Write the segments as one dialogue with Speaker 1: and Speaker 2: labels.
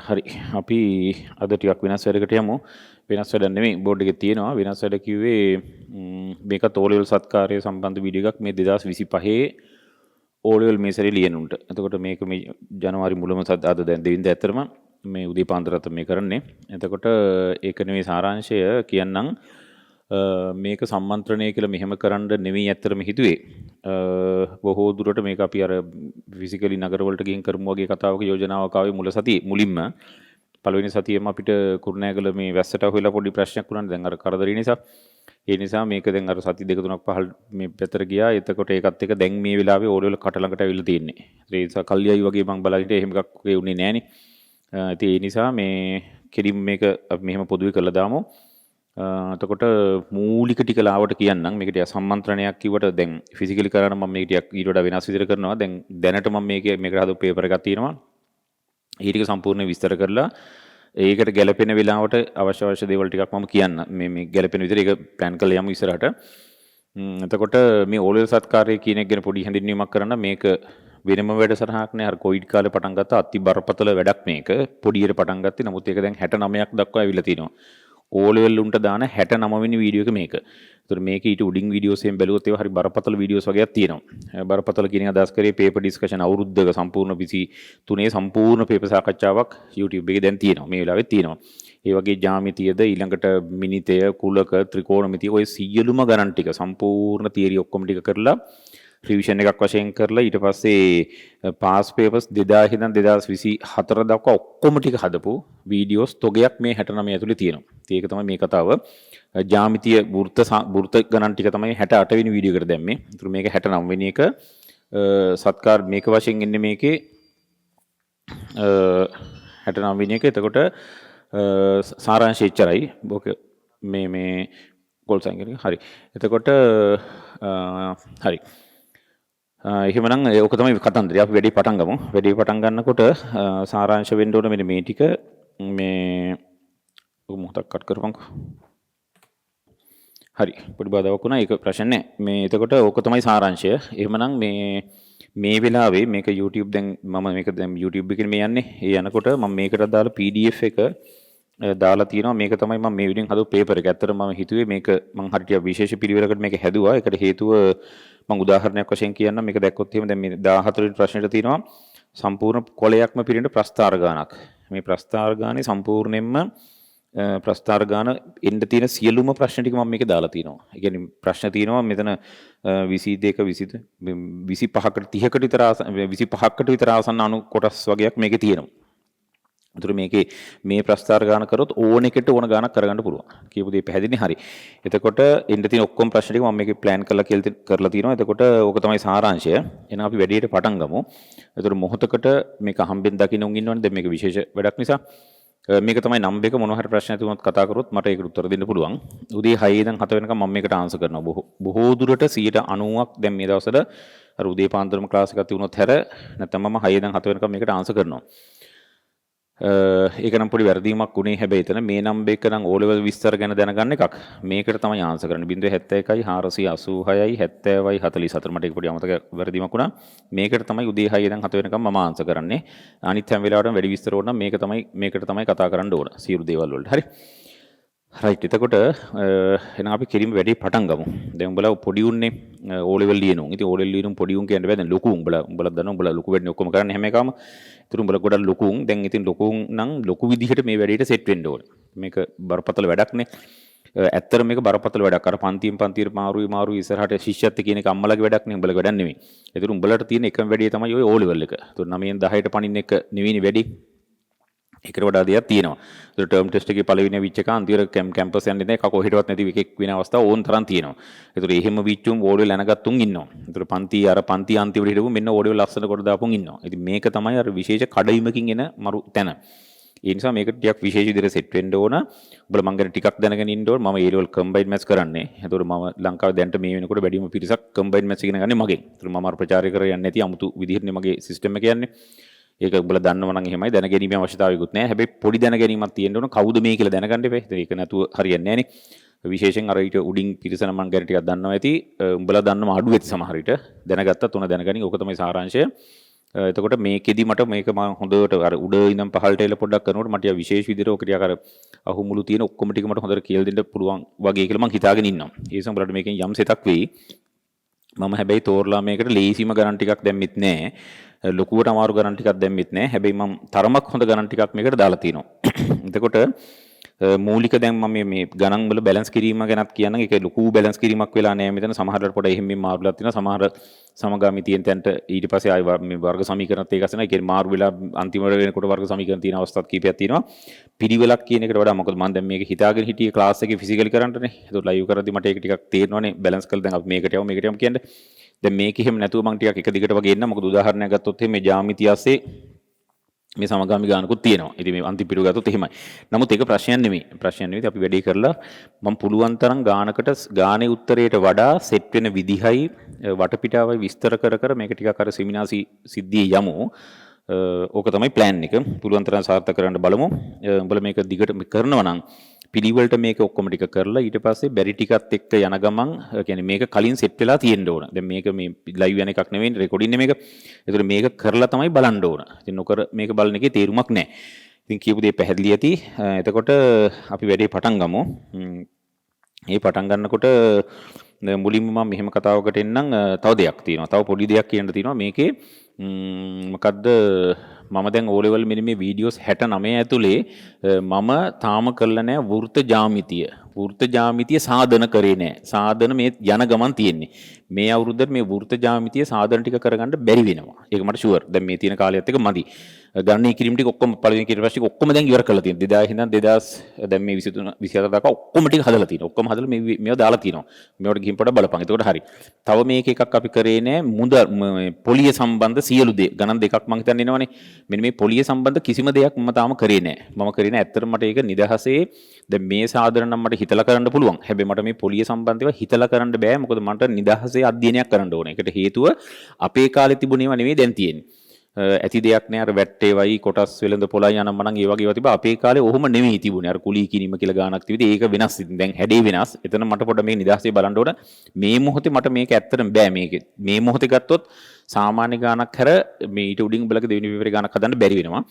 Speaker 1: හරි අපි අද ටිකක් වෙනස් වැඩකට යමු. වෙනස් වැඩක් නෙමෙයි බෝඩ් එකේ තියෙනවා. වෙනස් වැඩ කිව්වේ මේක තෝලෙවල් සත්කාරය සම්බන්ධ වීඩියෝ එකක් මේ 2025 ඕලෙවල් මේ සැරේ ලියනුන්ට. එතකොට මේක මේ ජනවාරි මුලම අද දැන් දෙවින්ද ඇත්තරම මේ උදේ පාන්දරත් මේ කරන්නේ. එතකොට ඒක නෙමෙයි සාරාංශය කියන්නම්. මේක සම්මන්ත්‍රණය කියලා මෙහෙම කරන්න නෙමෙයි ඇත්තටම හිතුවේ. බොහෝ දුරට මේක අපි අර ෆිසිකලි නගරවලට ගිහින් කරමු වගේ කතාවක යෝජනාවක් ආවේ මුලින්ම පළවෙනි සතියේම අපිට කුරුණෑගල මේ වැස්සට හොයලා පොඩි ප්‍රශ්නයක් වුණා. දැන් අර කරදරේ නිසා ඒ නිසා මේක දැන් අර සති දෙක තුනක් පහළ මේ පැතර ගියා. එතකොට ඒකත් එක දැන් මේ වෙලාවේ ඕලෙවල් කට ළඟට අවිල්ල තියෙන්නේ. ඒ නිසා කල්යයි වගේ මම බලලා එහෙම එකක් වගේ උනේ නෑනේ. ඒ නිසා මේ කෙලින් මේක අපි මෙහෙම පොදුවේ කරලා දාමු. එතකොට මූලික ටික ලාවට කියන්නම්. මේක ටික සම්මන්ත්‍රණයක් කිව්වට දැන් ෆිසිකලි කරා නම් මම මේක ටිකක් ඊට වඩා වෙනස් විදිහට කරනවා. දැන් දැනට මම මේකට හදපු පේපර් එකක් තියෙනවා. ඒ ටික සම්පූර්ණ විස්තර කරලා ඒකට ගැළපෙන වෙලාවට අවශ්‍ය දේවල් ටිකක් මම කියන්න. මේ ගැළපෙන විදිහට ඒක ප්ලෑන් කරලා යමු ඉස්සරහට. එතකොට මේ ඕලෙවල් සත්කාරය කියන එක ගැන පොඩි හැඳින්වීමක් කරන්න. මේක වෙනම වැඩසටහනක් නෑ. අර කොවිඩ් කාලේ පටන් ගත්ත අති බරපතල වැඩක් මේක. පොඩියට පටන් ගත්තේ. නමුත් ඒක දැන් 69ක් දක්වා ඇවිල්ලා තිනවා. ඕලෙවල් උන්ට දාන 69 වෙනි වීඩියෝ එක මේක. ඒතර මේක ඊට උඩින් වීඩියෝස් එකෙන් බැලුවොත් ඒවා හරි බරපතල වීඩියෝස් වගේක් තියෙනවා. බරපතල කියන එක අදහස් කරේ පේපර් ඩිස්කෂන් අවුරුද්දක සම්පූර්ණ 23 සම්පූර්ණ පේපර් සාකච්ඡාවක් YouTube එකේ දැන් තියෙනවා. මේ වෙලාවෙත් තියෙනවා. ඒ වගේ ජ්‍යාමිතියද ඊළඟට මිනිතය කුලක ත්‍රිකෝණමිතිය ඔය සියලුම ගණන් ටික සම්පූර්ණ තියරි ඔක්කොම ටික කරලා රිවිෂන් එකක් වශයෙන් කරලා ඊට පස්සේ පාස් පේපර්ස් 2000 ඉඳන් 2024 දක්වා ඔක්කොම ටික හදපු වීඩියෝස් තොගයක් මේ 69 ඇතුලේ තියෙනවා. ඒක තමයි මේ කතාව. ජ්‍යාමිතිය වෘත්ත ගණන් ටික තමයි 68 වෙනි වීඩියෝ එකට දැම්මේ. ඒතර මේක 69 වෙනි එක සත්කාර මේක වශයෙන් ඉන්නේ මේකේ 69 වෙනි එක. එතකොට සාරාංශය එච්චරයි. ඕක මේ ගෝල් සයින් එක හරි. එතකොට හරි. එහෙමනම් ඕක තමයි කතන්දරය. අපි වැඩි පටන් ගමු. වැඩි පටන් ගන්නකොට සාරාංශ වෙන්න ඕන මෙන්න මේ ටික මේ මොහොතක් කට් කරපන්කෝ. හරි. පොඩි බාධාවක් වුණා. ඒක ප්‍රශ්න නැහැ. මේ එතකොට ඕක තමයි සාරාංශය. එහෙමනම් මේ වෙලාවේ මේක YouTube දැන් මම මේක දැන් YouTube එකේ මේ යන්නේ. ඒ යනකොට මම මේකට දාලා PDF එක දාලා තියෙනවා. මේක තමයි මම මේ විදිහෙන් හදපු පේපර් එක. ඇත්තට මම හිතුවේ මේක මම හරියට විශේෂ පිළිවෙලකට මේක හැදුවා. ඒකට හේතුව මම උදාහරණයක් වශයෙන් කියන්නම්. මේක දැක්කොත් එහෙම දැන් මේ 14 වෙනි ප්‍රශ්නෙට තියෙනවා සම්පූර්ණ කොලයක්ම පිරෙන්න ප්‍රස්ථාර ගානක්. මේ ප්‍රස්ථාර ගානේ සම්පූර්ණයෙන්ම ප්‍රස්ථාර ගාන එන්න තියෙන සියලුම ප්‍රශ්න ටික මම මේකේ දාලා තියෙනවා. ඒ කියන්නේ ප්‍රශ්න තියෙනවා මෙතන 22 25කට 30කට විතර 25කට විතර ආසන්න අණු කොටස් වගේක් මේකේ තියෙනවා. ඒතර මේකේ මේ ප්‍රස්ථාර ගාන කරොත් ඕන එකට ඕන ගානක් කරගන්න පුළුවන්. කියපු දේ පැහැදිලිනේ හරි. එතකොට එන්න තියෙන ඔක්කොම ප්‍රශ්න ටික මම මේකේ ප්ලෑන් කරලා තියෙනවා. එතකොට ඕක තමයි සාරාංශය. එහෙනම් අපි වැඩේට පටන් ගමු. එතකොට මොහොතකට මේක හම්බෙන් දකින්න උන් ඉන්නවනේ. දැන් මේක විශේෂ වැඩක් නිසා මේක තමයි නම්බර් එක. මොනවා හරි ප්‍රශ්න ඇති වුණොත් කතා කරොත් මට ඒකට උත්තර දෙන්න පුළුවන්. උදේ 6 ඉඳන් 7 වෙනකම් මම මේකට ආන්සර් කරනවා. බොහෝ දුරට 90ක් දැන් මේ දවස්වල අර උදේ පාන්දරම ක්ලාස් එකක් තිබුණොත් හැර නැත්නම් මම 6 ඉඳන් 7 වෙනකම් මේකට ආන්සර් කරනවා. ඒක නම් පොඩි වැරදීමක් උනේ. හැබැයි එතන මේ නම්බර් එක නම් O level විස්තර ගැන දැනගන්න එකක්. මේකට තමයි ආන්සර් කරන්න. 071යි 486යි 70යි 44. මට ඒක පොඩි අමතක වැරදීමක් වුණා. මේකට තමයි උදේ 6 ඉඳන් 7 වෙනකම් මම ආන්සර් කරන්නේ. අනිත් හැම වෙලාවටම වැඩි විස්තර ඕන නම් මේකට තමයි කතා කරන්න ඕන. සියලු දේවල් වලට. හරි. රයිට්. එතකොට එහෙනම් අපි කෙලින්ම වැඩි පටන් ගමු. දැන් උඹලා පොඩි උන්නේ O level ලියනවා. ඉතින් O level ලියන පොඩි උන් කියන්නේ බෑ. දැන් ලොකු උඹලා දන්නවා. උඹලා ලොකු වෙන්නේ ඔක්කොම කරන්නේ හැම එකම. ඉතින් උඹලා ගොඩක් ලොකු උන්. දැන් ඉතින් ලොකු උන් නම් ලොකු විදිහට මේ වැඩේට සෙට් වෙන්න ඕනේ. මේක බරපතල වැඩක් නේ. ඇත්තට මේක බරපතල වැඩක්. අර පන්තියට මාරුයි ඉස්සරහට ශිෂ්‍යත්ව කියන එක අම්මලාගේ වැඩක් නේ. උඹලගේ වැඩක් නෙමෙයි. ඒතර උඹලට තියෙන එකම වැඩේ තමයි ওই O level එක. ඒතර 9න් 10ට පණින්න එක නෙවෙයිනේ වැඩි. ඒකට වඩා දෙයක් තියෙනවා. ඒතර ටර්ම් ටෙස්ට් එකේ පළවෙනි විච් එක අන්තිමට කැම්පස් යන්නේ නැහැ. කක කොහෙටවත් නැති එකෙක් වෙන අවස්ථා ඕන් තරම් තියෙනවා. ඒතර එහෙම විච්චුම් ඕඩියෝ ලැනගත්තුන් ඉන්නවා. ඒතර පන්ති අන්තිමට හිටපු මෙන්න ඕඩියෝ ලස්සන කොට දාපුන් ඉන්නවා. ඉතින් මේක තමයි අර විශේෂ කඩයිමකින් එන මරු තැන. ඒ නිසා මේක ටිකක් විශේෂ විදිහට සෙට් වෙන්න ඕන. ඔබලා මං ගැන ටිකක් දැනගෙන ඉන්න ඕන. මම A level combined maths කරන්නේ. ඒතර මම ලංකාවේ දැන්ට මේ වෙනකොට වැඩිම පිරිසක් combined maths ඉගෙන ගන්නේ මගෙන්. ඒතර මම අර ප්‍රචාරය කර යන්නේ නැති 아무තු විදිහටනේ මගේ සිස්ටම් එක යන්නේ. ඒක උඹලා දන්නව නම් එහෙමයි. දැනගැනීමේ අවශ්‍යතාවයකුත් නැහැ. හැබැයි පොඩි දැනගැනීමක් තියෙන්න ඕන. කවුද මේ කියලා දැනගන්න එපා. ඒක නැතුව හරියන්නේ නැහැ නේ. විශේෂයෙන් අර ඊට උඩින් පිරිසන මං ගැන ටිකක් දන්නවා ඇති. උඹලා දන්නව අඩු ඇති සමහර විට. දැනගත්තත් උන දැනගනින්. ඕක තමයි සාරාංශය. එතකොට මේකෙදි මට මේක මම හොඳට අර උඩ ඉඳන් පහළට එල පොඩ්ඩක් කරනකොට මට විශේෂ විදිහට ඔක ටිකක් අර අහුමුළු තියෙන ඔක්කොම ටික මට හොඳට කියලා දෙන්න පුළුවන් වගේ කියලා මම හිතාගෙන ඉන්නවා. ඒ සම්බලට මේකෙන් යම් සෙතක් වෙයි. මම හැබැයි තෝරලා මේකට ලේසිම ගණන් ටිකක් දැම්මෙත් නැහැ. ලොකුවට අමාරු ගණන් ටිකක් දැම්මෙත් නැහැ. හැබැයි මම තරමක් හොඳ ගණන් ටිකක් මේකට දාලා තිනවා. එතකොට මූලික දැන් මම මේ ගණන් වල බැලන්ස් කිරීම ගැනත් කියනනම් ඒක ලොකු බැලන්ස් කිරීමක් වෙලා නැහැ මෙතන. සමහරවල් පොඩ එහෙම මාරුලක් තියෙනවා. සමහර සමගාමී තියෙන තැනට ඊට පස්සේ ආයි මේ වර්ග සමීකරණත් ඒක අසන. ඒ කියන්නේ මාරු වෙලා අන්තිමට වෙනකොට වර්ග සමීකරණ තියෙන අවස්ථාත් කීපයක් තියෙනවා. පිළිවෙලක් කියන එකට වඩා මොකද මම දැන් මේක හිතාගෙන හිටියේ ක්ලාස් එකේ ෆිසිකලි කරන්නනේ. ඒක ලයිව් කරද්දි මට ඒක ටිකක් තේරෙනවානේ බැලන්ස් කරලා දැන් අපි මේකට යමු කියන්නේ. දැන් මේක එහෙම නැතුව මම ටිකක් එක දිගට වගේ එන්න. මොකද උදාහරණයක් ගත්තොත් මේ ජ්‍යාමිතිය ASCII මේ සමගාමී ගානකුත් තියෙනවා. ඉතින් මේ අන්තිම පිටු ගත්තොත් එහෙමයි. නමුත් ඒක ප්‍රශ්නයක් නෙමෙයි. අපි වැඩේ කරලා මම පුළුවන් තරම් ගානකට ගානේ උත්තරයට වඩා සෙට් වෙන විදිහයි වටපිටාවයි විස්තර කර මේක ටිකක් අර සෙමිනාරි සිද්ධියේ යමු. ඕක තමයි ප්ලෑන් එක. පුළුවන් තරම් සාර්ථක කරන්න බලමු. උඹලා මේක දිගට කරනවා නම් පිළිවෙලට මේක ඔක්කොම ටික කරලා ඊට පස්සේ බැරි ටිකත් එක්ක යන ගමන් කියන්නේ මේක කලින් සෙට් වෙලා තියෙන්න ඕන. දැන් මේක මේ ලයිව් යන එකක් නෙවෙයි රෙකෝඩින් මේක. ඒතර මේක කරලා තමයි බලන්න ඕන. ඉතින් නොකර මේක බලන එකේ තේරුමක් නැහැ. ඉතින් කියපු දේ පැහැදිලි ඇති. එතකොට අපි වැඩේ පටන් ගමු. මේ පටන් ගන්නකොට මුලින්ම මම මෙහෙම කතාවකට එන්නම්. තව දෙයක් තියෙනවා. තව පොඩි දෙයක් කියන්න තියෙනවා. මේකේ මොකද්ද මම දැන් O level මෙන්න මේ වීඩියෝස් 69 ඇතුලේ මම තාම කරලා නැහැ වෘත්ත ජ්‍යාමිතිය. වෘත්ත ජ්‍යාමිතිය සාධන කරේ නැහැ. සාධන මේ යන ගමන් තියෙන්නේ. මේ අවුරුද්දට මේ වෘත්ත ජ්‍යාමිතිය සාධන ටික කරගන්න බැරි වෙනවා. ඒක මට ෂුවර්. දැන් මේ තියෙන කාලයත් එක මදි. ගණනීය කිරීම ටික ඔක්කොම පළවෙනි කිරීම පස්සේ ඔක්කොම දැන් ඉවර කරලා තියෙනවා. 2000 ඉඳන් 2000 දැන් මේ 23 24 දක්වා ඔක්කොම ටික හදලා තියෙනවා. ඔක්කොම හදලා මේවා දාලා තියෙනවා. මේවට ගිහින් පොඩ බලපන්. එතකොට හරි. තව මේක එකක් අපි කරේ නෑ මුද පොලිය සම්බන්ධ සියලු දේ. ගණන් දෙකක් මම හිතන්නේ ඉනවනේ. මෙන්න මේ පොලිය සම්බන්ධ කිසිම දෙයක් මම තාම කරේ නෑ. මම කරේ නෑ. ඇත්තටම මට ඒක නිදහසේ දැන් මේ සාධන නම් මට හිතලා කරන්න පුළුවන්. හැබැයි මට මේ පොලිය සම්බන්ධව හිතලා කරන්න බෑ. මොකද මට නිදහසේ අධ්‍යයනයක් කරන්න ඕනේ. ඒකට හේතුව අපේ කාලේ තිබුණේව නෙවෙයි දැන් තියෙන්නේ. ඇති දෙයක් නෑ අර වැට්ටේ වයි කොටස් වෙලඳ පොළයි යනම් මනම් ඒ වගේ ඒවා තිබ්බා. අපේ කාලේ ඔහොම නෙවෙයි තිබුණේ. අර කුලී කිරීම කියලා ගානක් තිබිදී. ඒක වෙනස්. දැන් හැඩේ වෙනස්. එතන මට පොඩ්ඩ මේ නිදහසේ බලන්න ඕන. මේ මොහොතේ මට මේක ඇත්තටම බෑ මේක. මේ මොහොතේ ගත්තොත් සාමාන්‍ය ගානක් හැර මේ ඊට උඩින් බලක දෙවෙනි විවරේ ගානක් හදන්න බැරි වෙනවා.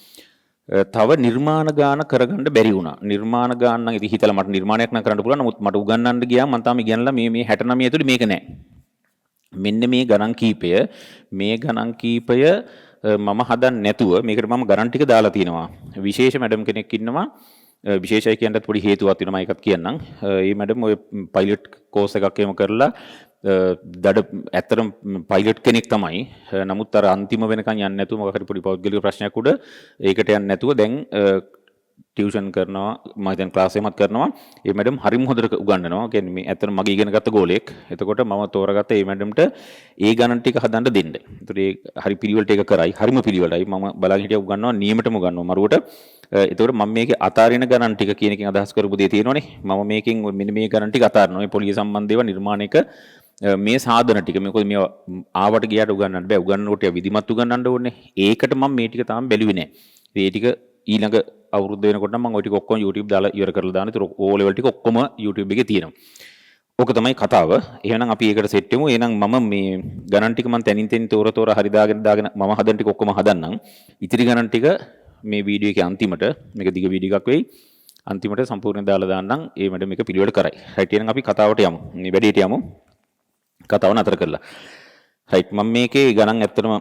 Speaker 1: තව නිර්මාණ ගාන කරගන්න බැරි වුණා. නිර්මාණ ගාන නම් ඉතින් හිතලා මට නිර්මාණයක් නම් කරන්න පුළුවන්. නමුත් මට උගන්වන්න ගියාම මම තාම ඉගෙනලා මේ 69 ඇතුලේ මේක නෑ. මෙන්න මේ ගණන් කීපය මම හදන්නේ නැතුව මේකට මම ගණන් ටික දාලා තිනවා. විශේෂ මැඩම් කෙනෙක් ඉන්නවා. විශේෂයි කියන්නත් පොඩි හේතුවක් තියෙනවා මම ඒකත් කියන්නම්. මේ මැඩම් ඔය පයිලට් කෝස් එකක් එහෙම කරලා ඇත්තටම පයිලට් කෙනෙක් තමයි. නමුත් අර අන්තිම වෙනකන් යන්නේ නැතුව මොකක් හරි පොඩි පෞද්ගලික ප්‍රශ්නයක් උඩ ඒකට යන්නේ නැතුව දැන් ටියුෂන් කරනවා. මම දැන් ක්ලාස් එකමත් කරනවා. මේ මැඩම් හරිම හොඳට උගන්වනවා. කියන්නේ මේ ඇත්තටම මගේ ඉගෙන ගත්ත ගෝලෙක්. එතකොට මම තෝරාගත්ත මේ මැඩම්ට ඒ ගණන් ටික හදන්න දෙන්න. ඒතර ඒ හරි පිළිවෙලට ඒක කරයි. හරිම පිළිවෙලයි. මම බලාගෙන හිටියා උගන්වනවා නියමටම උගන්වනවා මරුවට. එතකොට මම මේකේ අතාරින ගණන් ටික කියන එකෙන් අදහස් කරපු දේ තියෙනවනේ. මම මේකෙන් මෙන්න මේ ගණන් ටික අතාරිනවා. මේ පොලිය සම්බන්ධ ඒවා නිර්මාණයක මේ සාධන ටික මේකද මේ ආවට ගියාට උගන්වන්න බෑ. උගන්වනකොට විධිමත් උගන්වන්න ඕනේ. ඒකට මම මේ ටික තාම බැලුවේ නෑ. ඒ ටික ඊළඟ අවුරුද්ද වෙනකොට නම් මම ওই ටික ඔක්කොම YouTube දාලා ඉවර කරලා දානවා. ඒතර O level ටික ඔක්කොම YouTube එකේ තියෙනවා. ඕක තමයි කතාව. එහෙනම් අපි ඒකට සෙට් වෙමු. එහෙනම් මම මේ ගණන් ටික මම තනින් තෝර හරි දාගෙන මම හදන ටික ඔක්කොම හදන්නම්. ඉතිරි ගණන් ටික මේ වීඩියෝ එකේ අන්තිමට මේක දිග වීඩියෝ එකක් වෙයි. අන්තිමට සම්පූර්ණයෙන් දාලා දාන්නම්. ඒ මැඩ මේක පිළිවෙල කරයි. රයිට් එහෙනම් අපි කතාවට යමු. මේ වැඩේට යමු. කතාව නතර කරලා. රයිට් මම මේකේ ගණන් ඇත්තටම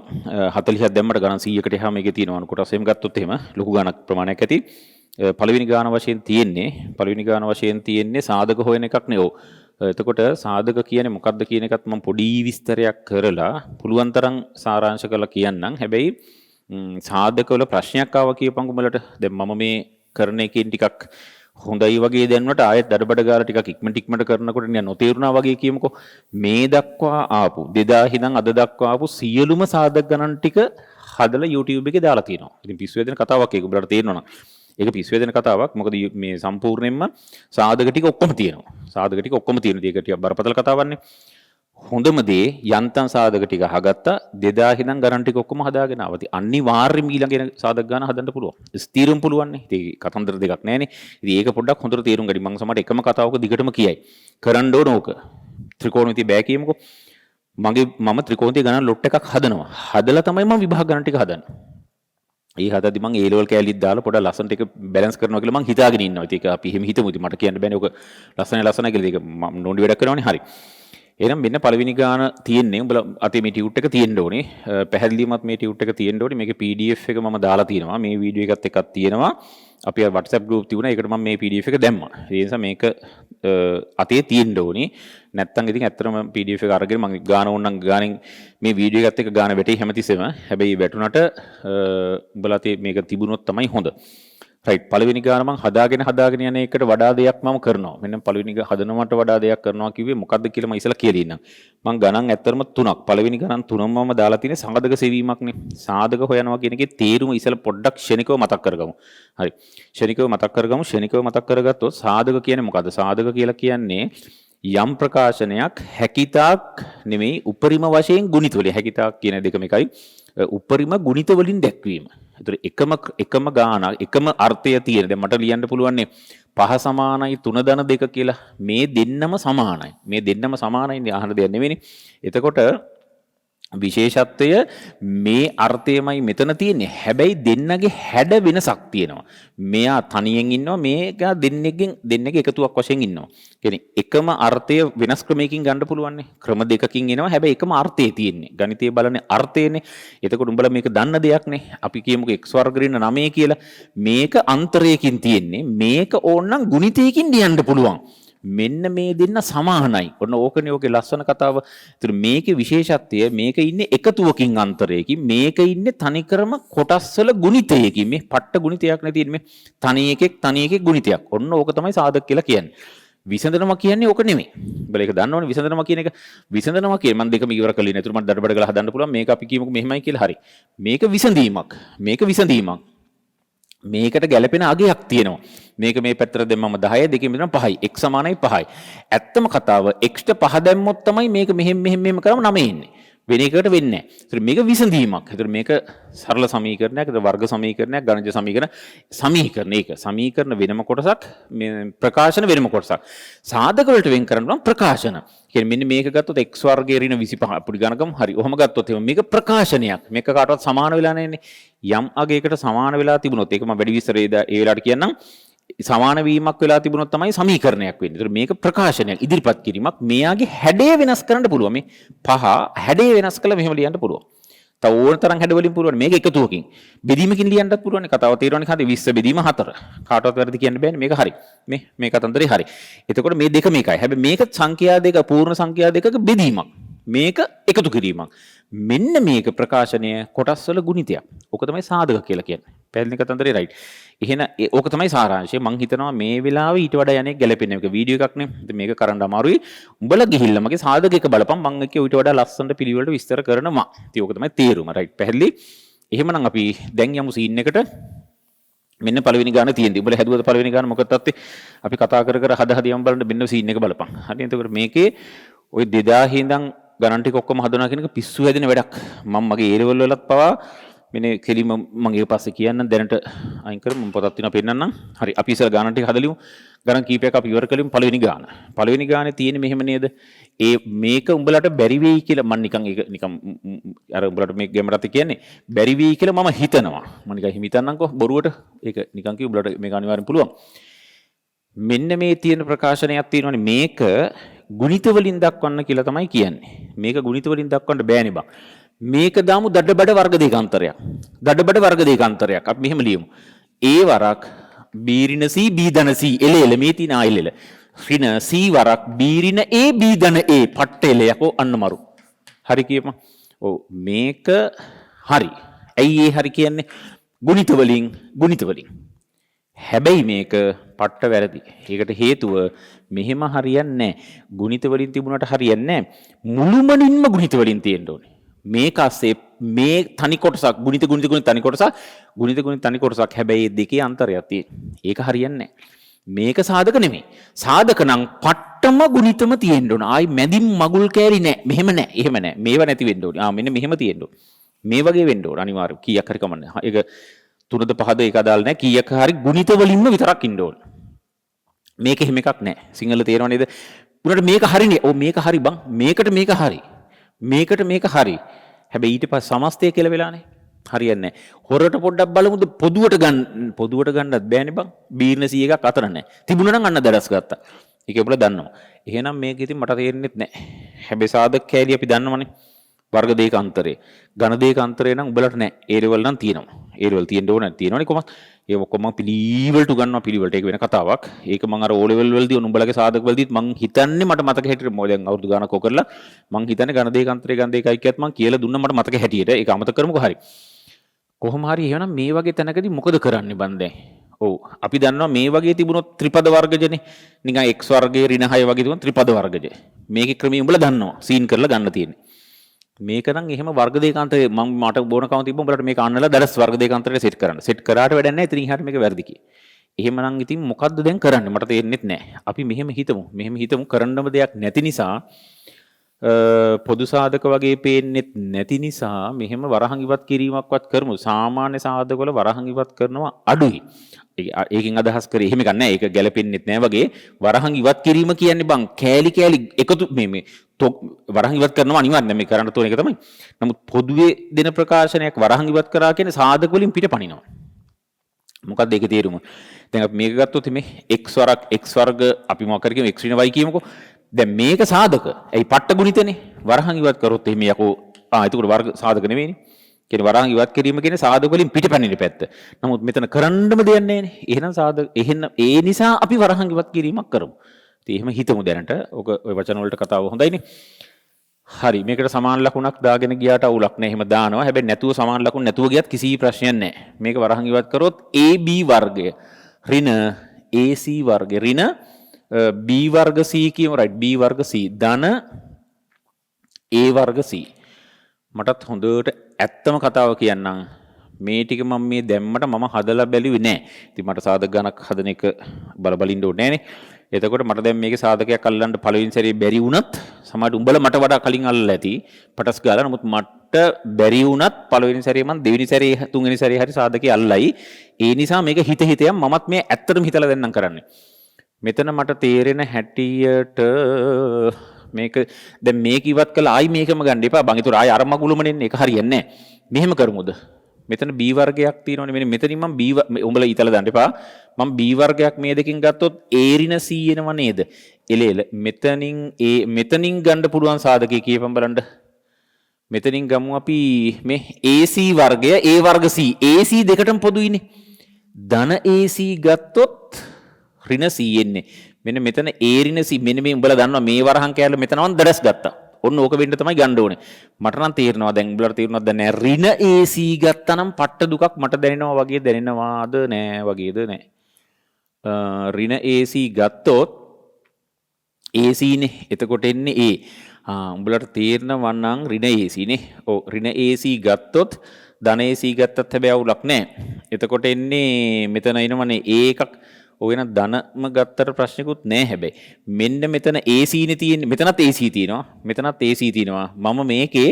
Speaker 1: 40ක් දැම්මට ගණන් 100කට එහා මේකේ තියෙනවා. කොටස් එහෙම ගත්තොත් එහෙම ලොකු ගණක් ප්‍රමාණයක් ඇති. පළවෙනි ගාන වශයෙන් තියෙන්නේ සාධක හොයන එකක් නේ. ඔව්. එතකොට සාධක කියන්නේ මොකක්ද කියන එකත් මම පොඩි විස්තරයක් කරලා පුළුවන් තරම් සාරාංශ කරලා කියන්නම්. හැබැයි සාධකවල ප්‍රශ්නයක් ආවා කියපන්කො උඹලට. දැන් මම මේ කරන එකෙන් ටිකක් හොඳයි වගේ දැනුණට ආයෙත් දඩබඩ ගාලා ටිකක් ඉක්මනට කරනකොට නිකන් නොතේරුණා වගේ කියමුකෝ. මේ දක්වා ආපු 2000 ඉඳන් අද දක්වා ආපු සියලුම සාධක ගණන් ටික හදලා YouTube එකේ දාලා තියෙනවා. ඉතින් පිස්සු වේදෙන කතාවක් ඒක උඹලට තේරෙනවා නම්. ඒක පිස්සු වේදෙන කතාවක්. මොකද මේ සම්පූර්ණයෙන්ම සාධක ටික ඔක්කොම තියෙනවා. ඒක ටික බරපතල කතාවක්නේ. හොඳම දේ යන්තම් සාධක ටික අහගත්තා 2000 ඉඳන් ගණන් ටික ඔක්කොම හදාගෙන ආවා. ඉතින් අනිවාර්යයෙන්ම ඊළඟ සාධක ගන්න හදන්න පුළුවන්. ස්ථිරම් පුළුවන් නේ. ඉතින් කතන්දර දෙකක් නැහැනේ. ඉතින් ඒක පොඩ්ඩක් හොඳට තේරුම් ගනින්. මම සමහරට එකම කතාවක දිගටම කියයි. කරන්න ඕන ඕක. ත්‍රිකෝණමිතිය බෑ කියමුකෝ. මම ත්‍රිකෝණිතය ගණන් ලොට් එකක් හදනවා. හදලා තමයි මම විභාග ගණන් ටික හදන්නේ. ඒ හදද්දි මම A level කැලිත් දාලා පොඩ ලස්සනට එක බැලන්ස් කරනවා කියලා මං හිතාගෙන ඉන්නවා. ඒක අපි එහෙම හිතමු. ඉතින් මට කියන්න බෑනේ. ඔක ලස්සනයි කියලා. ඒක මම නෝන්ඩි වැඩක් කරනවනේ. හරි. එහෙනම් මෙන්න පළවෙනි ගාන තියෙන්නේ. උඹලා අතේ මේ ටියුට් එක තියෙන්න ඕනේ. පැහැදිලිවමත් මේ ටියුට් එක තියෙන්න ඕනේ. මේකේ PDF එක මම දාලා තියෙනවා. මේ වීඩියෝ එකත් එකක් තියෙනවා. අපි WhatsApp group තිබුණා. ඒකට මම මේ PDF එක දැම්මා. ඒ නිසා මේක අතේ තියෙන්න ඕනේ. නැත්තම් ඉතින් ඇත්තටම PDF එක අරගෙන මම ගාන ඕනනම් ගානෙන් මේ වීඩියෝ එකත් එක්ක ගාන වැටේ හැමතිස්සෙම. හැබැයි වැටුණට උඹලා අතේ මේක තිබුණොත් තමයි හොඳ. රයිට්. පළවෙනි ගාන මම හදාගෙන යන එකට වඩා දෙයක් මම කරනවා. මෙන්න පළවෙනි හදනවට වඩා දෙයක් කරනවා කිව්වේ මොකද්ද කියලා මම ඉස්සලා කියලා ඉන්නම්. මම ගණන් ඇත්තටම 3ක්. පළවෙනි ගණන් 3ම මම දාලා තියෙන්නේ සාධක සෙවීමක්නේ. සාධක හොයනවා කියන එකේ තේරුම ඉස්සලා පොඩ්ඩක් ක්ෂණිකව මතක් කරගමු. හරි. ක්ෂණිකව මතක් කරගමු. ක්ෂණිකව මතක් කරගත්තොත් සාධක කියන්නේ මොකද්ද? සාධක කියලා කියන්නේ යම් ප්‍රකාශනයක් හැකිතාක් නෙමෙයි උපරිම වශයෙන් ගුණිත වලින් හැකිතාක් කියන දෙකම එකයි. උපරිම ගුණිත වලින් දැක්වීම. ඒතර එකම ගාන එකම අර්ථය තියෙන. දැන් මට ලියන්න පුළුවන්නේ 5 සමානයි 3 ධන 2 කියලා. මේ දෙන්නම සමානයි. මේ දෙන්නම සමානයි අහන දෙයක් නෙවෙයිනේ. එතකොට විශේෂත්වය මේ අර්ථයමයි මෙතන තියෙන්නේ. හැබැයි දෙන්නගේ හැඩ වෙනසක් තියෙනවා. මෙයා තනියෙන් ඉන්නවා, මේක දෙන්නගේ එකතුවක් වශයෙන් ඉන්නවා. කියන්නේ එකම අර්ථය වෙනස් ක්‍රමයකින් ගන්න පුළුවන්නේ. ක්‍රම දෙකකින් එනවා. හැබැයි එකම අර්ථය තියෙන්නේ. ගණිතයේ බලන්නේ අර්ථයනේ. එතකොට උඹලා මේක දන්න දෙයක්නේ. අපි කියමුකෝ x වර්ග ඍණ 9 කියලා. මේක අන්තරයකින් තියෙන්නේ. මේක ඕනනම් ගුණිතයකින් ලියන්න පුළුවන්. මෙන්න මේ දෙන්න සමානයි. ඔන්න ඕකනේ ඕකේ ලස්සන කතාව. ඒතර මේකේ විශේෂත්වය මේක ඉන්නේ එකතුවකින් අන්තරයකින්, මේක ඉන්නේ තනිකරම කොටස් වල ගුණිතයකින්. මේ පට්ට ගුණිතයක් නැති ඉන්නේ තනි එකෙක් ගුණිතයක්. ඔන්න ඕක තමයි සාධක කියලා කියන්නේ. විසඳනවා කියන්නේ ඕක නෙමෙයි. උඹලා ඒක දන්නවනේ විසඳනවා කියන එක. විසඳනවා කියන්නේ මම දෙකම ඉවර කළේ නෑ. ඒතර මට දඩබඩ ගාලා හදන්න පුළුවන්. මේක අපි කියමුකෝ මෙහෙමයි කියලා. හරි. මේක විසඳීමක්. මේකට ගැළපෙන අගයක් තියෙනවා. මේක මේ පැත්තට දැම්මම 10 දෙකෙන් බෙදනවා 5යි. x සමානයි 5යි. ඇත්තම කතාව x ට 5 දැම්මොත් තමයි මේක මෙහෙම කරාම 9 එන්නේ. වෙන එකකට වෙන්නේ නැහැ. ඒතර මේක විසඳීමක්. ඒතර මේක සරල සමීකරණයක්, ඒතර වර්ග සමීකරණයක්, ගණිත සමීකරණ. ඒක සමීකරණ වෙනම කොටසක්, මේ ප්‍රකාශන වෙනම කොටසක්. සාධක වලට වෙන් කරන්න නම් ප්‍රකාශන. කියන්නේ මෙන්න මේක ගත්තොත් x වර්ගයේ ඍණ 25 පුඩි ගණකම හරි. ඔහොම ගත්තොත් එහෙම මේක ප්‍රකාශනයක්. මේක කාටවත් සමාන වෙලා නැන්නේ. යම් අගයකට සමාන වෙලා තිබුණොත් ඒක මම වැඩි විස්තරේ ඒ වෙලාවට කියන්නම්. සමාන වීමක් වෙලා තිබුණොත් තමයි සමීකරණයක් වෙන්නේ. ඒතර මේක ප්‍රකාශනයක්, ඉදිරිපත් කිරීමක්. මෙයාගේ හැඩය වෙනස් කරන්න පුළුවන්. මේ 5 හැඩය වෙනස් කළා මෙහෙම ලියන්න පුළුවන්. තව ඕන තරම් හැඩ වලින් පුළුවන්. මේක එකතුවකින් බෙදීමකින් ලියන්නත් පුළුවන්. කතාව තේරෙන්නේ හරිය 20 බෙදීම 4. කාටවත් වැරදි කියන්න බෑනේ. මේක හරි. මේ කතන්දරේ හරි. එතකොට මේ දෙක මේකයි. හැබැයි මේක සංඛ්‍යා දෙක පූර්ණ සංඛ්‍යා දෙකක බෙදීමක්. මේක එකතු කිරීමක්. මෙන්න මේක ප්‍රකාශනය කොටස් වල ගුණිතයක්. ඕක තමයි සාධක කියලා කියන්නේ. පැහැදිලි කතන්දරේ රයිට්. එහෙනම් ඕක තමයි සාරාංශය. මම හිතනවා මේ වෙලාවේ ඊට වඩා යන්නේ ගැලපෙන එක වීඩියෝ එකක් නේ. ඉතින් මේක කරන්න අමාරුයි. උඹලා ගිහිල්ලා මගේ සාධක එක බලපන්. මම එක්ක ඊට වඩා ලස්සනට පිළිවෙලට විස්තර කරනවා. ඉතින් ඕක තමයි තේරුම. රයිට්. පැහැදිලි. එහෙමනම් අපි දැන් යමු සීන් එකට. මෙන්න පළවෙනි ගාන තියෙනවා. උඹලා හැදුවද පළවෙනි ගාන මොකක්ද තත්ත්වේ? අපි කතා කර හද යම් බලන්න මෙන්න සීන් එක බලපන්. හරි. එතකොට මේකේ ওই 2000 ඉඳන් ගණන් ටික ඔක්කොම හදනවා කියන එක පිස්සු හැදෙන වැඩක්. මම මගේ A level වලත් පවා මෙන්න කෙලිම මම ඊට පස්සේ කියන්නම් දැනට අයින් කරමු. මම පොතක් තියෙනවා පෙන්නන්නම්. හරි අපි ඉස්සර ගණන් ටික හදලිමු. ගණන් කීපයක් අපි ඉවර කළෙමු. පළවෙනි ගාන. පළවෙනි ගානේ තියෙන්නේ මෙහෙම නේද? මේක උඹලට බැරි වෙයි කියලා මම නිකන් අර උඹලට මේ ගැමරත් කියන්නේ බැරි වෙයි කියලා මම හිතනවා. මම නිකන් හිතන්නම්කෝ බොරුවට. ඒක නිකන් කිව්ව උඹලට මේක අනිවාර්යෙන් පුළුවන්. මෙන්න මේ තියෙන ප්‍රකාශනයක් තියෙනවානේ මේක ගුණිත වලින් දක්වන්න කියලා තමයි කියන්නේ. මේක ගුණිත වලින් දක්වන්න බෑනේ බං. මේක දාමු දඩබඩ වර්ග දෙකාන්තරයක්. දඩබඩ වර්ග දෙකාන්තරයක්. අපි මෙහෙම ලියමු. A වරක් B ඍණ C B ධන C එල මේ තියෙන ආයිලෙල. ඍණ C වරක් B ඍණ A B ධන A පට්ටෙලයක්. ඔව් අන්න මරු. හරි කියපන්. ඔව් මේක හරි. ඇයි ඒ හරි කියන්නේ? ගුණිත වලින්. හැබැයි මේක පට්ට වැරදි. ඒකට හේතුව මෙහෙම හරියන්නේ නැහැ. ගුණිත වලින් තිබුණාට හරියන්නේ නැහැ. මුළුමනින්ම ගුණිත වලින් තියෙන්න ඕනේ. මේක ASCII මේ තනි කොටසක් ගුණිත තනි කොටසක් ගුණිත තනි කොටසක්. හැබැයි මේ දෙකේ අන්තරයක් තියෙන. ඒක හරියන්නේ නැහැ. මේක සාධක නෙමෙයි. සාධක නම් පට්ටම ගුණිතම තියෙන්න ඕන. ආයි මැදින් මගුල් කෑලි නැහැ. මෙහෙම නැහැ. එහෙම නැහැ. මේව නැති වෙන්න ඕනේ. මෙන්න මෙහෙම තියෙන්න ඕනේ. මේ වගේ වෙන්න ඕනේ අනිවාර්යයෙන්. කීයක් හරි කමන්නේ. ඒක 3ද 5ද ඒක අදාළ නැහැ. කීයක් හරි ගුණිත වලින්ම විතරක් ඉන්න ඕනේ. මේක එහෙම එකක් නැහැ. සිංහල තේරෙනව නේද? උනට මේක හරිනේ. ඔව් මේක හරි බං. මේකට මේක හරි. මේකට මේක හරි. හැබැයි ඊට පස්සේ සමස්තය කියලා වෙලානේ. හරියන්නේ නැහැ. හොරට පොඩ්ඩක් බලමුද පොදුවට ගන්නත් බෑනේ බං. බීර්න 100 එකක් අතර නැහැ. තිබුණා නම් අන්න දඩස් ගත්තා. ඒක ඔබලා දන්නවා. එහෙනම් මේක ඉතින් මට තේරෙන්නේ නැහැ. හැබැයි සාධක කෑලි අපි දන්නවනේ. වර්ග දෙක අන්තරේ. ඝන දෙක අන්තරේ නම් උඹලට නැහැ. ඒ ලෙවල් නම් තියෙනවා. ඒ ලෙවල් තියෙන්න ඕන තියෙනවනේ කොහොමද? ඒ ඔක්කොම මම පිළිවෙලට උගන්වනවා පිළිවෙලට. ඒක වෙන කතාවක්. ඒක මම අර O level වලදී උඹලගේ සාධක වලදීත් මම හිතන්නේ මට මතක හැටියට මොකද දැන් අවුරුදු ගානක් ඔක කරලා මම හිතන්නේ ඝන දෙක අන්තරේ ඝන දෙකයි කියත් මම කියලා දුන්නා මට මතක හැටියට. ඒක අමතක කරමුකෝ හරි. කොහොම හරි එහෙනම් මේ වගේ තැනකදී මොකද කරන්නේ බන් දැන්? ඔව් අපි දන්නවා මේ වගේ තිබුණොත් ත්‍රිපද වර්ගජනේ. නිකන් x වර්ගයේ ඍණ 6 වගේ තිබුණොත් ත්‍රිපද වර්ගජය. මේකේ ක්‍රමය උඹලා දන්නවා. සීන් කරලා ගන්න තියෙන්නේ. මේක නම් එහෙම වර්ග දෙකාන්තරේ මම මට බෝනකම තිබ්බ උඹලට මේක අන්නලා දරස් වර්ග දෙකාන්තරේ සෙට් කරන්න. සෙට් කරාට වැඩක් නැහැ. ඉතින් ඉහාට මේක වැරදි කි. එහෙමනම් ඉතින් මොකද්ද දැන් කරන්නේ? මට තේරෙන්නේ නැහැ. අපි මෙහෙම හිතමු කරන්නම දෙයක් නැති නිසා පොදු සාධක වගේ පේන්නෙත් නැති නිසා මෙහෙම වරහන් ඉවත් කිරීමක්වත් කරමු. සාමාන්‍ය සාධකවල වරහන් ඉවත් කරනවා අඩුයි. ඒකෙන් අදහස් කරේ එහෙම ගන්න නැහැ. ඒක ගැලපෙන්නෙත් නැහැ වගේ වරහන් ඉවත් කිරීම කියන්නේ බං කෑලි එකතු මේ වරහන් ඉවත් කරනවා අනිවාර්යයෙන් මේ කරන්න තෝරන එක තමයි. නමුත් පොදුවේ දෙන ප්‍රකාශනයක් වරහන් ඉවත් කරා කියන්නේ සාධක වලින් පිටපනිනවා. මොකක්ද ඒකේ තේරුම? දැන් අපි මේක ගත්තොත් මේ x වර්ග අපි මොකක් කර කියමු x ඍණ y කියමුකෝ. දැන් මේක සාධක. ඇයි පට්ට ගුණිතනේ. වරහන් ඉවත් කරොත් එහෙම යකෝ එතකොට වර්ග සාධක නෙවෙයිනේ. කියන්නේ වරහන් ඉවත් කිරීම කියන්නේ සාධක වලින් පිටපැනින පැත්ත. නමුත් මෙතන කරන්නම දෙයක් නැහැනේ. එහෙනම් සාධක ඒ නිසා අපි වරහන් ඉවත් කිරීමක් කරමු. ඉතින් එහෙම හිතමු දැනට. ඔක ඔය වචන වලට කතාව හොඳයිනේ. හරි මේකට සමාන ලකුණක් දාගෙන ගියාට අවුලක් නැහැ. එහෙම දානවා. හැබැයි නැතුව සමාන ලකුණ නැතුව ගියත් කිසි ප්‍රශ්නයක් නැහැ. මේක වරහන් ඉවත් කරොත් AB වර්ගය ඍණ AC වර්ගය ඍණ B වර්ග C කියමු right B වර්ග C ධන A වර්ග C මටත් හොඳට ඇත්තම කතාව කියන්නම් මේ ටික මම මේ දැම්මට මම හදලා බැලුවේ නෑ. ඉතින් මට සාධක ගණක් හදන එක බලබලින්න ඕනේ නෑනේ. එතකොට මට දැන් මේකේ සාධකයක් අල්ලන්න පළවෙනි සැරේ බැරි වුණත් සමහර උඹලා මට වඩා කලින් අල්ලලා ඇති. පටස් ගාලා නමුත් මට බැරි වුණත් පළවෙනි සැරේ මම දෙවෙනි සැරේ තුන්වෙනි සැරේ හරි සාධකේ අල්ලයි. ඒ නිසා මේක හිත යම් මමත් මේ ඇත්තටම හිතලා දෙන්නම් කරන්නේ. මෙතන මට තේරෙන හැටියට මේක දැන් මේක ඉවත් කළා ආයි මේකම ගන්න එපා. බං ඒතර ආයි අර මගුලම නෙන්නේ ඒක හරියන්නේ නැහැ. මෙහෙම කරමුද? මෙතන B වර්ගයක් තියෙනවනේ. මෙන්න මෙතනින් මම B උඹලා ඊතල දාන්න එපා. මම B වර්ගයක් මේ දෙකෙන් ගත්තොත් A ඍණ C එනව නේද? එල මෙතනින් ගන්න පුළුවන් සාධකයේ කියපම් බලන්න. මෙතනින් ගමු අපි මේ AC වර්ගය A වර්ග C. AC දෙකටම පොදුයිනේ. ධන AC ගත්තොත් ඍණ C එන්නේ. මෙන්න මෙතන A ඍණ C මෙන්න මේ උඹලා දන්නවා මේ වරහන් කෑල්ල මෙතනවන් දඩස් ගත්තා. ඔන්න ඕක වෙන්න තමයි ගන්න ඕනේ. මට නම් තේරෙනවා දැන් උඹලට තේරුණාද දැන් නෑ ඍණ AC ගත්තා නම් පට්ට දුකක් මට දැනෙනවා වගේ දැනෙනවාද නෑ වගේද නෑ. ඍණ AC ගත්තොත් AC නේ. එතකොට එන්නේ A. උඹලට තේරෙනවා නම් ඍණ AC නේ. ඔව් ඍණ AC ගත්තොත් ධන AC ගත්තත් හැබැයි අවුලක් නෑ. එතකොට එන්නේ මෙතන එනවනේ A එකක්. ඔය වෙන ධනම ගත්තට ප්‍රශ්නකුත් නෑ හැබැයි. මෙන්න මෙතන AC නේ තියෙන්නේ. මෙතනත් AC තියෙනවා. මෙතනත් AC තියෙනවා. මම මේකේ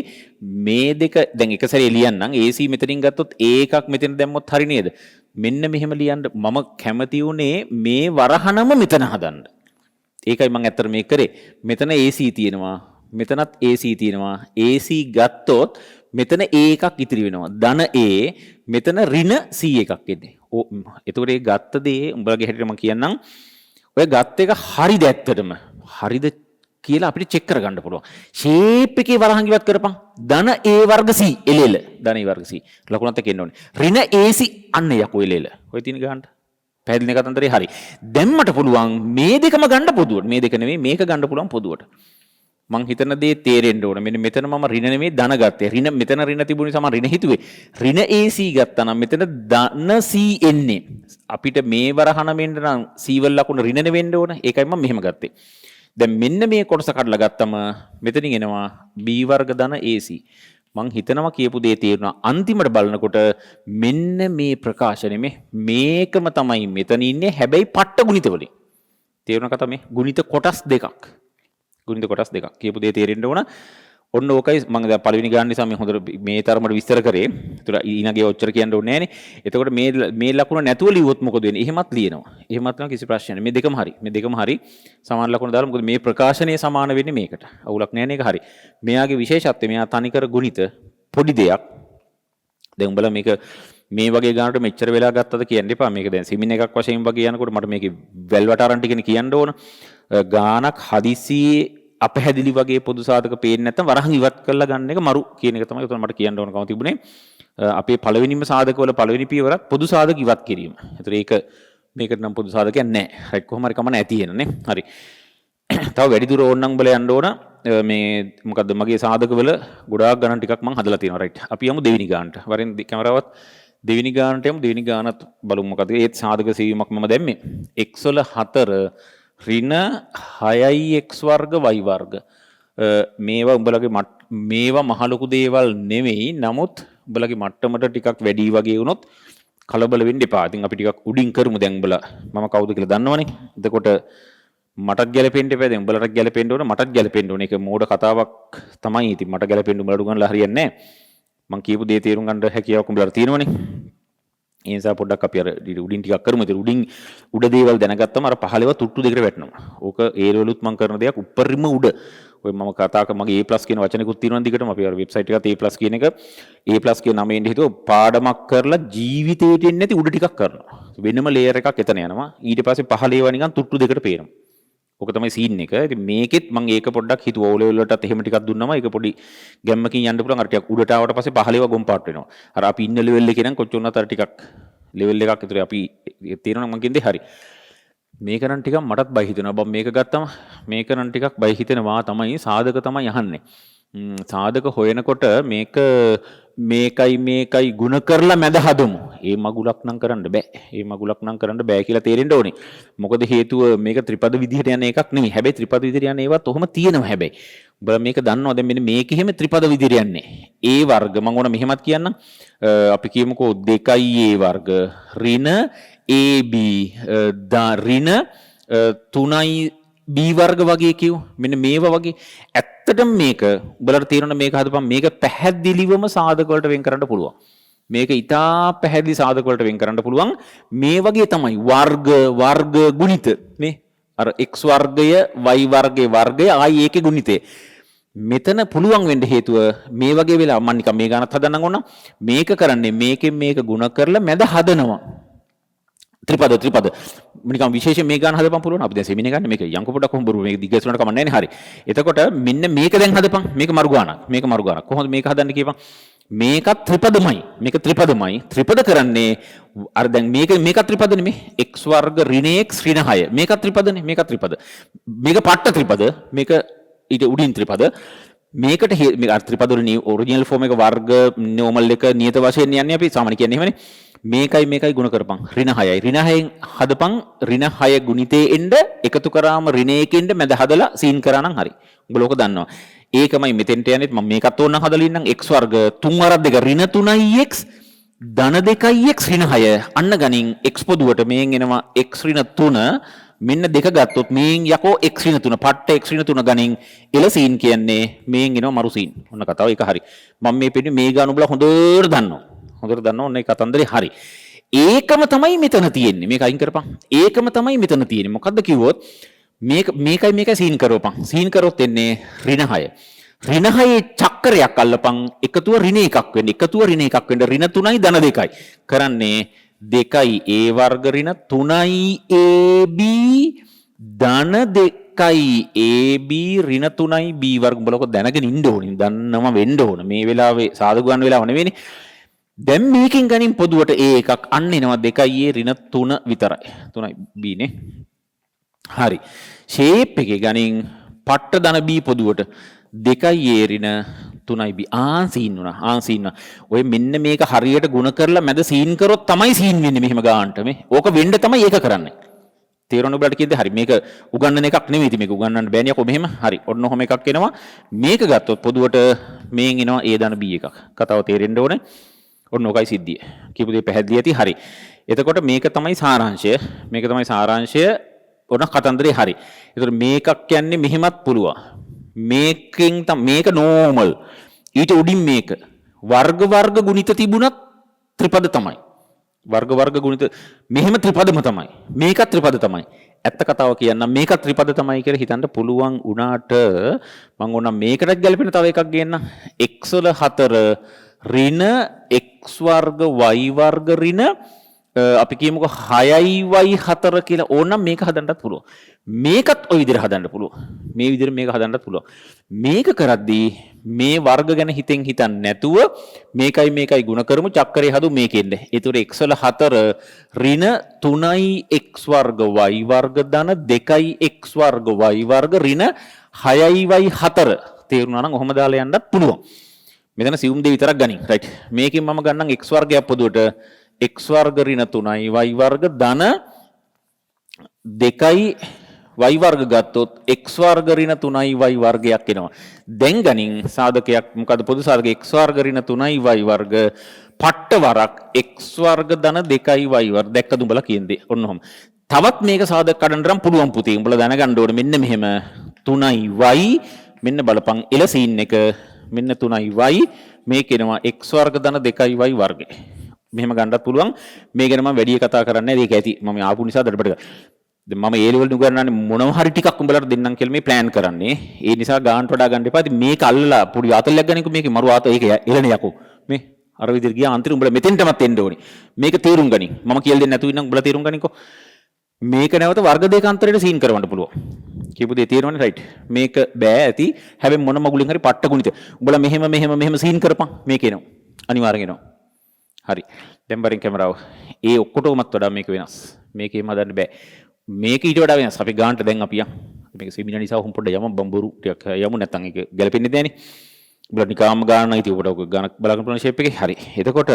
Speaker 1: මේ දෙක දැන් එක සැරේ ලියන්නම්. AC මෙතනින් ගත්තොත් A එකක් මෙතන දැම්මොත් හරි නේද? මෙන්න මෙහෙම ලියන්න මම කැමති උනේ මේ වරහනම මෙතන හදන්න. ඒකයි මම ඇත්තට මේක කරේ. මෙතන AC තියෙනවා. මෙතනත් AC තියෙනවා. AC ගත්තොත් මෙතන A එකක් ඉතිරි වෙනවා. ධන A මෙතන ඍණ C එකක් එන්නේ. එතකොට ඒ ගත්ත දේ උඹලගේ හැටියට මම කියන්නම්. ඔය ගත්ත එක හරිද ඇත්තටම? හරිද කියලා අපිට චෙක් කරගන්න පුළුවන්. ෂේප් එකේ වරහන් ඉවත් කරපන්. ධන A වර්ග C එලෙල. ධන A වර්ග C. ලකුණත් එක්ක එන්න ඕනේ. ඍණ AC අන්න යකෝ එලෙල. ඔය තියෙන ගහන්න. පැහැදිලි නේ කතන්දරේ හරි. දැම්මට පුළුවන් මේ දෙකම ගන්න පොදුවට. මේ දෙක නෙමෙයි මේක ගන්න පුළුවන් පොදුවට. මං හිතන දේ තේරෙන්න ඕන. මෙන්න මෙතන මම ඍණ නෙමෙයි ධන ගත්තේ. ඍණ මෙතන ඍණ තිබුණ නිසා මම ඍණ හිතුවේ. ඍණ AC ගත්තා නම් මෙතන ධන C එන්නේ. අපිට මේ වරහන මෙන්න නම් C වල ලකුණ ඍණ වෙන්න ඕන. ඒකයි මම මෙහෙම ගත්තේ. දැන් මෙන්න මේ කොටස කඩලා ගත්තම මෙතනින් එනවා B වර්ග ධන AC. මං හිතනවා කියපු දේ තේරුණා. අන්තිමට බලනකොට මෙන්න මේ ප්‍රකාශනෙ මේකම තමයි මෙතන ඉන්නේ. හැබැයි පට්ට ගුණිත වලින්. තේරුණා කතා මේ ගුණිත කොටස් දෙකක්. ගුණිත කොටස් දෙකක් කියපු දේ තේරෙන්න ඕන. ඔන්න ඕකයි මම දැන් පළවෙනි ගාන නිසා මේ හොඳට මේ තරමට විස්තර කරේ. ඒතර ඊනගේ ඔච්චර කියන්න ඕනේ නෑනේ. එතකොට මේ ලකුණ නැතුව ලියුවොත් මොකද වෙන්නේ? එහෙමත් ලියනවා. එහෙමත් නම් කිසි ප්‍රශ්නයක් නෑ. මේ දෙකම හරි. මේ දෙකම හරි. සමාන ලකුණ දාලා මොකද මේ ප්‍රකාශනයේ සමාන වෙන්නේ මේකට. අවුලක් නෑනේ ඒක හරි. මෙයාගේ විශේෂත්වය මෙයා තනිකර ගුණිත පොඩි දෙයක්. දැන් උඹලා මේක මේ වගේ ගානකට මෙච්චර වෙලා ගත්තද කියන්න එපා. මේක දැන් සිමින් එකක් වශයෙන් වගේ යනකොට මට මේකේ වැල්වට අරන් ටිකනේ කියන්න ඕන. ගානක් හදිසියේ අපහැදිලි වගේ පොදු සාධක පේන්නේ නැත්නම් වරහන් ඉවත් කරලා ගන්න එක මරු කියන එක තමයි උතන මට කියන්න ඕනකම තිබුණේ. අපේ පළවෙනිම සාධකවල පළවෙනි පියවරත් පොදු සාධක ඉවත් කිරීම. ඒතර ඒක මේකට නම් පොදු සාධකයක් නැහැ. රයිට් කොහොම හරි කම නැති වෙනනේ. හරි. තව වැඩි දුර ඕනනම් උඹලා යන්න ඕන. මේ මොකද්ද මගේ සාධකවල ගොඩාක් ගණන් ටිකක් මම හදලා තියෙනවා. රයිට්. අපි යමු දෙවෙනි ගානට. වරෙන් කැමරාවත් දෙවෙනි ගානට යමු. දෙවෙනි ගානත් බලමු මොකද. ඒත් සාධක සීවීමක් මම දැම්මේ. x වල 4 ඍණ 6යි x වර්ග y වර්ග. මේවා උඹලගේ මේවා මහ ලොකු දේවල් නෙවෙයි. නමුත් උඹලගේ මට්ටමට ටිකක් වැඩි වගේ වුණොත් කලබල වෙන්න එපා. ඉතින් අපි ටිකක් උඩින් කරමු දැන් උඹලා මම කවුද කියලා දන්නවනේ. එතකොට මටත් ගැලපෙන්න එපා. දැන් උඹලට ගැලපෙන්න ඕන මටත් ගැලපෙන්න ඕන. ඒක මෝඩ කතාවක් තමයි. ඉතින් මට ගැලපෙන්න උඹලට උගන්ලා හරියන්නේ නැහැ. මං කියපු දේ තේරුම් ගන්න හැකියාවක් උඹලට තියෙනවනේ. ඒ නිසා පොඩ්ඩක් අපි අර උඩින් ටිකක් කරමු. ඉතින් උඩින් උඩ දේවල් දැනගත්තම අර පහළව තුට්ටු දෙකට වැටෙනවා. ඕක ඒ වලුත් මං කරන දෙයක් උඩරිම උඩ. ඔය මම කතා කර මගේ A+ කියන වචනෙකුත් තියෙනවා දිගටම අපි අර වෙබ්සයිට් එකත් A+ කියන එක A+ කියන නමෙන් හිතුව පාඩමක් කරලා ජීවිතේට එන්නේ නැති උඩ ටිකක් කරනවා. වෙනම ලේයර් එකක් එතන යනවා. ඊට පස්සේ පහළේව නිකන් තුට්ටු දෙකට පේනවා. ඕක තමයි සීන් එක. ඉතින් මේකෙත් මම ඒක පොඩ්ඩක් හිතුවා O level වලටත් එහෙම ටිකක් දුන්නම ඒක පොඩි ගැම්මකින් යන්න පුළුවන්. අර ටිකක් උඩට ආවට පස්සේ පහළේව ගොම් පාට වෙනවා. අර අපි ඉන්න ලෙවල් එකේ නම් කොච්චර උනත් අර ටිකක් ලෙවල් එකක් විතර අපි තේරෙනවා මං කියන්නේ හරි. මේක නම් ටිකක් මටත් බය හිතෙනවා. බම් මේක ගත්තම මේක නම් ටිකක් බය හිතෙනවා තමයි සාධක තමයි අහන්නේ. සාධක හොයනකොට මේකයි ಗುಣ කරලා මැද හදමු. ඒ මගුලක් නම් කරන්න බෑ. ඒ මගුලක් නම් කරන්න බෑ කියලා තේරෙන්න ඕනේ. මොකද හේතුව මේක ත්‍රිපද විදිහට යන එකක් නෙමෙයි. හැබැයි ත්‍රිපද විදිහට යන ඒවත් ඔහොම තියෙනවා හැබැයි. උඹලා මේක දන්නවා දැන් මෙන්න මේක එහෙම ත්‍රිපද විදිහට යන්නේ. ඒ වර්ග මම ඕන මෙහෙමත් කියන්නම්. අපි කියමුකෝ 2a වර්ග ඍණ ab ඍණ 3i b වර්ග වගේ කියු. මෙන්න මේවා වගේ ඇත්තටම මේක උඹලට තේරෙන මේක හදපන් මේක පැහැදිලිවම සාධක වලට වෙන් කරන්න පුළුවන්. මේක ඉතා පැහැදිලි සාධක වලට වෙන් කරන්න පුළුවන්. මේ වගේ තමයි වර්ග ගුණිත මේ අර x වර්ගය y වර්ගයේ වර්ගය ආයි ඒකේ ගුණිතේ. මෙතන පුළුවන් වෙන්න හේතුව මේ වගේ වෙලා මම නිකන් මේ ගානත් හදන්නම් ඕන. මේක කරන්නේ මේකෙන් මේක ಗುಣ කරලා මැද හදනවා. ත්‍රිපද නිකන් විශේෂයෙන් මේ ගාන හදපන් පුළුවන්. අපි දැන් සෙමිනේ ගන්න මේක යංක පොඩක් කොහොම බරු මේක දිග්ගැසුනට කමක් නැහැ නේ. හරි. එතකොට මෙන්න මේක දැන් හදපන්. මේක මරු ගානක්. කොහොමද මේක හදන්න කියපන්. මේකත් ත්‍රිපදමයි. ත්‍රිපද කරන්නේ අර දැන් මේක ත්‍රිපද නෙමෙයි. x වර්ග ඍණ x ඍණ 6. මේකත් ත්‍රිපදනේ. මේක පට්ට ත්‍රිපද. මේක ඊට උඩින් ත්‍රිපද. මේකට මේ ත්‍රිපද වල ඔරිජිනල් ෆෝම් එක වර්ග නෝමල් එක නියත වශයෙන් යන්නේ අපි සාමාන්‍ය කියන්නේ එහෙමනේ. මේකයි ගුණ කරපන් ඍණ 6යි. ඍණ 6න් හදපන් ඍණ 6 ගුණිතේ එන්න එකතු කරාම ඍණ 1 මැද හදලා සීන් කරා නම් හරි. උඹ ලෝක දන්නවා. ඒකමයි මෙතෙන්ට යන්නේ. මම මේකත් ඕනනම් හදලා ඉන්නම් x වර්ග 3 වරක් 2 ඍණ 3ix ධන 2ix ඍණ 6. අන්න ගනින් x පොදුවට මේන් එනවා x ඍණ 3 මෙන්න දෙක ගත්තොත් මේන් යකෝ x ඍණ 3 පට්ට x ඍණ 3 ගනින් එල සීන් කියන්නේ මේන් එනවා මරු සීන්. ඔන්න කතාව ඒක හරි. මම මේ පෙන්නේ මේ ගාන උඹලා හොඳට දන්නවා. ඔන්න ඒ කතන්දරේ හරි. ඒකම තමයි මෙතන තියෙන්නේ. මේක අයින් කරපන්. ඒකම තමයි මෙතන තියෙන්නේ. මොකද්ද කිව්වොත් මේකයි සීන් කරවපන්. සීන් කරොත් එන්නේ ඍණ 6. ඍණ 6 චක්‍රයක් අල්ලපන්. එකතුව ඍණ 1ක් වෙන්න. ඍණ 3යි ධන 2යි. කරන්නේ 2යි a වර්ග ඍණ 3යි ab ධන 2යි ab ඍණ 3යි b වර්ග බලක දැනගෙන ඉන්න ඕනේ. දන්නම වෙන්න ඕන. මේ වෙලාවේ සාධක ගන්න වෙලාව නෙවෙයිනේ. දැන් මේකෙන් ගනින් පොදුවට a එකක් අන්න එනවා 2යි a ඍණ 3 විතරයි. 3යි b නේ. හරි. ෂේප් එකේ ගනින් පට්ට ධන b පොදුවට 2යි a ඍණ 3යි b සීන් වුණා. ඔය මෙන්න මේක හරියට ಗುಣ කරලා මැද සීන් කරොත් තමයි සීන් වෙන්නේ මෙහෙම ගානට මේ. ඕක වෙන්න තමයි ඒක කරන්නේ. තේරුණා ඔයාලට කිව්ද? හරි. මේක උගන්නන එකක් නෙමෙයි. ඉතින් මේක උගන්නන්න බෑනේ යකෝ මෙහෙම. හරි. ඔන්න ඔහොම එකක් එනවා. මේක ගත්තොත් පොදුවට මේන් එනවා a ධන b එකක්. කතාව තේරෙන්න ඕනේ. ඔන්න ඔකයි සිද්ධිය. කියපු දේ පැහැදිලි ඇති. හරි. එතකොට මේක තමයි සාරාංශය. ඔන්න කතන්දරේ හරි. ඒතර මේකක් කියන්නේ මෙහෙමත් පුළුවන්. මේකෙන් මේක නෝමල්. ඊට උඩින් මේක වර්ග ගුණිත තිබුණත් ත්‍රිපද තමයි. වර්ග ගුණිත මෙහෙම ත්‍රිපදම තමයි. මේකත් ත්‍රිපද තමයි. ඇත්ත කතාව කියන්නම් මේකත් ත්‍රිපද තමයි කියලා හිතන්න පුළුවන් වුණාට මම ඕනම් මේකටත් ගැලපෙන තව එකක් ගේන්නම්. x වල 4 ඍණ x වර්ග y වර්ග ඍණ අපි කියමුකෝ 6y4 කියලා ඕනම් මේක හදන්නත් පුළුවන්. මේකත් ওই විදිහට හදන්න පුළුවන්. මේ විදිහට මේක හදන්නත් පුළුවන්. මේක කරද්දී මේ වර්ග ගැන හිතන්නේ නැතුව මේකයි ගුණ කරමු චක්‍රය හදු මේකෙන්ද. ඒතකොට x වල 4 ඍණ 3යි x වර්ග y වර්ග ධන 2යි x වර්ග y වර්ග ඍණ 6යි y4 තේරුණා නම් ඔහොම දාලා යන්නත් පුළුවන්. මෙතන සියුම් දෙය විතරක් ගනින්. රයිට්. මේකෙන් මම ගන්නම් x වර්ගයක් පොදුවට x වර්ග ඍණ 3යි y වර්ග ධන 2යි y වර්ග ගත්තොත් x වර්ග ඍණ 3යි y වර්ගයක් එනවා. දැන් ගනින් සාධකයක් මොකද පොදු සාධක x වර්ග ඍණ 3යි y වර්ග පට්ට වරක් x වර්ග ධන 2යි y වර්ග දැක්කද උඹලා කියන්නේ. ඔන්න ඔහොම. තවත් මේක සාධක කඩන්න නම් පුළුවන් පුතේ. උඹලා දැනගන්න ඕනේ මෙන්න මෙහෙම 3යි y මෙන්න බලපන් එල සීන් එක මෙන්න 3යි y මේක එනවා x වර්ග ධන 2යි y වර්ගය. මෙහෙම ගන්නත් පුළුවන්. මේ ගැන මම වැඩි කතා කරන්නේ නැහැ. ඒක ඇති. මම ආපු නිසා දඩබඩ. දැන් මම ඒ ලෙවල් උගන්වන්නේ මොනව හරි ටිකක් උඹලට දෙන්නම් කියලා මේ ප්ලෑන් කරන්නේ. ඒ නිසා ගානට වඩා ගන්න එපා. ඉතින් මේක අල්ලලා පොඩි ආතල්යක් ගන්නකෝ මේකේ මරු ආත ඒක එළනේ යකෝ. මේ අර විදිහට ගියා අන්තිම උඹලා මෙතෙන්ටමත් එන්න ඕනේ. මේක තේරුම් ගනින්. මම කියලා දෙන්නේ නැතුව ඉන්නම් උඹලා තේරුම් ගනින්කෝ. මේක නැවත වර්ග දෙක අන්තරයට සීන් කරවන්න පුළුවන්. කියපු දේ තේරෙනවනේ රයිට්. මේක බෑ ඇති. හැබැයි මොන මගුලෙන් හරි පට්ට ගුණිත. උඹලා මෙහෙම සීන් කරපන්. මේක එනවා. අනිවාර්යෙන් එනවා. හරි. දැන් බරින් කැමරාව. ඒ ඔක්කොටමත් වඩා මේක වෙනස්. මේකේම හදන්න බෑ. මේක ඊට වඩා වෙනස්. අපි ගානට දැන් අපි යන්. මේක සෙමිනාර් නිසා උන් පොඩ්ඩ යමු බම්බුරු ටිකක් යමු නැත්නම් ඒක ගැලපෙන්නේ නැහැනේ. උඹලා නිකාම ගාන ඉතින් ඔබට ගානක් බලන්න පුළුවන් ෂේප් එකේ. හරි. එතකොට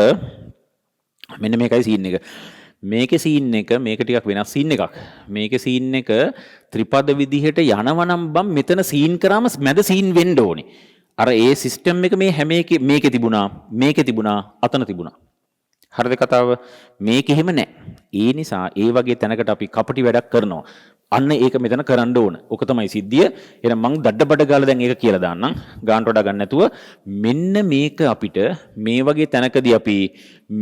Speaker 1: මෙන්න මේකයි සීන් එක. මේකේ සීන් එක මේක ටිකක් වෙනස් සීන් එකක්. මේකේ සීන් එක ත්‍රිපද විදිහට යනවනම් බම් මෙතන සීන් කරාම මැද සීන් වෙන්න ඕනේ. අර ඒ සිස්ටම් එක මේ හැම එකේ මේකේ තිබුණා අතන තිබුණා. හරිද කතාව? මේක එහෙම නැහැ. ඒ නිසා ඒ වගේ තැනකට අපි කපටි වැඩක් කරනවා. අන්න ඒක මෙතන කරන්න ඕන. ඔක තමයි සිද්ධිය. එහෙනම් මං දඩබඩ ගාලා දැන් ඒක කියලා දාන්නම්. ගානට වඩා ගන්න නැතුව මෙන්න මේක අපිට මේ වගේ තැනකදී අපි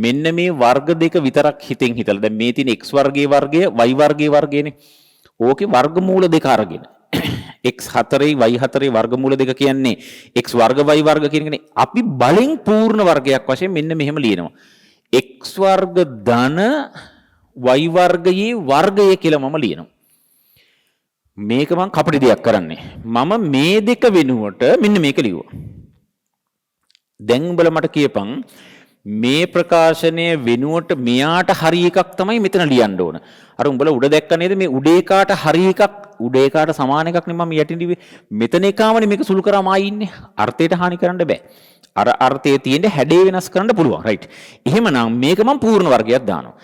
Speaker 1: මෙන්න මේ වර්ග දෙක විතරක් හිතෙන් හිතලා දැන් මේ තියෙන x වර්ගයේ වර්ගය y වර්ගයේ වර්ගයනේ. ඕකේ වර්ගමූල දෙක අරගෙන x4යි y4යි වර්ගමූල දෙක කියන්නේ x වර්ග y වර්ග කියන එකනේ. අපි බලෙන් පූර්ණ වර්ගයක් වශයෙන් මෙන්න මෙහෙම ලියනවා. x වර්ග ධන y වර්ගයේ වර්ගය කියලා මම ලියනවා. මේක මම කපටි දෙයක් කරන්නේ. මම මේ දෙක වෙනුවට මෙන්න මේක ලියුවා. දැන් උඹලා මට කියපන් මේ ප්‍රකාශනය වෙනුවට මෙයාට හරි එකක් තමයි මෙතන ලියන්න ඕන. අර උඹලා උඩ දැක්ක නේද මේ උඩේ කාට හරි එකක් උඩේ කාට සමාන එකක් නේ මම යටින් ලිව්වේ. මෙතන එකාමනේ මේක සුළු කරාම ආයි ඉන්නේ. අර්ථයට හානි කරන්න බෑ. අර අර්ථයේ තියෙන හැඩේ වෙනස් කරන්න පුළුවන්. රයිට්. එහෙමනම් මේක මම පූර්ණ වර්ගයක් දානවා.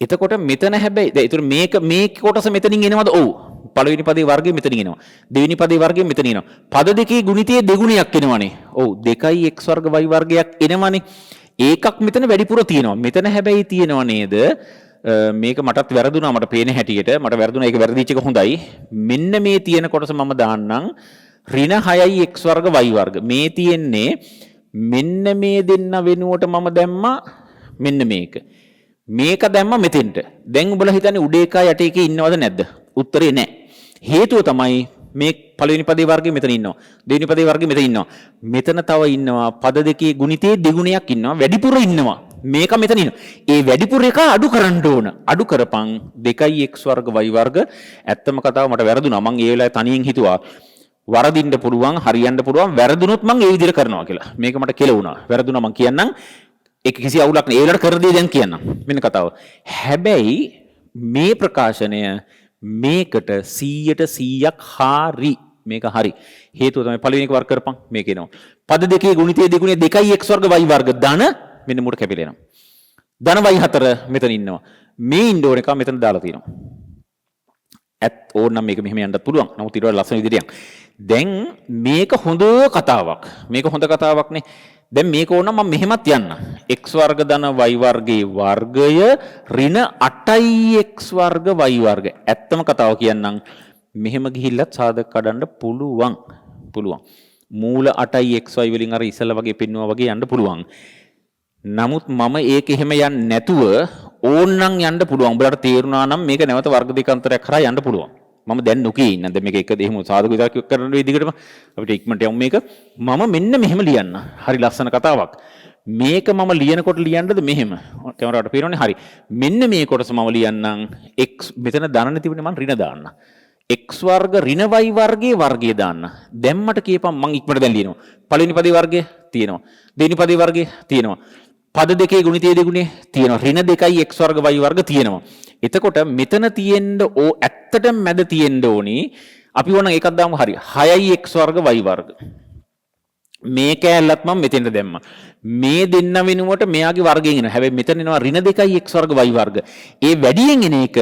Speaker 1: එතකොට මෙතන හැබැයි ඒතර මේක කොටස මෙතනින් එනවද? ඔව්. පළවෙනි පදේ වර්ගය මෙතනින් එනවා. දෙවෙනි පදේ වර්ගය මෙතනින් එනවා. පද දෙකේ ගුණිතයේ දෙගුණයක් එනවනේ. ඔව් 2x වර්ග y වර්ගයක් එනවනේ. ඒකක් මෙතන වැඩිපුර තියෙනවා. මෙතන හැබැයි තියෙනව නේද? මේක මටත් වැරදුනා මට පේන හැටියට. මට වැරදුනා ඒක වැරදිච්ච එක හොඳයි. මෙන්න මේ තියෙන කොටස මම දාන්නම් ඍණ 6යි x වර්ග y වර්ග. මේ තියෙන්නේ මෙන්න මේ දෙන්න වෙනුවට මම දැම්මා මෙන්න මේක. මේක දැම්මා මෙතෙන්ට. දැන් උඹලා හිතන්නේ උඩ එකා යට එකේ ඉන්නවද නැද්ද? උත්තරේ නැහැ. හේතුව තමයි මේ පළවෙනි පදේ වර්ගය මෙතන ඉන්නවා. දෙවෙනි පදේ වර්ගය මෙතන ඉන්නවා. මෙතන තව ඉන්නවා පද දෙකේ ගුණිතයේ දෙගුණයක් ඉන්නවා. වැඩිපුර ඉන්නවා. මේක මෙතන ඉන්නවා. ඒ වැඩිපුර එක අඩු කරන්න ඕන. අඩු කරපන් 2x වර්ග y වර්ග. ඇත්තම කතාව මට වැරදුනා. මම ඒ වෙලාවේ තනියෙන් හිතුවා වරදින්න පුළුවන්, හරියන්න පුළුවන්. වැරදුනොත් මම ඒ විදිහට කරනවා කියලා. මේක මට කෙලුණා. වැරදුනා මම කියන්නම්. ඒක කිසි අවුලක් නෑ. ඒ වෙලාවට කර දෙය දැන් කියන්නම්. මෙන්න කතාව. හැබැයි මේ ප්‍රකාශනය මේකට 100%ක් හරි. මේක හරි. හේතුව තමයි පළවෙනි එක වර්ග කරපන් මේක එනවා. පද දෙකේ ගුණිතයේ දෙගුණේ 2x වර්ග y වර්ග ධන මෙන්න මුට කැපිලා එනවා. ධන y4 මෙතන ඉන්නවා. මේ ඉන්න ඕන එක මෙතන දාලා තියෙනවා. ඕනනම් මේක මෙහෙම යන්නත් පුළුවන්. නමුත් ඊට වඩා ලස්සන විදිහට යන්න. දැන් මේක හොඳ කතාවක්. මේක හොඳ කතාවක් නේ. දැන් මේක ඕනනම් මම මෙහෙමත් යන්න. x වර්ග ධන y වර්ගයේ වර්ගය ඍණ 8යි x වර්ග y වර්ග. ඇත්තම කතාව කියන්නම් මෙහෙම ගිහිල්ලත් සාධක කඩන්න පුළුවන්. පුළුවන්. මූල 8යි xy වලින් අර ඉස්සෙල්ලා වගේ පෙන්නුවා වගේ යන්න පුළුවන්. නමුත් මම ඒක එහෙම යන්නේ නැතුව ඕන්නම් යන්න පුළුවන්. උඹලට තේරුණා නම් මේක නැවත වර්ග දෙකාන්තරයක් කරා යන්න පුළුවන්. මම දැන් නොකිය ඉන්න. දැන් මේක එක දෙහිම සාධක විතරක් කරන විදිහටම අපිට ඉක්මනට යමු මේක. මම මෙන්න මෙහෙම ලියන්න. හරි ලස්සන කතාවක්. මේක මම ලියනකොට ලියන්නද මෙහෙම. කැමරාවට පේනවනේ හරි. මෙන්න මේ කොටස මම ලියන්නම් x මෙතන ධනනේ තිබුණේ මම ඍණ දාන්න. x වර්ග ඍණ y වර්ගයේ වර්ගය දාන්න. දැම්මට කියපම් මම ඉක්මනට දැන් ලියනවා. පළවෙනි පදේ වර්ගය තියෙනවා. දෙවෙනි පදේ වර්ගය තියෙනවා. පද දෙකේ ගුණිතය දෙගුණේ තියෙනවා. ඍණ 2යි x වර්ග y වර්ග තියෙනවා. එතකොට මෙතන තියෙන්න ඇත්තටම මැද තියෙන්න ඕනි. අපි ඕන එකක් දාමු හරි. 6යි x වර්ග y වර්ග. මේ කෑල්ලත් මම මෙතෙන්ට දැම්මා. මේ දෙන්න වෙනුවට මෙයාගේ වර්ගයෙන් එනවා. හැබැයි මෙතන එනවා ඍණ 2යි x වර්ග y වර්ග. ඒ වැඩියෙන් එන එක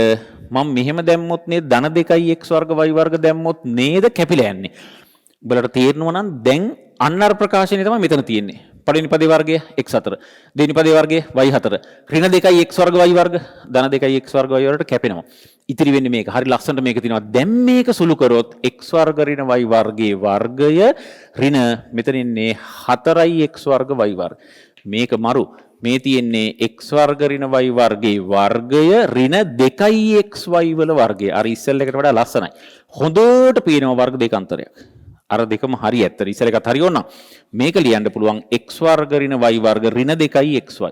Speaker 1: මම මෙහෙම දැම්මොත් නේද ධන 2යි x වර්ග y වර්ග දැම්මොත් නේද කැපිලා යන්නේ. උඹලට තේරෙනවා නම් දැන් අන්නර ප්‍රකාශනය තමයි මෙතන තියෙන්නේ. පළවෙනි පදේ වර්ගය x4. දෙවෙනි පදේ වර්ගය y4. ඍණ 2යි x වර්ග y වර්ග ධන 2යි x වර්ග y වර්ගට කැපෙනවා. ඉතිරි වෙන්නේ මේක. හරි ලස්සනට මේක තියෙනවා. දැන් මේක සුළු කරොත් x වර්ග ඍණ y වර්ගයේ වර්ගය ර්ණ මෙතන ඉන්නේ 4යි x වර්ග y වර්ග. මේක මරු. මේ තියෙන්නේ x වර්ග ඍණ y වර්ගයේ වර්ගය ඍණ 2යි xy වල වර්ගය. අර ඉස්සෙල් එකට වඩා ලස්සනයි. හොඳට පේනවා වර්ග දෙකාන්තරයක්. අර දෙකම හරි ඇත්තට ඉස්සෙල් එකත් හරි ඕන. මේක ලියන්න පුළුවන් x වර්ග ඍණ y වර්ග ඍණ 2යි xy.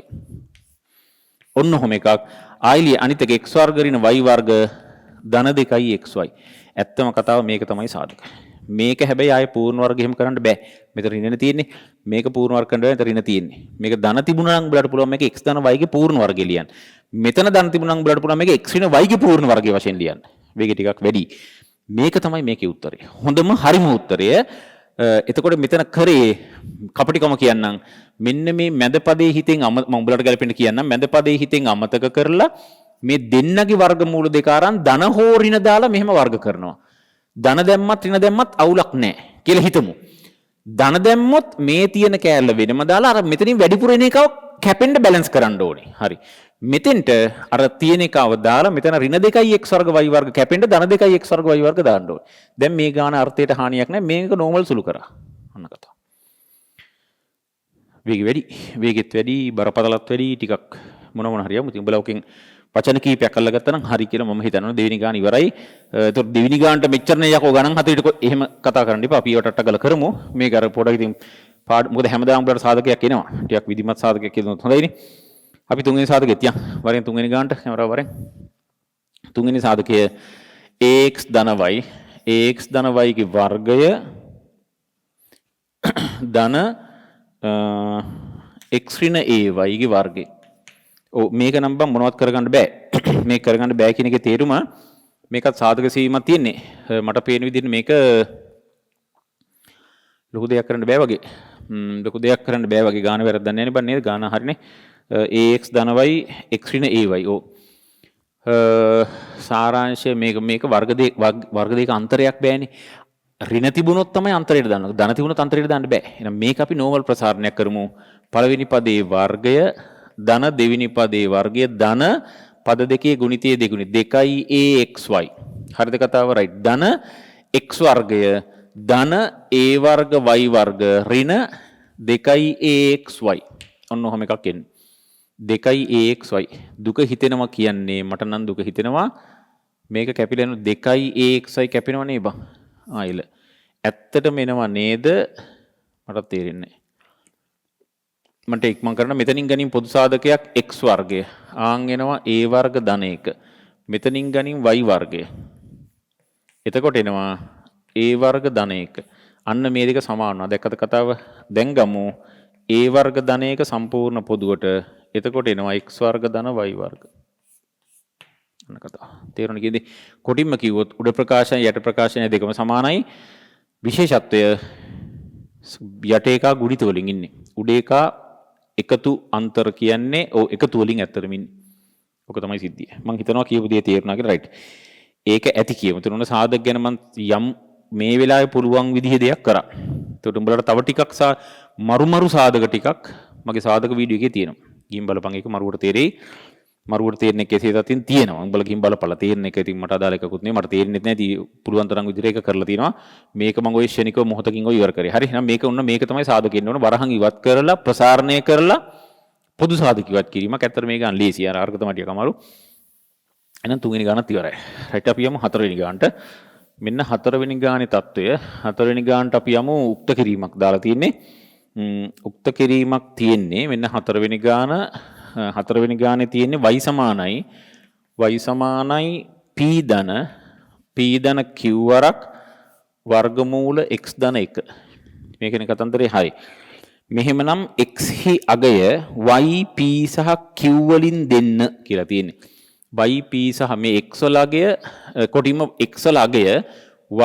Speaker 1: ඔන්න ඔහොම එකක්. ආයිලි අනිත් එක x වර්ග ඍණ y වර්ග ධන 2යි xy. ඇත්තම කතාව මේක තමයි සාධක. මේක හැබැයි ආයේ පූර්ණ වර්ග එහෙම කරන්න බෑ. මෙතන ඍණනේ තියෙන්නේ. මේක පූර්ණ වර්ග කරන්න බෑ. මෙතන ඍණ තියෙන්නේ. මේක ධන තිබුණා නම් උඹලට පුළුවන් මේක x ධන y ගේ පූර්ණ වර්ගය ලියන්න. මෙතන ධන තිබුණා නම් උඹලට පුළුවන් මේක x ඍණ y ගේ පූර්ණ වර්ගය වශයෙන් ලියන්න. වේගය ටිකක් වැඩි. මේක තමයි මේකේ උත්තරය. හොඳම හරිම උත්තරය. එතකොට මෙතන කරේ කපටිකම කියන්නම් මෙන්න මේ මැද පදේ හිතෙන් මම උඹලට ගැලපෙන්න කියන්නම් මැද පදේ හිතෙන් අමතක කරලා මේ දෙන්නගේ වර්ගමූල දෙක අරන් ධන හෝ ඍණ දාලා මෙහෙම වර්ග කරනවා. ධන දැම්මත් ඍණ දැම්මත් අවුලක් නැහැ කියලා හිතමු. ධන දැම්මොත් මේ තියෙන කෑල්ල වෙනම දාලා අර මෙතනින් වැඩිපුර එන එකව කැපෙන්න බැලන්ස් කරන්න ඕනේ. හරි. මෙතෙන්ට අර තියෙන එකව දාලා මෙතන ඍණ 2යි x වර්ග y වර්ග කැපෙන්න ධන 2යි x වර්ග y වර්ග දාන්න ඕනේ. දැන් මේ ගාන අර්ථයට හානියක් නැහැ. මේක නෝමල් සුළු කරා. අන්න කතාව. වේගෙ වැඩි. වේගෙත් වැඩි, බරපතලත් වැඩි ටිකක් මොන හරියමු. ඉතින් උඹලා ඔකෙන් වචන කීපයක් අල්ලගත්තා නම් හරි කියලා මම හිතනවා. දෙවෙනි ගාන ඉවරයි. ඒතකොට දෙවෙනි ගානට මෙච්චරනේ යකෝ ගණන් හතරට එහෙම කතා කරන්න එපා. අපි ඒවට අට්ටගල කරමු. මේක අර පොඩක් ඉතින් මොකද හැමදාම උඹලට සාධකයක් එනවා. ටිකක් විධිමත් සාධකයක් කියනොත් හොඳයිනේ. අපි තුන්වෙනි සාධකෙ තියන්. වරෙන් තුන්වෙනි ගානට කැමරාව වරෙන්. තුන්වෙනි සාධකය ax ධන y ax ධන y ගේ වර්ගය ධන x ඍණ ay ගේ වර්ගය. ඔව් මේක නම් බම් මොනවත් කරගන්න බෑ. මේක කරගන්න බෑ කියන එකේ තේරුම මේකත් සාධක සීමාවක් තියෙන්නේ. මට පේන විදිහට මේක ලොකු දෙයක් කරන්න බෑ වගේ. ලොකු දෙයක් කරන්න බෑ වගේ. ගාන වැරද්දක් නැහැ නේ බන් නේද? ගාන හරිනේ. ax ධන y x ඍණ ay. ඔව්. සාරාංශය මේක වර්ග දෙක අන්තරයක් බෑනේ. ඍණ තිබුණොත් තමයි අන්තරයට දාන්න. ධන තිබුණොත් අන්තරයට දාන්න බෑ. එහෙනම් මේක අපි නෝමල් ප්‍රසාරණයක් කරමු. පළවෙනි පදේ වර්ගය ධන දෙවෙනි පදේ වර්ගය ධන පද දෙකේ ගුණිතයේ දෙගුණි 2යි axy. හරිද කතාව? රයිට්. ධන x වර්ගය ධන a වර්ග y වර්ග ඍණ 2යි axy. ඔන්න ඔහොම එකක් එන්නේ. 2යි axy. දුක හිතෙනවා කියන්නේ මට නම් දුක හිතෙනවා මේක කැපිලා යන 2යි axy කැපෙනව නේ බං. ආයිල. ඇත්තටම එනවා නේද? මට තේරෙන්නේ නැහැ. මට ඉක්මන් කරන මෙතනින් ගනින් පොදු සාධකයක් x වර්ගය. ආන් එනවා a වර්ග ධන 1. මෙතනින් ගනින් y වර්ගය. එතකොට එනවා a වර්ග ධන 1. අන්න මේ දෙක සමාන වෙනවා. දැක්කද කතාව? දැන් ගමු a වර්ග ධන 1 සම්පූර්ණ පොදුවට. එතකොට එනවා x වර්ග ධන y වර්ග. අන්න කතාව. තේරුණා කියේදී කොටින්ම කිව්වොත් උඩ ප්‍රකාශන යට ප්‍රකාශන දෙකම සමානයි. විශේෂත්වය යට එක ගුණිත වලින් ඉන්නේ. උඩ එක එකතු අන්තර කියන්නේ ඔව් එකතු වලින් ඇත්තටම ඉන්නේ. ඔක තමයි සිද්ධිය. මම හිතනවා කියපු දේ තේරුණා කියලා රයිට්. ඒක ඇති කියමු. ඒතර උන සාධක ගැන මම යම් මේ වෙලාවේ පුළුවන් විදිහේ දෙයක් කරා. ඒකට උඹලට තව ටිකක් මරු සාධක ටිකක් මගේ සාධක වීඩියෝ එකේ තියෙනවා. ගිහින් බලපන් ඒක මරුවට තේරෙයි. මරුවට තේරෙන එක කෙසේ තත්ින් තියෙනවා. උඹලා කිම් බලපලා තේරෙන එක ඉතින් මට අදාළ එකකුත් නෙවෙයි. මට තේරෙන්නේ නැති පුළුවන් තරම් විදිහට ඒක කරලා තිනවා. මේක මම ඔය ශනිකව මොහොතකින් ඔය ඉවර කරේ. හරි. එහෙනම් මේක උන්න මේක තමයි සාධක වෙන්න ඕන. වරහන් ඉවත් කරලා ප්‍රසාරණය කරලා පොදු සාධක ඉවත් කිරීමක්. ඇත්තට මේක ගන්න ලේසි. අර අර්ග තමයි ටික අමාරු. එහෙනම් තුන්වෙනි ගානත් ඉවරයි. රයිට් අපි යමු හතරවෙනි ගානට. මෙන්න හතරවෙනි ගානේ తত্ত্বය. හතරවෙනි ගානට අපි යමු උක්ත කිරීමක් දාලා තියෙන්නේ. උක්ත කිරීමක් තියෙන්නේ මෙන්න හතරවෙනි ගාන. හතරවෙනි ගානේ තියෙන්නේ y සමානයි p ධන q වරක් වර්ගමූල x ධන 1. මේකනේ කතන්දරේ හරි. මෙහෙමනම් x හි අගය y p සහ q වලින් දෙන්න කියලා තියෙන්නේ. y p සහ මේ x වල අගය කොටිම x වල අගය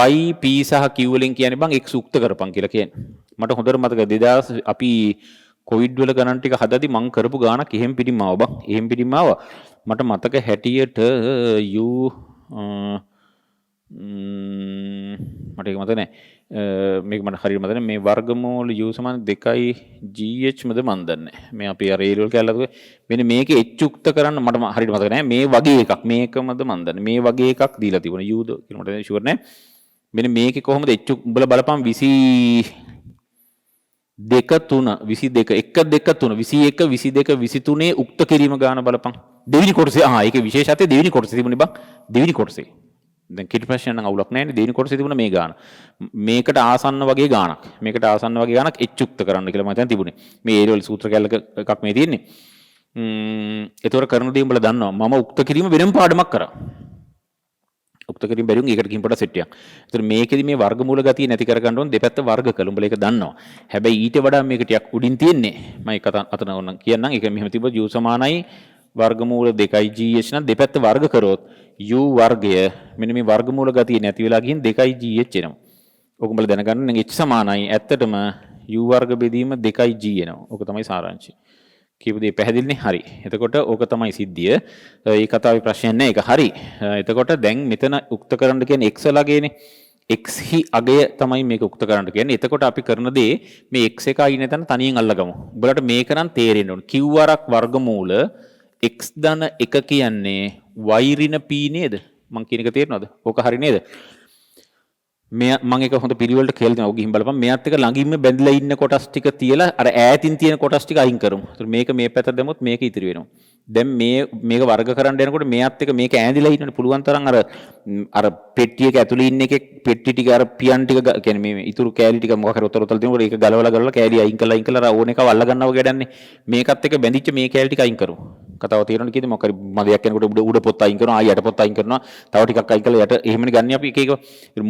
Speaker 1: y p සහ q වලින් කියන්නේ බං x උක්ත කරපන් කියලා කියන්නේ. මට හොඳට මතක 2000 අපි කොවිඩ් වල ගණන් ටික හදද්දි මං කරපු ගානක් එහෙම පිටින්ම ආවා බං. එහෙම පිටින්ම ආවා. මට මතක හැටියට මට ඒක මතක නැහැ. මේක මට හරියට මතක නැහැ. මේ වර්ගමූල u සමාන 2යි gh මද මන් දන්නේ. මේ අපි අර ඒරියල් කැලලද මෙන්න මේකේ h උක්ත කරන්න මට හරියට මතක නැහැ. මේ වගේ එකක් මේකමද මන් දන්නේ. මේ වගේ එකක් දීලා තිබුණා. u ද කියලා මට ෂුවර් නැහැ. මෙන්න මේකේ කොහොමද h උඹලා බලපන් 22 උක්ත කිරීම ගාන බලපන්. දෙවෙනි කොටසේ ඒක විශේෂත්වය දෙවෙනි කොටසේ තිබුණේ බං. දෙවෙනි කොටසේ. දැන් කිටි ප්‍රශ්න නම් අවුලක් නැහැ නේ. දෙවෙනි කොටසේ තිබුණ මේ ගාන. මේකට ආසන්න වගේ ගානක්. මේකට ආසන්න වගේ ගානක් h උක්ත කරන්න කියලා මම දැන් තිබුණේ. මේ ඒරියල් සූත්‍ර කැලක එකක් මේ තියෙන්නේ. ඒතොර කරන දේ උඹලා දන්නවා. මම උක්ත කිරීම වෙනම පාඩමක් කරා. උක්ත කිරීම බැරිුම් ඒකට කිම්පට සෙට් එකක්. ඒතර මේකෙදි මේ වර්ගමූල ගතිය නැති කර ගන්න ඕන දෙපැත්ත වර්ග කළ. උඹලා ඒක දන්නවා. හැබැයි ඊට වඩා මේක ටිකක් උඩින් තියෙන්නේ. මම ඒක අතන ඕන කියන්නම්. ඒක මෙහෙම තිබ්බොත් u සමානයි වර්ගමූල 2යි gh නම් දෙපැත්ත වර්ග කරොත් u වර්ගය මෙන්න මේ වර්ගමූල ගතිය නැති වෙලා ගිහින් 2යි gh එනවා. ඔක උඹලා දැනගන්න නම් h සමානයි ඇත්තටම u වර්ග බෙදීම 2යි g එනවා. ඕක තමයි සාරාංශය. කියපු දේ පැහැදිලිනේ? හරි. එතකොට ඕක තමයි සිද්ධිය. මේ කතාවේ ප්‍රශ්නයක් නැහැ. ඒක හරි. එතකොට දැන් මෙතන උක්ත කරන්න කියන්නේ x ලගේනේ. x හි අගය තමයි මේක උක්ත කරන්න කියන්නේ. එතකොට අපි කරන දේ මේ x එක අයින තැන තනියෙන් අල්ලගමු. උඹලට මේක නම් තේරෙන්න ඕන. q වරක් වර්ගමූල x ධන 1 කියන්නේ y ඍණ p නේද? මං කියන එක තේරෙනවද? ඕක හරි නේද? මම එක හොඳ පිළිවෙලට කියලා දෙනවා. ඔය ගිහින් බලපන්. මෙයාත් එක ළඟින්ම බැඳලා ඉන්න කොටස් ටික තියලා අර ඈතින් තියෙන කොටස් ටික අයින් කරමු. ඒතර මේක මේ පැත්තට දැම්මොත් මේක ඉතිරි වෙනවා. දැන් මේක වර්ග කරන්න යනකොට මෙයාත් එක මේක ඈඳිලා ඉන්නනේ. පුළුවන් තරම් අර පෙට්ටියක ඇතුලේ ඉන්න එකේ පෙට්ටි ටික අර පියන් ටික කියන්නේ මේ ඉතුරු කෑලි ටික මොකක් හරි ඔතල දෙනකොට ඒක ගලවලා කෑලි අයින් කරලා අර ඕන එකව අල්ල ගන්නවා ගැඩන්නේ. මේකත් එක බැඳිච්ච මේ කෑලි ටික අයින් කරමු. කතාව තේරෙනවද කියන්නේ මොකක් හරි මදයක් යනකොට උඩ පොත් අයින් කරනවා ආයෙ යට පොත් අයින් කරනවා තව ටිකක් අයින් කරලා යට එහෙමනේ ගන්න අපි එක එක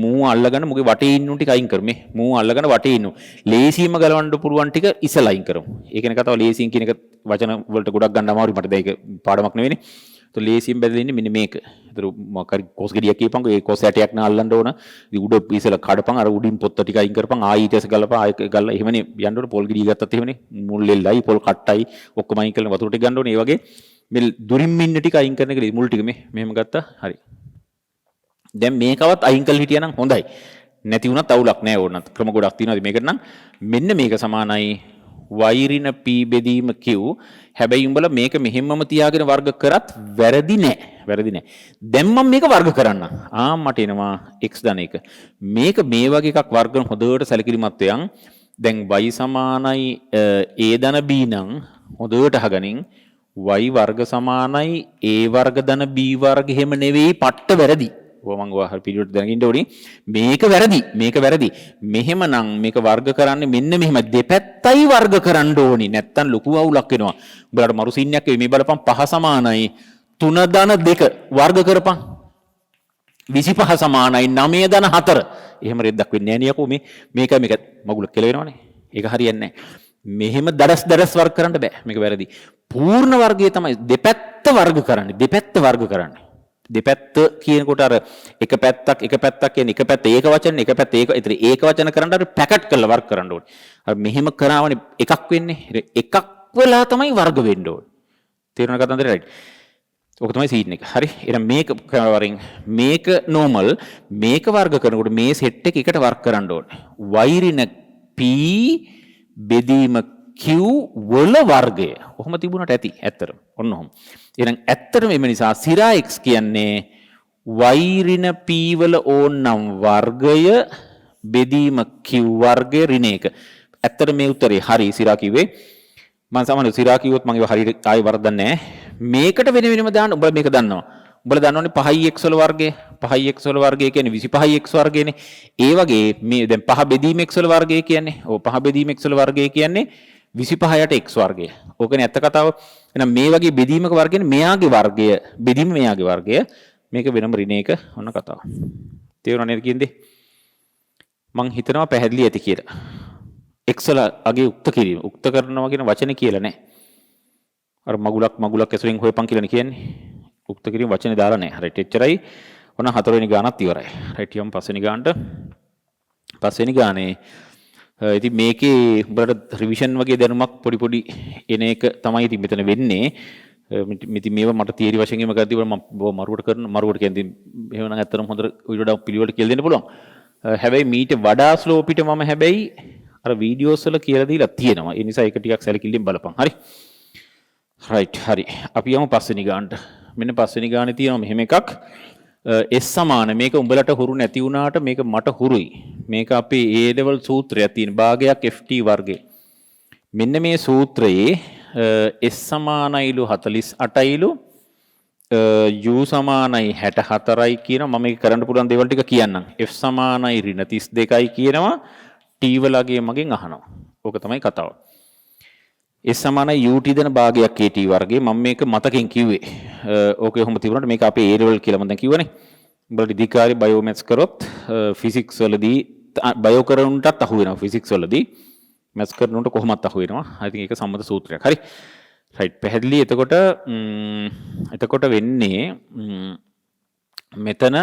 Speaker 1: මූ අල්ලගන්න මුගේ වටේ ඉන්නු ටික අයින් කරමු මේ මූ අල්ලගෙන වටේ ඉන්නු ලේසියෙන්ම ගලවන්න පුළුවන් ටික ඉස්සලා අයින් කරමු ඒ කියන්නේ කතාව ලේසියෙන් කියන එක වචන වලට ගොඩක් ගන්න අමාරුයි මට දැන් ඒක පාඩමක් නෙවෙයිනේ તો ලේසියෙන් බැදලා ඉන්නේ මෙන්න මේක. ඒතර මොකක් හරි කොස් ගෙඩියක් කියපන්කෝ ඒ කොස් ඇටයක් නා අල්ලන්න ඕන. ඉතින් උඩ ඉස්සලා කඩපන් අර උඩින් පොත්ත ටික අයින් කරපන් ආයෙ ඊටස් ගලපන් ආයෙ ගල්ලා එහෙමනේ යන්න ඕන පොල් ගෙඩිය ගත්තත් එහෙමනේ මුල් එල්ලයි පොල් කට්ටයි ඔක්කොම අයින් කරලා වතුර ටික ගන්න ඕනේ. ඒ වගේ මේ දුරින් මින්න ටික අයින් කරන එක මුල් ටික මෙහෙම ගත්තා හරි. දැන් මේකවත් අයින් කරලා හිටියා නම් හොඳයි. නැති වුණත් අවුලක් නැහැ ඕනත්. ක්‍රම ගොඩක් තියෙනවා. මේකට නම් මෙන්න මේක සමානයි y ඍණ p බෙදීම q. හැබැයි උඹලා මේක මෙහෙම්මම තියාගෙන වර්ග කරත් වැරදි නෑ. වැරදි නෑ. දැන් මම මේක වර්ග කරන්න. මට එනවා x ධන 1. මේක මේ වගේ එකක් වර්ග කරන හොඳට සැලකිලිමත් වෙයන්. දැන් y සමානයි a ධන b නම් හොඳට අහගනින් y වර්ග සමානයි a වර්ග ධන b වර්ග එහෙම නෙවෙයි පට්ට වැරදි. මම ඔයාලා පිළිවෙලට දැනගන්න ඕනේ. මේක වැරදි. මේක වැරදි. මෙහෙමනම් මේක වර්ග කරන්නේ මෙන්න මෙහෙම දෙපැත්තයි වර්ග කරන්න ඕනේ. නැත්තම් ලොකු අවුලක් වෙනවා. උඹලාට මරු සීන්නයක් වෙයි. මේ බලපන් 5 සමානයි 3 ධන 2 වර්ග කරපන්. 25 සමානයි 9 ධන 4. එහෙම රෙද්දක් වෙන්නේ නැහැ නියකෝ මේ. මේක මගුල කෙලවෙනවනේ. ඒක හරියන්නේ නැහැ. මෙහෙම දරස් වර්ග කරන්න බෑ. මේක වැරදි. පූර්ණ වර්ගය තමයි දෙපැත්ත වර්ග කරන්නේ. දෙපැත්ත වර්ග කරන්නේ. දෙපැත්ත කියනකොට අර එක පැත්තක් කියන්නේ එක පැත්ත ඒක වචන එක පැත්ත ඒක වචන කරන්න අර පැකට් කරලා වර්ග කරන්න ඕනේ. අර මෙහෙම කරාවනේ එකක් වෙන්නේ. එකක් වෙලා තමයි වර්ග වෙන්න ඕනේ. තේරුණා කතන්දරේ රයිට්. ඔක තමයි සීන් එක. හරි. එහෙනම් මේක වරින් මේක නෝමල් මේක වර්ග කරනකොට මේ සෙට් එක එකට වර්ග කරන්න ඕනේ. y ඍණ p බෙදීම Q වල වර්ගය. කොහොම තිබුණාට ඇති ඇත්තට. ඔන්න ඔහොම. එහෙනම් ඇත්තටම එම නිසා සිරා x කියන්නේ y ඍණ p වල ඕනනම් වර්ගය බෙදීම q වර්ගය ඍණ 1. ඇත්තට මේ උත්තරේ හරි සිරා කිව්වේ. මම සාමාන්‍යයෙන් සිරා කිව්වොත් මම ඒක හරියට ආයෙ වරද්දන්නේ නැහැ. මේකට වෙන වෙනම දාන්න උඹලා මේක දන්නවා. උඹලා දන්නවනේ 5x වල වර්ගය. 5x වල වර්ගය කියන්නේ 25x වර්ගයනේ. ඒ වගේ මේ දැන් 5 බෙදීම x වල වර්ගය කියන්නේ. ඔව් 5 බෙදීම x වල වර්ගය කියන්නේ 25ට x වර්ගය. ඕකනේ ඇත්ත කතාව. එහෙනම් මේ වගේ බෙදීමක වර්ගයනේ මෙයාගේ වර්ගය බෙදීම මෙයාගේ වර්ගය. මේක වෙනම ඍණ 1 ඔන්න කතාව. තේරුණා නේද කියන්නේ? මං හිතනවා පැහැදිලි ඇති කියලා. x වල අගේ උක්ත කිරීම. උක්ත කරනවා කියන වචනේ කියලා නැහැ. අර මගුලක් ඇසුරෙන් හොයපන් කියලානේ කියන්නේ. උක්ත කිරීම වචනේ දාලා නැහැ. හරියට එච්චරයි. ඔන්න හතරවෙනි ගානත් ඉවරයි. රයිට් යම් පස්වෙනි ගානට. පස්වෙනි ගානේ ඉතින් මේකේ උඹලට රිවිෂන් වගේ දැනුමක් පොඩි එන එක තමයි ඉතින් මෙතන වෙන්නේ. ඉතින් මේවා මට තියරි වශයෙන් එහෙම කරද්දී මම මරුවට කියන්නේ එහෙම නම් ඇත්තටම හොඳට ඊට වඩා පිළිවෙලට කියලා දෙන්න පුළුවන්. හැබැයි මීට වඩා ස්ලෝ පිට මම හැබැයි අර වීඩියෝස් වල කියලා දීලා තියෙනවා. ඒ නිසා ඒක ටිකක් සැලකිල්ලෙන් බලපන්. හරි. රයිට් හරි. අපි යමු පස්වෙනි ගානට. මෙන්න පස්වෙනි ගානේ තියෙනවා මෙහෙම එකක්. S සමාන මේක උඹලට හුරු නැති වුණාට මේක මට හුරුයි. මේක අපේ A level සූත්‍රයක් තියෙන භාගයක් FT වර්ගේ. මෙන්න මේ සූත්‍රයේ S සමානයිලු 48යිලු U සමානයි 64යි කියන මම මේක කරන්න පුළුවන් දේවල් ටික කියන්නම්. F සමානයි ඍණ 32යි කියනවා. T වලගේ මගෙන් අහනවා. ඕක තමයි කතාව. S සමානයි UT දෙන භාගයක් KT වර්ගේ මම මේක මතකෙන් කිව්වේ. ඕකේ කොහොම තිබුණාට මේක අපේ A level කියලා මම දැන් කිව්වනේ. උඹලා ඉදිකාරේ බයෝමැත්ස් කරොත් ෆිසික්ස් වලදී බයෝ කරනුන්ටත් අහු වෙනවා ෆිසික්ස් වලදී. මැත්ස් කරනුන්ට කොහොමත් අහු වෙනවා. I think ඒක සම්මත සූත්‍රයක්. හරි. රයිට් පැහැදිලි. එතකොට වෙන්නේ මෙතන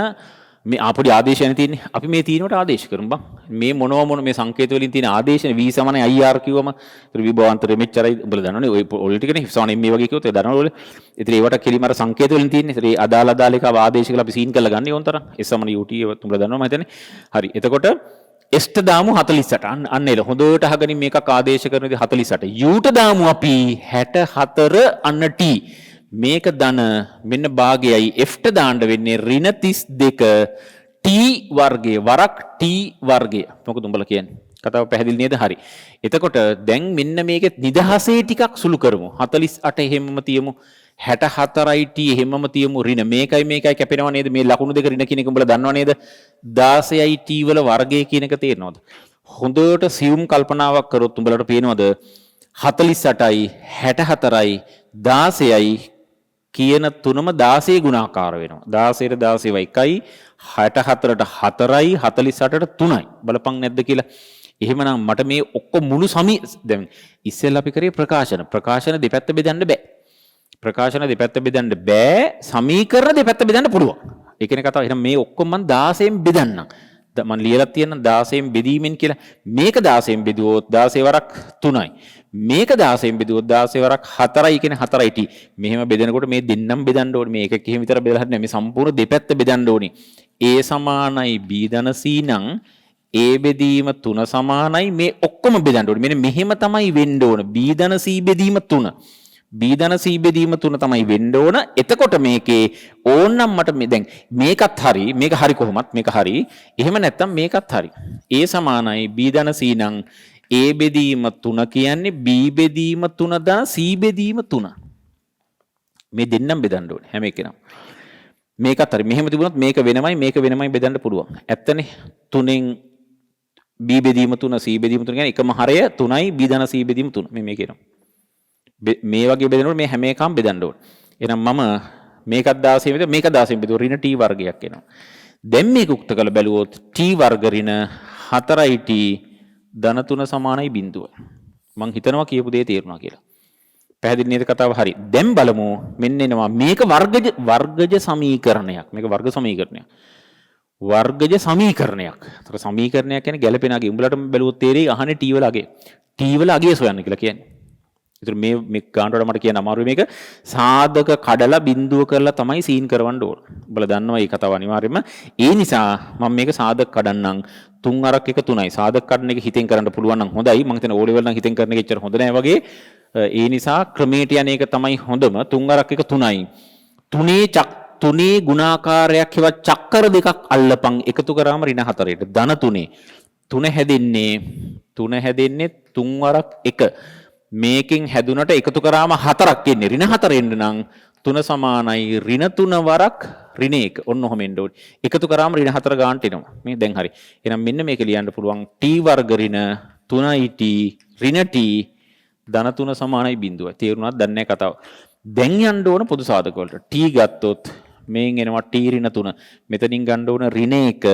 Speaker 1: මේ අපේ ආදේශයනේ තියෙන්නේ. අපි මේ තියෙනවට ආදේශ කරමු බං. මේ මොන මේ සංකේත වලින් තියෙන ආදේශනේ v සමානයි ir කිව්වම ඒතර විභවාන්තරය මෙච්චරයි උඹලා දන්නවනේ. ඔය ඔය ටිකනේ සමානයි මේ වගේ කිව්වොත් ඒ දන්නවනේ. ඒතර ඒවට කෙලිම අර සංකේත වලින් තියෙන්නේ. ඒතර ඒ අදාළ එක ආදේශ කරලා අපි සීන් කරලා ගන්න ඕන තරම්. s සමානයි ut උඹලා දන්නවා මම හිතන්නේ. හරි. එතකොට s ට දාමු 48. අන්න එල හොඳට අහගනින් මේකක් ආදේශ කරන විදිහ 48. u ට දාමු අපි 64 අන්න t. මේක ධන මෙන්න භාගයයි f ට දාන්න වෙන්නේ ඍණ 32 t වර්ගය වරක් t වර්ගය. මොකද උඹලා කියන්නේ? කතාව පැහැදිලි නේද? හරි. එතකොට දැන් මෙන්න මේකේ නිදහසේ ටිකක් සුළු කරමු. 48 එහෙමම තියමු. 64යි t එහෙමම තියමු. ඍණ මේකයි කැපෙනව නේද? මේ ලකුණු දෙක ඍණ කියන එක උඹලා දන්නව නේද? 16යි t වල වර්ගය කියන එක තේරෙනවද? හොඳට සියුම් කල්පනාවක් කරොත් උඹලට පේනවද? 48යි 64යි 16යි කියන තුනම 16 ගුණාකාර වෙනවා. 16ට 16 1යි 64ට 4යි 48ට 3යි. බලපං නැද්ද කියලා. එහෙමනම් මට මේ ඔක්කොම මුළු දැන් ඉස්සෙල්ලා අපි කරේ ප්‍රකාශන දෙපැත්ත බෙදන්න බෑ. ප්‍රකාශන දෙපැත්ත බෙදන්න බෑ. සමීකරණ දෙපැත්ත බෙදන්න පුළුවන්. ඒ කියන්නේ කතාව. එහෙනම් මේ ඔක්කොම මම 16න් බෙදන්නම්. මම ලියලා තියෙනවා 16න් බෙදීමෙන් කියලා. මේක 16න් බෙදුවොත් 16 වරක් 3යි. මේක 16න් බෙදුවොත් 16 වරක් 4යි කියන්නේ 4යි t. මෙහෙම බෙදනකොට මේ දෙන්නම් බෙදන්න ඕනේ. මේ එකක එහෙම විතර බෙදලා හරිනේ. මේ සම්පූර්ණ දෙපැත්ත බෙදන්න ඕනේ. a සමානයි b ධන c නම් a බෙදීම 3 සමානයි මේ ඔක්කොම බෙදන්න ඕනේ. මෙන්න මෙහෙම තමයි වෙන්න ඕන. b ධන c බෙදීම 3. b ධන c බෙදීම 3 තමයි වෙන්න ඕන. එතකොට මේකේ ඕනනම් මට දැන් මේකත් හරි. මේක හරි කොහොමත් මේක හරි. එහෙම නැත්නම් මේකත් හරි. a සමානයි b ධන c නම් a බෙදීම 3 කියන්නේ b බෙදීම 3 ධන c බෙදීම 3. මේ දෙන්නම් බෙදන්න ඕනේ හැම එකේනම්. මේකත් හරි. මෙහෙම තිබුණොත් මේක වෙනමයි බෙදන්න පුළුවන්. ඇත්තනේ 3න් b බෙදීම 3 c බෙදීම 3 කියන්නේ එකම හරය 3යි b ධන c බෙදීම 3. මේ කියනවා. මේ වගේ බෙදනකොට මේ හැම එකම බෙදන්න ඕනේ. එහෙනම් මම මේකත් 16 බෙදුවා මේක 16 බෙදුවා ඍණ t වර්ගයක් එනවා. දැන් මේක උක්ත කරලා බැලුවොත් t වර්ග ඍණ 4යි t ධන 3 සමානයි බිඳුව. මං හිතනවා කියපු දේ තේරුණා කියලා. පැහැදිලි නේද කතාව? හරි. දැන් බලමු මෙන්න එනවා මේක වර්ගජ සමීකරණයක්. මේක වර්ග සමීකරණයක්. වර්ගජ සමීකරණයක්. ඒතර සමීකරණයක් කියන්නේ ගැළපෙන අගේ. උඹලට බැලුවොත් තේරෙයි අහන්නේ t වල අගේ. t වල අගේ සොයන්න කියලා කියන්නේ. ඒතර මේ ගානට මට කියන්න අමාරුයි මේක සාධක කඩලා බිඳුව කරලා තමයි සීන් කරවන්න ඕන. ඔබලා දන්නවා මේ කතාව අනිවාර්යයෙන්ම. ඒ නිසා මම මේක සාධක කඩන්නම් 3 අරක් 1 3යි. සාධක කඩන එක හිතෙන් කරන්න පුළුවන් නම් හොඳයි. මම හිතන්නේ ඕ ලෙවල් නම් හිතෙන් කරන එක එච්චර හොඳ නෑ වගේ. ඒ නිසා ක්‍රමයට යන එක තමයි හොඳම. 3 අරක් 1 3යි. තුනේ ගුණාකාරයක් හෙවත් චක්කර දෙකක් අල්ලපන් එකතු කරාම ඍණ 4ට. ධන 3. 3 හැදෙන්නේ 3 වරක් 1. මේකෙන් හැදුනට එකතු කරාම 4ක් එන්නේ. ඍණ 4 එන්න නම් 3 සමානයි ඍණ 3 වරක් ඍණ 1. ඔන්න ඔහොම එන්න ඕනේ. එකතු කරාම ඍණ 4 ගානට එනවා. මේ දැන් හරි. එහෙනම් මෙන්න මේක ලියන්න පුළුවන් t වර්ග ඍණ 3t ඍණ t ධන 3 සමානයි බිඳුවයි. තේරුණාද? දන්නේ නැහැ කතාව. දැන් යන්න ඕන පොදු සාධක වලට. t ගත්තොත් මේන් එනවා t ඍණ 3. මෙතනින් ගන්න ඕන ඍණ 1.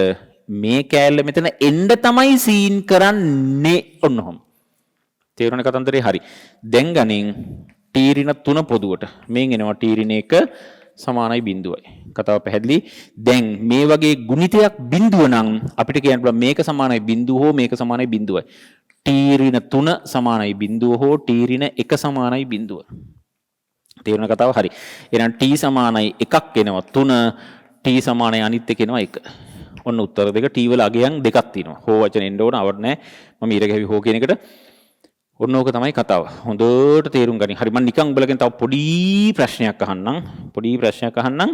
Speaker 1: මේ කෑල්ල මෙතන එන්න තමයි සීන් කරන්නේ. ඔන්න ඔහොම. තේරුණේ කතන්දරේ? හරි. දැන් ගනින් t ඍණ 3 පොදුවට. මේන් එනවා t ඍණ 1 සමානයි බිඳුවයි. කතාව පැහැදිලි. දැන් මේ වගේ ගුණිතයක් බිඳුව නම් අපිට කියන්න පුළුවන් මේක සමානයි බිඳුව හෝ මේක සමානයි බිඳුවයි. t ඍණ 3 සමානයි බිඳුව හෝ t ඍණ 1 සමානයි බිඳුව. තේරුණ කතාව? හරි. එහෙනම් t සමානයි 1ක් එනවා 3 t සමානයි අනිත් එක එනවා 1. ඔන්න උත්තර දෙක. t වල අගයන් දෙකක් තියෙනවා. හෝ වචන එන්න ඕන අවඩ නැහැ. මම ඊට ගැවි හෝ කියන එකට. ඔන්න ඕක තමයි කතාව. හොඳට තේරුම් ගනින්. හරි. මම නිකන් උඹලගෙන් තව පොඩි ප්‍රශ්නයක් අහන්නම්. පොඩි ප්‍රශ්නයක් අහන්නම්.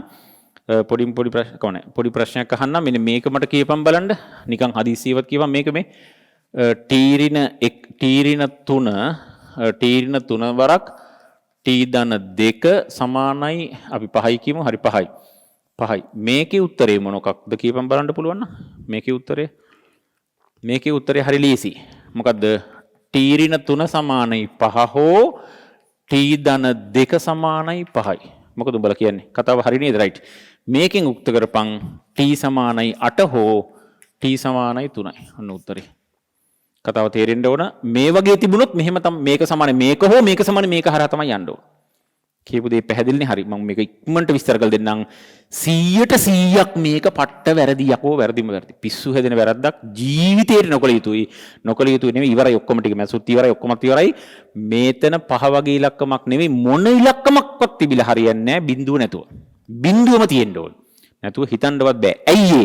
Speaker 1: මෙන්න මේක මට කියපන් බලන්න. නිකන් හදිස්සියවත් කියපන් මේක මේ t ඍණ 3 වරක් t ධන 2 සමානයි අපි 5යි කියමු. හරි 5යි. මේකේ උත්තරේ මොනකක්ද කියපන් බලන්න පුළුවන් නම්. මේකේ උත්තරේ හරි ලීසි. මොකද්ද? t ඍණ 3 සමානයි 5 හෝ t ධන 2 සමානයි 5යි. මොකද උඹලා කියන්නේ? කතාව හරි නේද? රයිට්. මේකෙන් උක්ත කරපන් t සමානයි 8 හෝ t සමානයි 3යි. අන්න උත්තරේ. කතාව තේරෙන්න ඕන. මේ වගේ තිබුණොත් මෙහෙම තමයි මේක සමාන මේක හෝ මේක සමාන මේක හරහා තමයි යන්න ඕන. කියපු දේ පැහැදිලිනේ? හරි. මම මේක ඉක්මනට විස්තර කරලා දෙන්නම්. 100% මේක පට්ට වැරදි යකෝ වැරදිම වැරදි. පිස්සු හැදෙන වැරද්දක් ජීවිතේට නොකළ යුතුයි. නොකළ යුතු නෙමෙයි. ඉවරයි ඔක්කොම ටික මැසුත් ඉවරයි ඔක්කොමත් ඉවරයි. මේතන 5 වගේ ඉලක්කමක් නෙමෙයි මොන ඉලක්කමක්වත් තිබිලා හරියන්නේ නැහැ බිඳුව නැතුව. බිඳුවම තියෙන්න ඕන. නැතුව හිතන්නවත් බෑ. ඇයි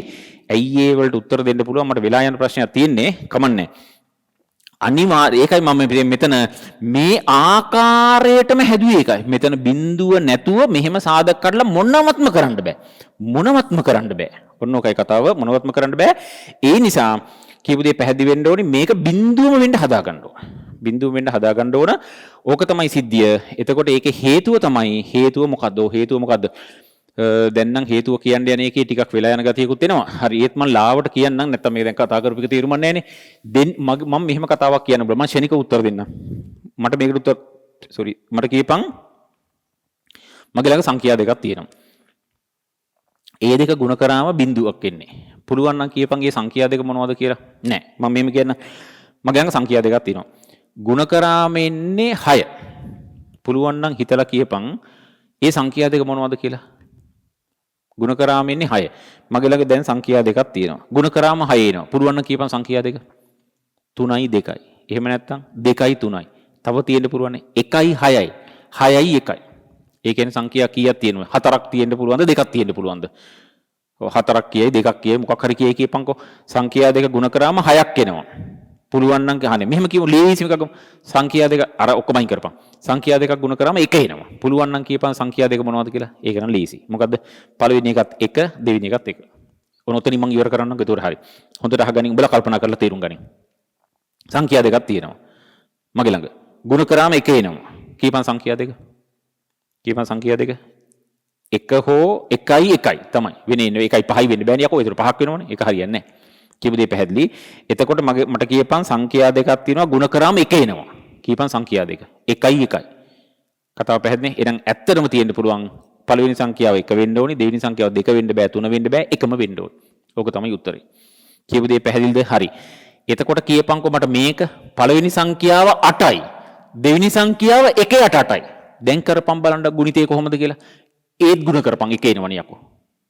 Speaker 1: ඒ වලට උත්තර දෙන්න පුළුවන්. මට වෙලා යන ප්‍රශ්නයක් තියෙන්නේ. කමන්නේ. ඒකයි මම මෙතන මේ ආකාරයටම හැදුවේ ඒකයි. මෙතන බිඳුව නැතුව මෙහෙම සාධක කඩලා මොනවත්ම කරන්න බෑ. ඔන්න ඔකයි කතාව. මොනවත්ම කරන්න බෑ. ඒ නිසා කියපු දේ පැහැදිලි වෙන්න ඕනි. මේක බිඳුවම වෙන්න හදා ගන්න ඕන. ඕක තමයි සිද්ධිය. එතකොට ඒකේ හේතුව මොකද්ද? දැන් නම් හේතුව කියන්න යන එකේ ටිකක් වෙලා යන ගතියකුත් එනවා. හරි. ඒත් මම ලාවට කියන්නම්. නැත්තම් මේ දැන් කතා කරපු එක තේරුම් නැහැනේ. මම මෙහෙම කතාවක් කියන්න බෑ. මම ෂණික උත්තර දෙන්නම්. මට මේකට උත්තර මට කියපන්. මගේ ළඟ සංඛ්‍යා දෙකක් තියෙනවා. ඒ දෙක ගුණ කරාම බිඳුවක් එන්නේ. පුළුවන් නම් කියපන් මේ සංඛ්‍යා දෙක මොනවද කියලා. නෑ. මම මෙහෙම කියන්න. මගේ ළඟ සංඛ්‍යා දෙකක් තියෙනවා. ගුණ කරාම එන්නේ 6. පුළුවන් නම් හිතලා කියපන් මේ සංඛ්‍යා දෙක මොනවද කියලා. ගුණ කරාම එන්නේ 6. මගේ ළඟ දැන් සංඛ්‍යා දෙකක් තියෙනවා. ගුණ කරාම 6 එනවා. පුළුවන් නම් කියපන් සංඛ්‍යා දෙක. 3යි 2යි. එහෙම නැත්නම් 2යි 3යි. තව තියෙන්න පුළුවන් 1යි 6යි. 6යි 1යි. ඒ කියන්නේ සංඛ්‍යා කීයක් තියෙනවද? 4ක් තියෙන්න පුළුවන්ද? 2ක් තියෙන්න පුළුවන්ද? 4ක් කියයි 2ක් කියයි මොකක් හරි කියයි කියපන්කෝ. සංඛ්‍යා දෙක ගුණ කරාම 6ක් එනවා. පුළුවන් නම් අහන්නේ. මෙහෙම කියමු ලේසිම එකක්. සංඛ්‍යා දෙක අර ඔක්කොම අයින් කරපන්. සංඛ්‍යා දෙකක් ගුණ කරාම 1 එනවා. පුළුවන් නම් කියපන් සංඛ්‍යා දෙක මොනවද කියලා. ඒක නම් ලේසි. මොකද්ද? පළවෙනි එකත් 1, දෙවෙනි එකත් 1. ඔනොතනින් මම ඉවර කරන්නම්. ඒක හරි. හොඳට අහගනින්. උඹලා කල්පනා කරලා තේරුම් ගනින්. සංඛ්‍යා දෙකක් තියෙනවා. මගේ ළඟ. ගුණ කරාම 1 එනවා. කියපන් සංඛ්‍යා දෙක. 1 හෝ 1යි 1යි තමයි. වෙන්නේ 1යි 5යි වෙන්න බෑනේ යකෝ. ඒතර 5ක් වෙනවනේ. ඒක හරියන්නේ නැහැ. කියපු දේ පැහැදිලි. එතකොට මට කියපන් සංඛ්‍යා දෙකක් තියෙනවා ගුණ කරාම 1 එනවා. කියපන් සංඛ්‍යා දෙක. 1යි 1යි. කතාව පැහැදිලිනේ. එහෙනම් ඇත්තටම තියෙන්න පුළුවන් පළවෙනි සංඛ්‍යාව 1 වෙන්න ඕනි, දෙවෙනි සංඛ්‍යාව 2 වෙන්න බෑ, 3 වෙන්න බෑ, 1ම වෙන්න ඕනි. ඕක තමයි උත්තරේ. කියපු දේ පැහැදිලිද? හරි. එතකොට කියපන්කො මට මේක පළවෙනි සංඛ්‍යාව 8යි. දෙවෙනි සංඛ්‍යාව 1 8යි. දැන් කරපම් බලන්න ගුණිතේ කොහොමද කියලා. ඒත් ගුණ කරපන් 1 එනවනේ යකෝ.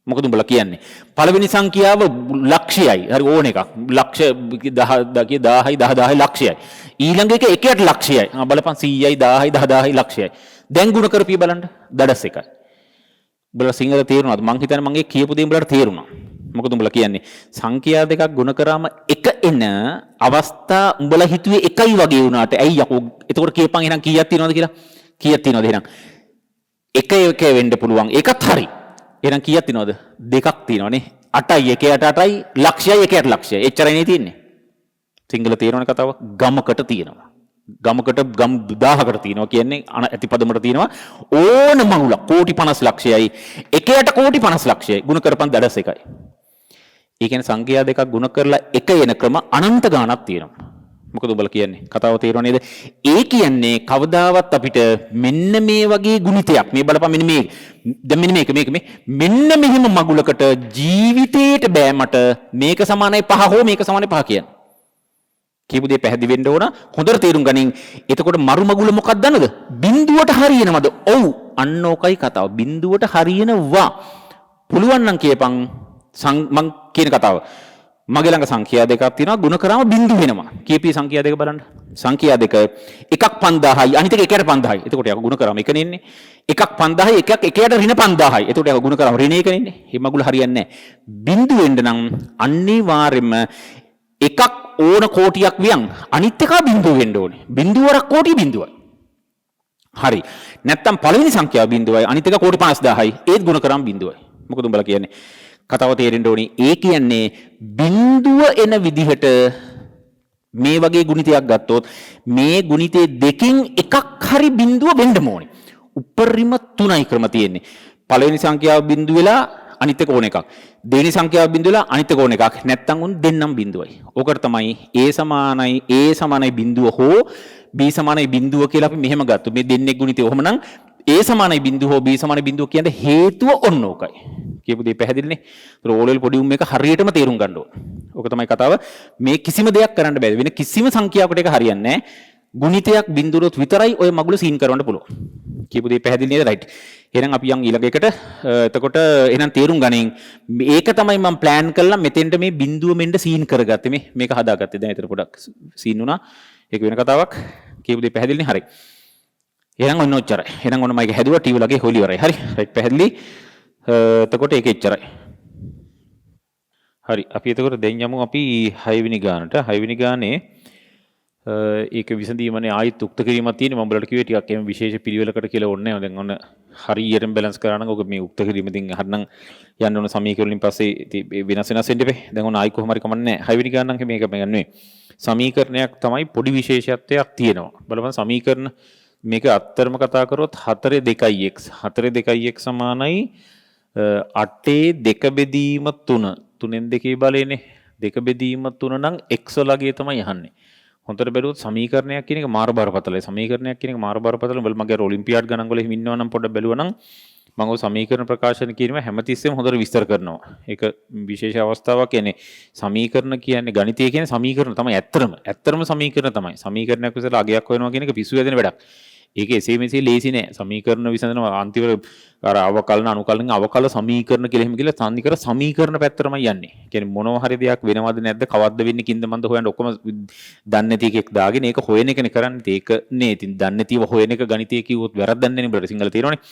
Speaker 1: මොකද උඹලා කියන්නේ පළවෙනි සංඛ්‍යාව ලක්ෂයයි. හරි ඕන එකක්. ලක්ෂ 1000යි 10000යි ලක්ෂයයි. ඊළඟ එක එකයට ලක්ෂයයි. බලපන් 100යි 1000යි 10000යි ලක්ෂයයි. දැන් ගුණ කරපිය බලන්න දඩස් එකයි. උඹලා සිංහල තේරුණාද? මං හිතන්නේ මගේ කියපු දේ උඹලාට තේරුණා. මොකද උඹලා කියන්නේ සංඛ්‍යා දෙකක් ගුණ කරාම එක එන අවස්ථා උඹලා හිතුවේ එකයි වගේ වුණාට ඇයි යකෝ? එතකොට කියපන් එහෙනම් කීයක් තියෙනවද කියලා? කීයක් තියෙනවද එහෙනම්? එක එක වෙන්න පුළුවන්. ඒකත් හරි. එහෙනම් කීයක් තියෙනවද? දෙකක් තියෙනවනේ. 8යි 1ට 8යි ලක්ෂයයි 1ට ලක්ෂයයි. එච්චරයි නේ තියෙන්නේ. සිංහල තේරෙනවනේ කතාව. ගමකට තියෙනවා. ගමකට ගම් 1000කට තියෙනවා කියන්නේ ඇතිපදමට තියෙනවා ඕන මඟුලක් කෝටි 50 ලක්ෂයයි 1ට කෝටි 50 ලක්ෂයයි ගුණ කරපන් දඩස් එකයි. ඒ කියන්නේ සංඛ්‍යා දෙකක් ගුණ කරලා එක එන ක්‍රම අනන්ත ගාණක් තියෙනවා. මොකද උඹලා කියන්නේ කතාව තේරුණා නේද? ඒ කියන්නේ කවදාවත් අපිට මෙන්න මේ වගේ ගුණිතයක් මේ බලපන් මෙන්න මේ දැන් මෙන්න මේක මෙන්න මෙහෙම මඟුලකට ජීවිතේට බෑ මට මේක සමානයි 5 හෝ මේක සමානයි 5 කියන්නේ. කියපු දේ පැහැදිලි වෙන්න ඕන. හොඳට තේරුම් ගනින්. එතකොට මරු මගුල මොකක්ද දන්නවද? බිඳුවට හරියනවද? ඔව්. අන්න ඕකයි කතාව. බිඳුවට හරියනවා. පුළුවන් නම් කියපන් මං කියන කතාව. මගේ ළඟ සංඛ්‍යා දෙකක් තියෙනවා. ගුණ කරාම බිඳු වෙනවා. කීපී සංඛ්‍යා දෙක බලන්න. සංඛ්‍යා දෙක එකක් 5000යි අනිත් එක 1ට 5000යි. එතකොට යක් ගුණ කරාම එකනේ ඉන්නේ. එකක් 5000යි එකක් 1ට ඍණ 5000යි. එතකොට යක් ගුණ කරාම ඍණ එකනේ ඉන්නේ. මේ මගුල හරියන්නේ නැහැ. බිඳු වෙන්න නම් අනිවාර්යයෙන්ම එකක් ඕන කෝටියක් වියන් අනිත් එක බිඳුව වෙන්න ඕනේ. බිඳුවරක් කෝටි බිඳුවයි. හරි. නැත්තම් පළවෙනි සංඛ්‍යාව බිඳුවයි අනිත් එක කෝටි 50000යි. ඒත් ගුණ කරාම බිඳුවයි. මොකද උඹලා කියන්නේ? කතාව තේරෙන්න ඕනේ. ඒ කියන්නේ බිඳුව එන විදිහට මේ වගේ ගුණිතයක් ගත්තොත් මේ ගුණිතේ දෙකෙන් එකක් හරි බිඳුව වෙන්න ඕනේ. උපරිම 3යි ක්‍රම තියෙන්නේ. පළවෙනි සංඛ්‍යාව බිඳුව වෙලා අනිත් එක ඕන එකක්. දෙවෙනි සංඛ්‍යාව බිඳුව වෙලා අනිත් එක ඕන එකක්. නැත්තම් උන් දෙන්නම් බිඳුවයි. ඕකට තමයි A සමානයි බිඳුව හෝ B සමානයි බිඳුව කියලා අපි මෙහෙම ගත්තා. මේ දෙන්නේ ගුණිතේ. ඔහොමනම් A සමානයි බිඳුව හෝ B සමානයි බිඳුව කියන හේතුව ඔන්න ඕකයි. කියපු දේ පැහැදිලිනේ. ඒතර ඕලෙල් පොඩි උම් එක හරියටම තේරුම් ගන්න ඕන. ඕක තමයි කතාව. මේ කිසිම දෙයක් කරන්න බෑ. වෙන කිසිම සංඛ්‍යාවකට එක හරියන්නේ නැහැ. ගුණිතයක් බිඳුවොත් විතරයි ඔය මගුල සීන් කරවන්න පුළුවන්. කියපු දේ පැහැදිලි නේද? රයිට්. එහෙනම් අපි යන් ඊළඟ එකට. එතකොට එහෙනම් තේරුම් ගනින්. මේක තමයි මම ප්ලෑන් කළා මෙතෙන්ට මේ බිඳුව මෙන්න සීන් කරගත්තේ. මේක හදාගත්තේ. දැන් ඊතර පොඩක් සීන් වුණා. ඒක වෙන කතාවක්. කියපු දේ පැහැදිලිනේ. හරි. එහෙනම් ඔන්න ඔච්චරයි. එහෙනම් ඔන්න මයික හැදුවා ටීවී ලගේ හොලි ඉවරයි. හරි. රයිට් පැහැදිලි. එතකොට ඒක එච්චරයි. හරි. අපි එතකොට දැන් යමු අපි 6 වෙනි ගානට. 6 වෙනි ගානේ ඒක විසඳීමනේ ආයෙත් උක්ත කිරීමක් තියෙනවා. මම බලලා කිව්වේ ටිකක් එහෙම විශේෂ පිළිවෙලකට කියලා ඕනේ නැහැ. දැන් ඔන්න හරියටම බැලන්ස් කරා නම් ඔක මේ උක්ත කිරීම ඉතින් හරිනම් යන්න ඕන සමීකරණ වලින් පස්සේ වෙනස් වෙන්න ඉපේ. දැන් ඔන්න ආයි කොහොම හරි කමන්නේ නැහැ. 6 වෙනි ගාන නම් මේක ගන්නෙ. සමීකරණයක් තමයි පොඩි විශේෂත්වයක් තියෙනවා. බලපන් සමීකරණ මේක අත්‍තරම කතා කරොත් 4 2x 4 2x සමානයි 8 2 බෙදීම 3 3න් 2 බලයනේ 2 බෙදීම 3 නම් x වලගේ තමයි යහන්නේ. හොඳට බැලුවොත් සමීකරණයක් කියන එක මාර බරපතලයි. සමීකරණයක් කියන එක මාර බරපතලයි. වල මගේ අර ඔලිම්පියාඩ් ගණන් වල එහෙම ඉන්නවා නම් පොඩ්ඩක් බැලුවා නම් මම ඔය සමීකරණ ප්‍රකාශන කිරීම හැමතිස්සෙම හොඳට විස්තර කරනවා. ඒක විශේෂ අවස්ථාවක්. කියන්නේ සමීකරණ කියන්නේ ගණිතය කියන්නේ සමීකරණ තමයි ඇත්තම සමීකරණ තමයි. සමීකරණයක් විසලා අගයක් හොයනවා කියන එක පිස්සු වැදෙන වැඩක්. ඒක එසේ මෙසේ ලේසි නෑ. සමීකරණ විසඳනවා අන්තිමට අර අවකලන අනුකලන අවකල සමීකරණ කියලා එහෙම කියලා සම්නිකර සමීකරණ පැත්තටමයි යන්නේ. කියන්නේ මොනවා හරි දෙයක් වෙනවද නැද්ද කවද්ද වෙන්නේ කින්ද මන්ද හොයන්න ඔක්කොම දන්නේ නැති එකෙක් දාගෙන ඒක හොයන එකනේ කරන්නේ. ඒක නේ. ඉතින් දන්නේ නැතිව හොයන එක ගණිතය කිව්වොත් වැරද්දක් නේ නේ සිංහල තේරෙනවනේ.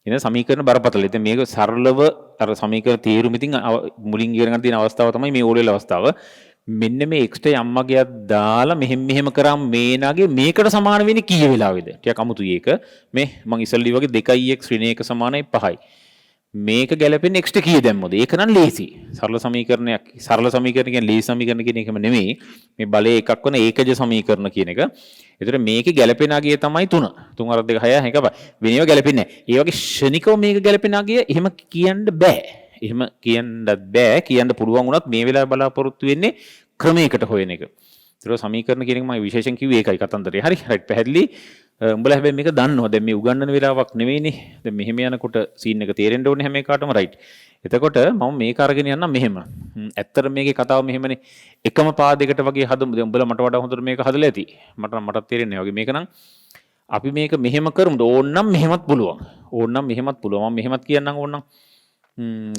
Speaker 1: එන සමීකරණ බරපතල. ඉතින් මේක සරලව අර සමීකරණ තේරුම ඉතින් මුලින් ඉගෙන ගන්න තියෙන අවස්ථාව තමයි මේ ඕලෙවල් අවස්ථාව. මෙන්න මේ එක්ස්ට යම්මගයක් දාලා මෙහෙම කරාම මේ නාගේ මේකට සමාන වෙන්නේ කීය වෙලාවෙද? ටිකක් අමුතුයි ඒක. මේ මං ඉස්සල්ලි වගේ 2x ඍණ 1 සමානයි 5යි. මේක ගැලපෙන්නේ එක්ස්ට කීය දැම්මොද? ඒක නම් ලේසි. සරල සමීකරණයක්. සරල සමීකරණ කියන්නේ ලේසි සමීකරණ කියන එකම නෙමෙයි. මේ බලයේ එකක් වන ඒකජ සමීකරණ කියන එක. ඒතර මේකේ ගැලපෙන අගය තමයි 3. 3 2 6 එකපයි. වෙනේව ගැලපෙන්නේ නැහැ. ඒ වගේ ශනිකව මේක ගැලපෙන අගය එහෙම කියන්න බෑ. එහෙම කියන්නත් බෑ. කියන්න පුළුවන් වුණත් මේ වෙලාවේ බලාපොරොත්තු වෙන්නේ ක්‍රමයකට හොයන එක. ඒතර සමීකරණ කියන එක මම විශේෂයෙන් කිව්වේ ඒකයි කතන්දරේ. හරි. රයිට් පැහැදිලි. උඹලා හැබැයි මේක දන්නවා. දැන් මේ උගන්නන වෙලාවක් නෙවෙයිනේ. දැන් මෙහෙම යනකොට සීන් එක තේරෙන්න ඕනේ හැම එකකටම රයිට්. එතකොට මම මේක අරගෙන යන්නම් මෙහෙම. ඇත්තට මේකේ කතාව මෙහෙමනේ. එකම පාදයකට වගේ හදමු. දැන් උඹලා මට වඩා හොඳට මේක හදලා ඇති. මටත් තේරෙන්නේ නැහැ වගේ. මේක නම් අපි මේක මෙහෙම කරමුද? ඕන්නම් මෙහෙමත් පුළුවන්. ඕන්නම් මෙහෙමත් පුළුවන්. මම මෙහෙමත් කියන්නම් ඕන්නම්.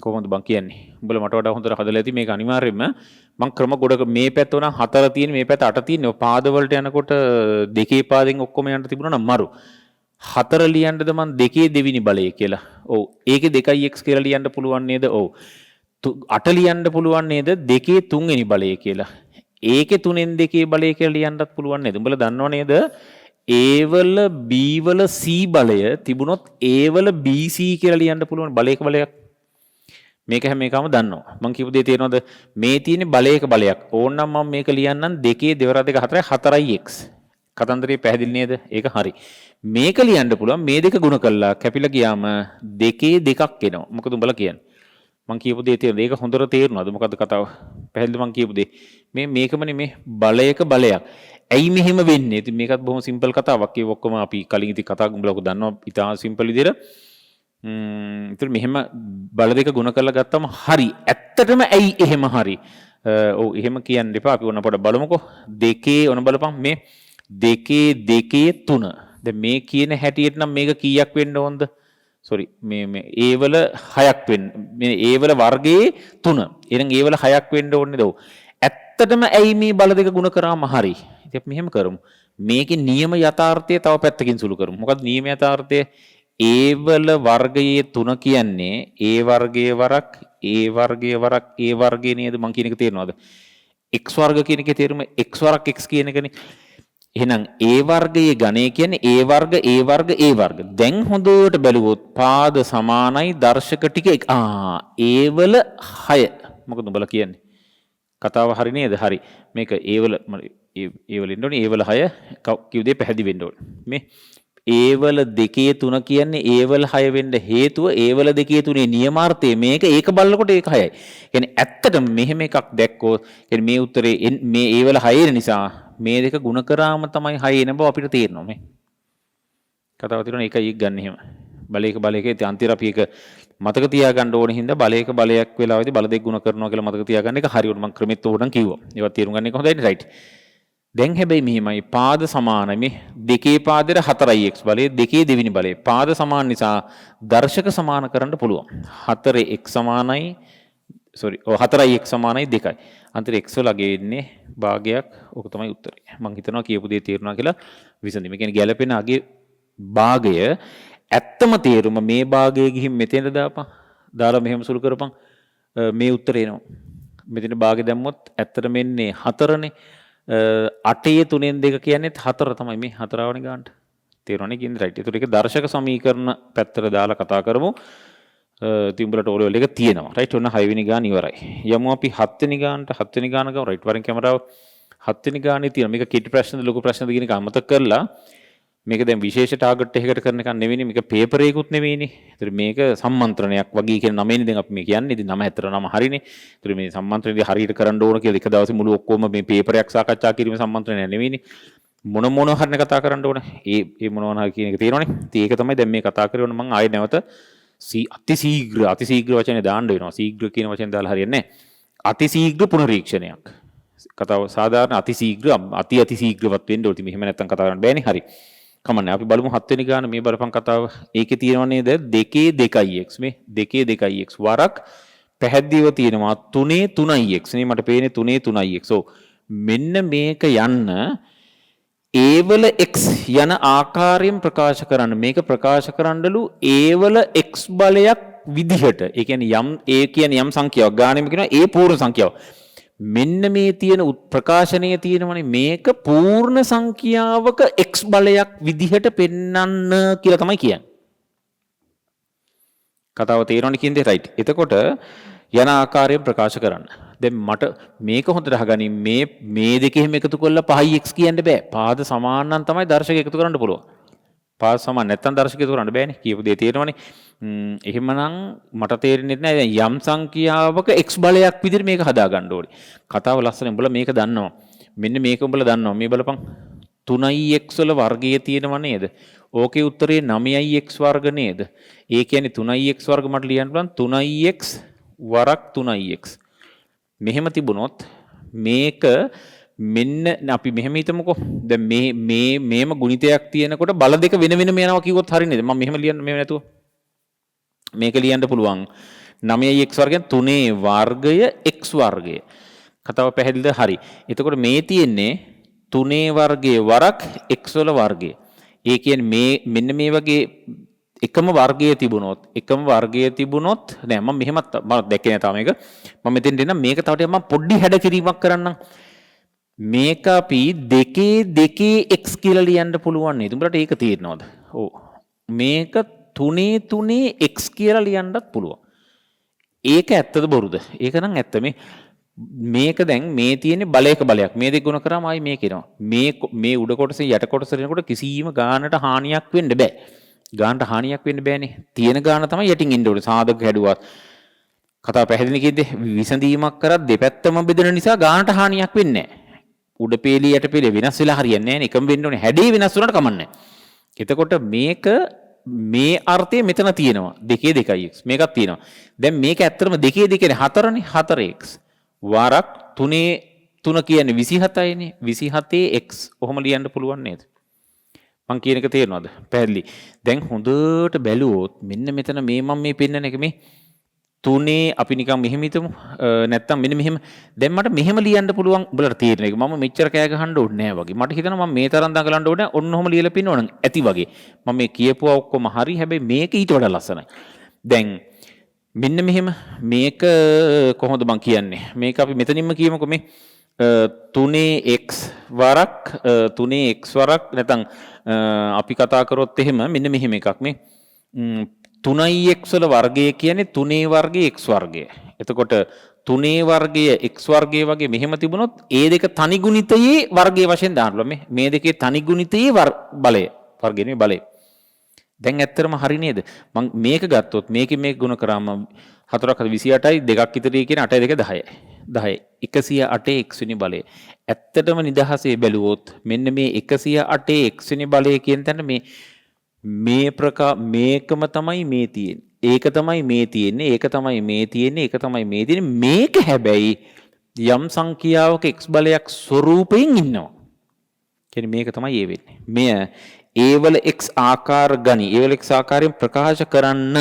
Speaker 1: කොහොමද බං කියන්නේ? උඹලා මට වඩා හොඳට හදලා ඇති මේක අනිවාර්යයෙන්ම මං ක්‍රම ගොඩක මේ පැත්ත උනම් 4 තියෙන මේ පැත්ත 8 තියෙන පාද වලට යනකොට දෙකේ පාදෙන් ඔක්කොම යන්න තිබුණා නම් මරු 4 ලියන්නද මං දෙකේ දෙවිනි බලය කියලා. ඔව්. ඒකේ 2x කියලා ලියන්න පුළුවන් නේද? ඔව්. 8 ලියන්න පුළුවන් නේද? දෙකේ 3 වෙනි බලය කියලා. ඒකේ 3න් දෙකේ බලය කියලා ලියන්නත් පුළුවන් නේද? උඹලා දන්නව නේද? A වල B වල C බලය තිබුණොත් A වල BC කියලා ලියන්න පුළුවන් බලයක බලයක්. මේක හැම එකම දන්නවා. මම කියපු දේ තේරෙනවද? මේ තියෙන්නේ බලයක බලයක්. ඕනනම් මම මේක ලියන්නම් 2 2 2 4 4x. කතන්දරේ පැහැදිලි නේද? ඒක හරි. මේක ලියන්න පුළුවන් මේ දෙක ගුණ කළා කැපිලා ගියාම 2 2ක් එනවා. මොකද උඹලා කියන්නේ? මම කියපු දේ තේරෙනවද? ඒක හොඳට තේරුණාද? මොකද්ද කතාව? පැහැදිලිද මම කියපු දේ? මේකමනේ මේ බලයක බලයක්. ඇයි මෙහෙම වෙන්නේ? ඉතින් මේකත් බොහොම සිම්පල් කතාවක්. ඒක ඔක්කොම අපි කලින් ඉතින් කතා උඹලා දන්නවා ඉතාල සිම්පල් විදිහට. ඉතින් මෙහෙම බල දෙක ගුණ කරලා ගත්තම හරි. ඇත්තටම ඇයි එහෙම හරි? ඔව් එහෙම කියන්න එපා. අපි ඕන පොඩ බලමුකෝ. දෙකේ ඕන බලපන් මේ දෙකේ 3. දැන් මේ කියන හැටියට නම් මේක කීයක් වෙන්න ඕනද? සෝරි මේ A වල 6ක් වෙන්න. මේ A වල වර්ගයේ 3. එහෙනම් A වල 6ක් වෙන්න ඕනේද? ඔව්. ඇත්තටම ඇයි මේ බල දෙක ගුණ කරාම හරි? ඉතින් අපි මෙහෙම කරමු. මේකේ නියම යථාර්ථය තව පැත්තකින් සුළු කරමු. මොකද්ද නියම යථාර්ථය? A වල වර්ගයේ 3 කියන්නේ A වර්ගයේ වරක් A වර්ගයේ වරක් A වර්ගයේ නේද? මං කියන එක තේරෙනවද? x වර්ග කියන එකේ තේරුම x වරක් x කියන එකනේ. එහෙනම් A වර්ගයේ ඝනය කියන්නේ A වර්ග A වර්ග A වර්ග. දැන් හොඳට බැලුවොත් පාද සමානයි දර්ශක ටික A වල 6. මොකද උඹලා කියන්නේ? කතාව හරි නේද? හරි. මේක A වල A වල ඉන්න ඕනේ A වල 6 කිව් දෙය පැහැදිලි වෙන්න ඕනේ. මේ A වල 2 3 කියන්නේ A වල 6 වෙන්න හේතුව A වල 2 3 නියමාර්ථය මේක ඒක බලනකොට ඒක 6යි. කියන්නේ ඇත්තටම මෙහෙම එකක් දැක්කොත් කියන්නේ මේ උත්තරේ මේ A වල 6 නිසා මේ දෙක ಗುಣ කරාම තමයි 6 එන බව අපිට තේරෙනවා මේ. කතාව තියෙනවා ඒකයි එක ගන්න එහෙම. බලයක ඉතින් අන්තිර අපි ඒක මතක තියාගන්න ඕනේ හින්දා බලයක බලයක් වෙලාවෙදි බල දෙක ගුණ කරනවා කියලා මතක තියාගන්න එක හරියට මම ක්‍රමෙත් ඕනනම් කිව්වා. ඒවත් තේරුම් ගන්න එක හොඳයි රයිට්. දැන් හැබැයි මෙහිමයි පාද සමානයි මේ දෙකේ පාදෙට 4x බලය දෙකේ දෙවෙනි බලය පාද සමාන නිසා දර්ශක සමාන කරන්න පුළුවන් 4x සමානයි 4x සමානයි 2යි අන්තර x වල අගේ ඉන්නේ භාගයක් ඕක තමයි උත්තරේ මම හිතනවා කියපු දේ තේරුණා කියලා විසඳෙන්න මේ කියන්නේ ගැළපෙන අගේ භාගය ඇත්තම තේරුම මේ භාගයේ ගිහින් මෙතෙන්ට දාපන් දාලා මෙහෙම සුළු කරපන් මේ උත්තරේ එනවා මෙතන භාගය දැම්මොත් ඇත්තට මෙන්නේ 4නේ 8 3 2 කියන්නේ 4 තමයි මේ 4 වනේ ගන්නට. තේරුණානේ කියන්නේ රයිට්. ඒතර ඒක දර්ශක සමීකරණ පැත්තට දාලා කතා කරමු. තිඹුලට ඕල වල එක තියෙනවා. රයිට්. ඔන්න 6 වෙනි ගාන ඉවරයි. යමු අපි 7 වෙනි ගානට 7 වෙනි ගාන ගමු. රයිට්. වරින් කැමරාව 7 වෙනි ගානේ තියෙනවා. මේක කිටි ප්‍රශ්නද ලොකු ප්‍රශ්නද කියන එක අමතක කරලා මේක දැන් විශේෂ ටාගට් එකකට කරන එකක් නෙවෙයිනේ. මේක පේපර් එකකුත් නෙවෙයිනේ. ඒතර මේක සම්මන්ත්‍රණයක් වගේ කියන නමේනේ දැන් අපි මේ කියන්නේ. ඉතින් නම ඇත්තට නම හරිනේ. ඒතර මේ සම්මන්ත්‍රණයේදී හරියට කරන්න ඕන කියලා එක දවසේ මුළු ඔක්කොම මේ පේපරයක් සාකච්ඡා කිරීමේ සම්මන්ත්‍රණයක් නෙවෙයිනේ. මොන හරිනේ කතා කරන්න ඕන. ඒ මොනවා හරි කියන එක තේරෙනවනේ. ඉතින් ඒක තමයි දැන් මේ කතා කරේ මම ආයෙ නැවත අතිශීඝ්‍ර වචනේ දාන්න වෙනවා. ශීඝ්‍ර කියන වචනේ දාලා හරියන්නේ නැහැ. අතිශීඝ්‍ර පුනරීක්ෂණයක්. කතාව සාධාරණ අතිශීඝ්‍ර අතිශීඝ්‍රවත් වෙන්න ඕනේ. මෙහෙම නැත්තම් කතා කරන්න බෑනේ. හරි. කමන්නේ අපි බලමු 7 වෙනි ගාන මේ බලපන් කතාව. ඒකේ තියෙනව නේද 2 2x මේ 2 2x වරක් පැහැදිලිව තියෙනවා 3 3x නේ මට පේන්නේ 3 3x. ඔව් මෙන්න මේක යන්න A වල x යන ආකාරයෙන් ප්‍රකාශ කරන්න. මේක ප්‍රකාශ කරන්නලු A වල x බලයක් විදිහට. ඒ කියන්නේ A කියන්නේ යම් සංඛ්‍යාවක් ගානෙම කියනවා A පූර්ණ සංඛ්‍යාව. මෙන්න මේ තියෙන ප්‍රකාශනය තියෙනවනේ මේක පූර්ණ සංඛ්‍යාවක x බලයක් විදිහට පෙන්වන්න කියලා තමයි කියන්නේ. කතාව තේරෙනවනේ කියන්නේ රයිට්. එතකොට යන ආකාරයෙන් ප්‍රකාශ කරන්න. දැන් මට මේක හොඳට අහගනින් මේ දෙකෙම එකතු කරලා 5x කියන්න බෑ. පාද සමාන නම් තමයි දර්ශක එකතු කරන්න පුළුවන්. පාද සමාන නැත්නම් දර්ශක එකතු කරන්න බෑනේ. කියපු දේ තේරෙනවනේ. එහෙමනම් මට තේරෙන්නේ නැහැ යම් සංඛ්‍යාවක x බලයක් විදිහට මේක හදා ගන්න ඕනේ. කතාව ලස්සන උඹලා මේක දන්නවා. මෙන්න මේක උඹලා දන්නවා. මේ බලපන් 3x වල වර්ගයේ තියෙනව නේද? ඕකේ උත්තරේ 9x වර්ග නේද? ඒ කියන්නේ 3x වර්ග මට ලියන්න පුළුවන් 3x වරක් 3x. මෙහෙම තිබුණොත් මේක මෙන්න අපි මෙහෙම හිතමුකෝ. දැන් මේම ගුණිතයක් තියෙනකොට බල දෙක වෙන වෙනම යනවා කිව්වොත් හරියනේද? මම මෙහෙම ලියන්න මෙහෙම නැතුව මේක ලියන්න පුළුවන් 9x වර්ගයෙන් 3 වර්ගය x වර්ගය. කතාව පැහැදිලිද? හරි. එතකොට මේ තියෙන්නේ 3 වර්ගයේ වරක් x වල වර්ගය. ඒ කියන්නේ මෙන්න මේ වගේ එකම වර්ගයේ තිබුණොත් නෑ මම මෙහෙමත් මම දැක්කේ නෑ තාම මේක. මම මෙතෙන් දෙන්නම් මේක තව ටිකක් මම පොඩ්ඩි හැඩ කිරීමක් කරන්නම්. මේක අපි 2 x කියලා ලියන්න පුළුවන් නේද? උඹලට ඒක තේරෙනවද? ඔව්. මේක 3 x කියලා ලියන්නත් පුළුවන්. ඒක ඇත්තද බොරුද? ඒක නම් ඇත්ත. මේක දැන් මේ තියෙන්නේ බලයක බලයක්. මේ දෙක ගුණ කරාම ආයි මේක එනවා. මේ උඩ කොටසේ යට කොටස දෙනකොට කිසිම ගානට හානියක් වෙන්න බෑ. ගානට හානියක් වෙන්න බෑනේ. තියෙන ගාන තමයි යටින් එන්න ඕනේ. සාධක හැදුවත් කතාව පැහැදිලි කිව්දේ විසඳීමක් කරත් දෙපැත්තම බෙදෙන නිසා ගානට හානියක් වෙන්නේ නැහැ. උඩ පේලිය යට පේලිය වෙනස් වෙලා හරියන්නේ නැහැ නේ. එකම වෙන්න ඕනේ. හැඩේ වෙනස් වුණාට කමන්නේ නැහැ. එතකොට මේක මේ අර්ථය මෙතන තියෙනවා. 2x මේකක් තියෙනවා. දැන් මේක ඇත්තටම 2 නේ 4නේ 4x. වරක් 3 කියන්නේ 27යිනේ 27x. ඔහොම ලියන්න පුළුවන් නේද? මං කියන එක තේරෙනවද? පැහැදිලි. දැන් හොඳට බැලුවොත් මෙන්න මෙතන මම මේ පෙන්නන එක මේ 3 අපි නිකන් මෙහෙම හිතමු. නැත්තම් මෙන්න මෙහෙම. දැන් මට මෙහෙම ලියන්න පුළුවන්. උඹලට තේරෙන එක. මම මෙච්චර කෑ ගහන්න ඕනේ නැහැ වගේ. මට හිතෙනවා මම මේ තරම් දඟලන්න ඕනේ. ඔන්න ඔහොම ලියලා පින්න ඕන ඇති වගේ. මම මේ කියපුවා ඔක්කොම හරි. හැබැයි මේක ඊට වඩා ලස්සනයි. දැන් මෙන්න මෙහෙම මේක කොහොමද මං කියන්නේ? මේක අපි මෙතනින්ම කියමුකෝ මේ 3x වරක් 3x වරක් නැත්නම් අපි කතා කරොත් එහෙම මෙන්න මෙහෙම එකක් මේ 3x වල වර්ගය කියන්නේ 3 වර්ගයේ x වර්ගය. එතකොට 3 වර්ගයේ x වර්ගය වගේ මෙහෙම තිබුණොත් ඒ දෙක තනි ගුණිතයේ වර්ගයේ වශයෙන් දාන්න මේ දෙකේ තනි ගුණිතයේ බලය වර්ගය නෙවෙයි බලය. දැන් ඇත්තටම හරි නේද? මම මේක ගත්තොත් මේකේ මේක ගුණ කරාම 4ක් 28යි 2ක් ඉතිරි කියන 8 2 10යි. 10 108 x වෙනි බලය. ඇත්තටම නිදහසේ බැලුවොත් මෙන්න මේ 108 x වෙනි බලය කියන තැන මේකම තමයි මේ තියෙන්නේ. ඒක තමයි මේ තියෙන්නේ. ඒක තමයි මේ තියෙන්නේ. ඒක තමයි මේ තියෙන්නේ. මේක හැබැයි යම් සංඛ්‍යාවක x බලයක් ස්වරූපයෙන් ඉන්නවා. කියන්නේ මේක තමයි ඒ වෙන්නේ. මෙය ඒවල x ආකාර ගනි. ඒවල x ආකාරයෙන් ප්‍රකාශ කරන්න.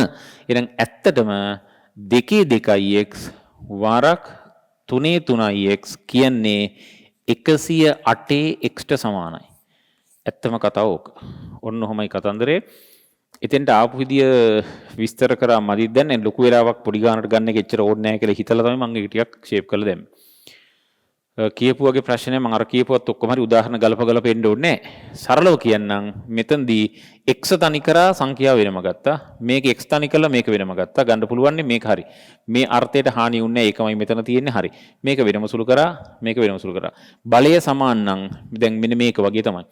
Speaker 1: එහෙනම් ඇත්තටම 2x වරක් 3x කියන්නේ 108x ට සමානයි. ඇත්තම කතාව ඕක. ඔන්න ඔහොමයි කතන්දරේ. එතෙන්ට ආපු විදිය විස්තර කරා මදි දැන් ලොකු වෙලාවක් පොඩි ගානකට ගන්න එක එච්චර ඕනේ නැහැ කියලා හිතලා තමයි මම ඒක ටිකක් ෂේප් කරලා දැම්මේ. කියපුවගේ ප්‍රශ්නය මම අර කියපුවත් ඔක්කොම හරි උදාහරණ ගලප එන්න ඕනේ නැහැ. සරලව කියන්නම් මෙතනදී x තනි කරා සංඛ්‍යාව වෙනම ගත්තා. මේක x තනි කළා මේක වෙනම ගත්තා. ගන්න පුළුවන් මේක හරි. මේ අර්ථයට හානි වුන්නේ ඒකමයි මෙතන තියෙන්නේ හරි. මේක වෙනම සුළු කරා මේක වෙනම සුළු කරා. බලය සමාන නම් දැන් මෙන්න මේක වගේ තමයි.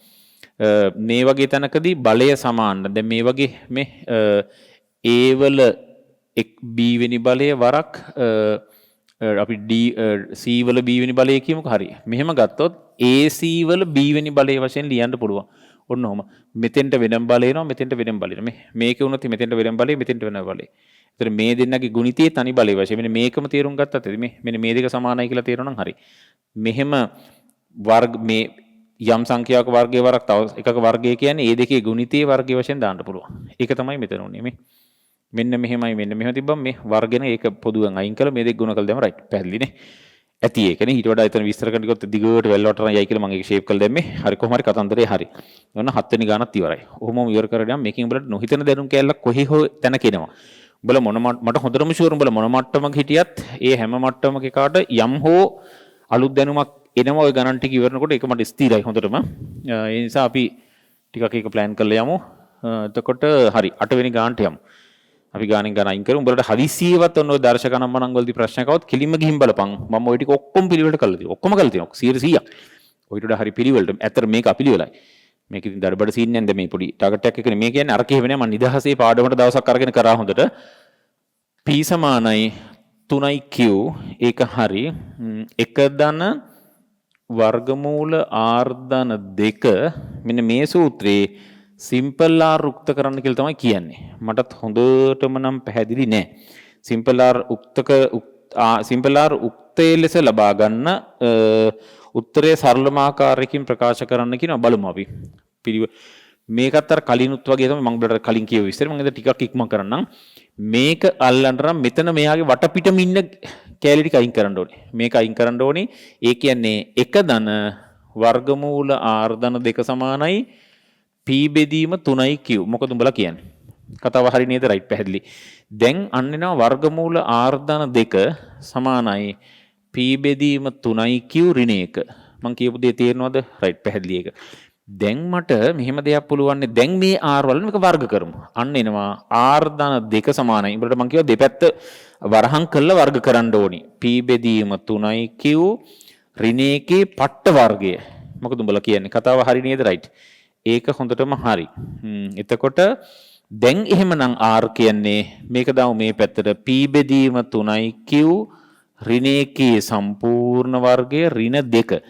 Speaker 1: මේ වගේ තැනකදී බලය සමාන. දැන් මේ වගේ මේ a වල b වෙනි බලය වරක් අපි C වල B වෙනි බලය කියමුකෝ හරි. මෙහෙම ගත්තොත් AC වල B වෙනි බලය වශයෙන් ලියන්න පුළුවන්. ඔන්න ඔහම. මෙතෙන්ට වෙනම බලය එනවා මෙතෙන්ට වෙනම බලය එනවා. මේකේ වුණොත් මෙතෙන්ට වෙනම බලය මෙතෙන්ට වෙනම බලය. ඒතර මේ දෙන්නගේ ගුණිතයේ තනි බලය වශයෙන් මෙන්න මේකම තේරුම් ගත්තත් මෙන්න මේ දෙක සමානයි කියලා තේරෙනවා නම් හරි. මෙහෙම වර්ග මේ යම් සංඛ්‍යාවක වර්ගයේ වරක් තව එකක වර්ගය කියන්නේ ඒ දෙකේ ගුණිතයේ වර්ගය වශයෙන් දාන්න පුළුවන්. ඒක තමයි මෙතන උනේ මේ. මෙන්න මෙහෙමයි මෙන්න මෙහෙම තිබ්බම මේ වර්ගෙන ඒක පොදුවෙන් අයින් කළා මේ දෙක ගුණ කළා දැම රයිට් පැහැදිලිනේ ඇති ඒකනේ ඊට වඩා එතන විස්තර කරන්න ගියොත් දිගට වැල්ලට යයි කියලා මම ඒක ෂේප් කරලා දැම්මේ හරි කොහොම හරි කතන්දරේ හරි ඔන්න 7 වෙනි ගානත් ඉවරයි ඔහොමම ඉවර කරගෙන මේකෙන් උඹලට නොහිතන දැනුම් කැලලක් කොහේ හෝ තැනක එනවා උඹලා මොන මට හොඳටම ෂුවර් උඹලා මොන මට්ටමක හිටියත් ඒ හැම මට්ටමක කාට යම් හෝ අලුත් දැනුමක් එනවා ওই ගණන් ටික ඉවරනකොට ඒක මට ස්ථිරයි හොඳටම ඒ නිසා අපි ටිකක් ඒක ප්ලෑන් කරලා යමු එතකොට හරි 8 වෙනි ගානට යමු අපි ගානෙන් ගාන අයින් කරමු. උඹලට හදිසියෙවත් ඔන්න ඔය දර්ශක නම්මනම් වලදී ප්‍රශ්නයක් આવොත් කිලින්ම ගිහින් බලපන්. මම ওই ටික ඔක්කොම පිළිවෙලට කරලා තියෙනවා. ඔක්කොම කරලා තියෙනවා. 100%ක්. ඔයිට වඩා හරි පිළිවෙලට. ඇත්තට මේක අපිළිවෙලයි. මේක ඉතින් දඩබඩ සීන් නැන්ද මේ පොඩි ටාගට් එකක් එකනේ. මේ කියන්නේ අර කියෙන්නේ මම නිදහසේ පාඩමකට දවසක් අරගෙන කරා හොඳට. p සමානයි 3q ඒක හරි. 1 ධන වර්ගමූල r ධන 2 මෙන්න මේ සූත්‍රයේ සිම්පල් ආර් උක්ත කරන්න කියලා තමයි කියන්නේ. මටත් හොඳටම නම් පැහැදිලි නෑ. සිම්පල් ආර් උක්තයේ ලෙස ලබා ගන්න උත්තරයේ සරලම ආකාරයකින් ප්‍රකාශ කරන්න කියනවා බලමු අපි. මේකත් අර කලිනුත් වගේ තමයි මම ඔයාලට කලින් කියව විස්තර මම ඒක ටිකක් ඉක්මන් කරන්නම්. මේක අල්ලන්න නම් මෙතන මෙයාගේ වටපිටම ඉන්න කැලේ ටික අයින් කරන්න ඕනේ. මේක අයින් කරන්න ඕනේ. ඒ කියන්නේ එක ධන වර්ගමූල r ධන 2 සමානයි p බෙදීම 3යි q. මොකද උඹලා කියන්නේ? කතාව හරි නේද? රයිට් පැහැදිලි. දැන් අන්න එනවා වර්ගමූල r ධන 2 සමානයි p බෙදීම 3යි q ඍණ 1. මම කියපු දේ තේරෙනවද? රයිට් පැහැදිලි ඒක. දැන් මට මෙහෙම දෙයක් පුළුවන් නේ. දැන් මේ r වල මේක වර්ග කරමු. අන්න එනවා r ධන 2 සමානයි. උඹලට මම කිව්වා දෙපැත්ත වරහන් කරලා වර්ග කරන්න ඕනි. p බෙදීම 3යි q ඍණ 1 පට්ට වර්ගය. මොකද උඹලා කියන්නේ? කතාව හරි නේද? රයිට්. ඒක හොඳටම හරි. එතකොට දැන් එහෙමනම් r කියන්නේ මේක දාමු මේ පැත්තට p බෙදීම 3යි q ඍණ 1 සම්පූර්ණ වර්ගය ඍණ 2.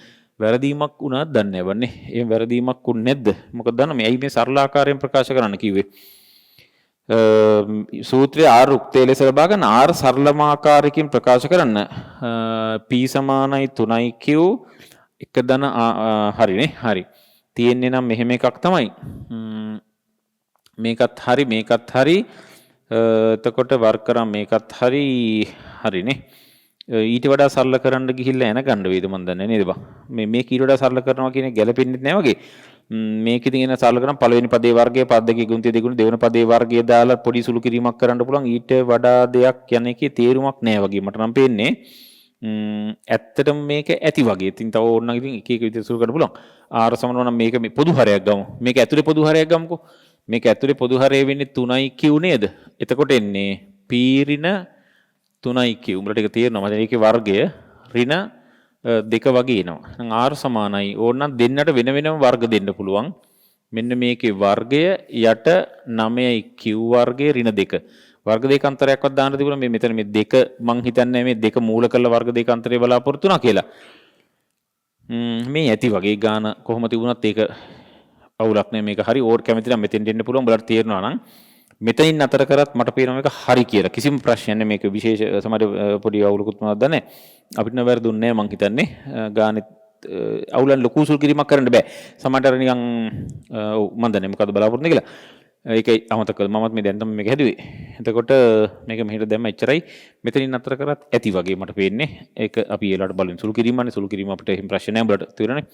Speaker 1: වැරදීමක් වුණාද දන්නේ නැවන්නේ. එහෙම වැරදීමක් වුනේ නැද්ද? මොකද දන්න මේ ඇයි මේ සරල ආකාරයෙන් ප්‍රකාශ කරන්න කිව්වේ? සූත්‍රයේ r උක්තේ ලෙස ලබා ගන්න r සරලම ආකාරයකින් ප්‍රකාශ කරන්න. p සමානයි 3යි q එක ධන හරිනේ. හරි. තියෙන්නේ නම් මෙහෙම එකක් තමයි. මේකත් හරි මේකත් හරි. එතකොට වර්ක් කරා මේකත් හරි හරිනේ. ඊට වඩා සරල කරන්න ගිහිල්ලා එන ගන්න වේද මන් දන්නේ නේද බං. මේක ඊට වඩා සරල කරනවා කියන එක ගැලපෙන්නේ නැහැ වගේ. මේක ඉතින් එන සරල කරන පළවෙනි පදේ වර්ගය පද දෙකේ ගුණිතය දෙගුණ දෙවෙනි පදේ වර්ගය දාලා පොඩි සුළු කිරීමක් කරන්න පුළුවන්. ඊට වඩා දෙයක් යන එකේ තේරුමක් නැහැ වගේ මට නම් පේන්නේ. ඇත්තටම මේක ඇති වගේ. ඉතින් තව ඕනනම් ඉතින් එක එක විදිහට සුළු කරන්න පුළුවන්. r සමානව නම් මේක මේ පොදු හරයක් ගමු. මේක ඇතුලේ පොදු හරයක් ගමුකෝ. මේක ඇතුලේ පොදු හරය වෙන්නේ 3යි q නේද? එතකොට එන්නේ p ඍණ 3යි q. උඹලට ඒක තේරෙනවා. මම ඒකේ වර්ගය ඍණ 2 වගේ එනවා. එහෙනම් r සමානයි ඕනනම් දෙන්නට වෙන වෙනම වර්ග දෙන්න පුළුවන්. මෙන්න මේකේ වර්ගය යට 9යි q වර්ගය ඍණ 2. වර්ග දෙක අන්තරයක්වත් දාන්න තිබුණා. මේ මෙතන මේ 2 මං හිතන්නේ මේ 2 මූල කරලා වර්ග දෙක අන්තරේ බලාපොරොත්තු වුණා කියලා. මේ ඇති වගේ ගාන කොහොම තිබුණත් ඒක අවුලක් නෑ. මේක හරි ඕර් කැමති නම් මෙතෙන් දෙන්න පුළුවන්. බලන්න තේරෙනවා නම් මෙතනින් අතර කරත් මට පේනවා මේක හරි කියලා. කිසිම ප්‍රශ්නයක් නෑ. මේක විශේෂ සමහර පොඩි අවුලකුත් මොනවද නැහැ. අපිට නෑ වැරදුන්නේ නෑ මං හිතන්නේ. ගානෙත් අවුලන් ලොකු සුළු කිරීමක් කරන්න බෑ. සමහරට නිකන් ඔව් මන් දන්නේ මොකද්ද බලාපොරොත්තු කියලා. ඒකයි අමතක කළා. මමත් මේ දැන් තමයි මේක හැදුවේ. එතකොට මේක මෙහෙට දැම්ම එච්චරයි. මෙතනින් අතර කරත් ඇති වගේ මට පේන්නේ. ඒක අපි ඊළඟට බලමු. සුළු කිරීමන්නේ සුළු කිරීම අපිට එහෙම ප්‍රශ්න නෑ. බලන්න තේරෙන්නේ.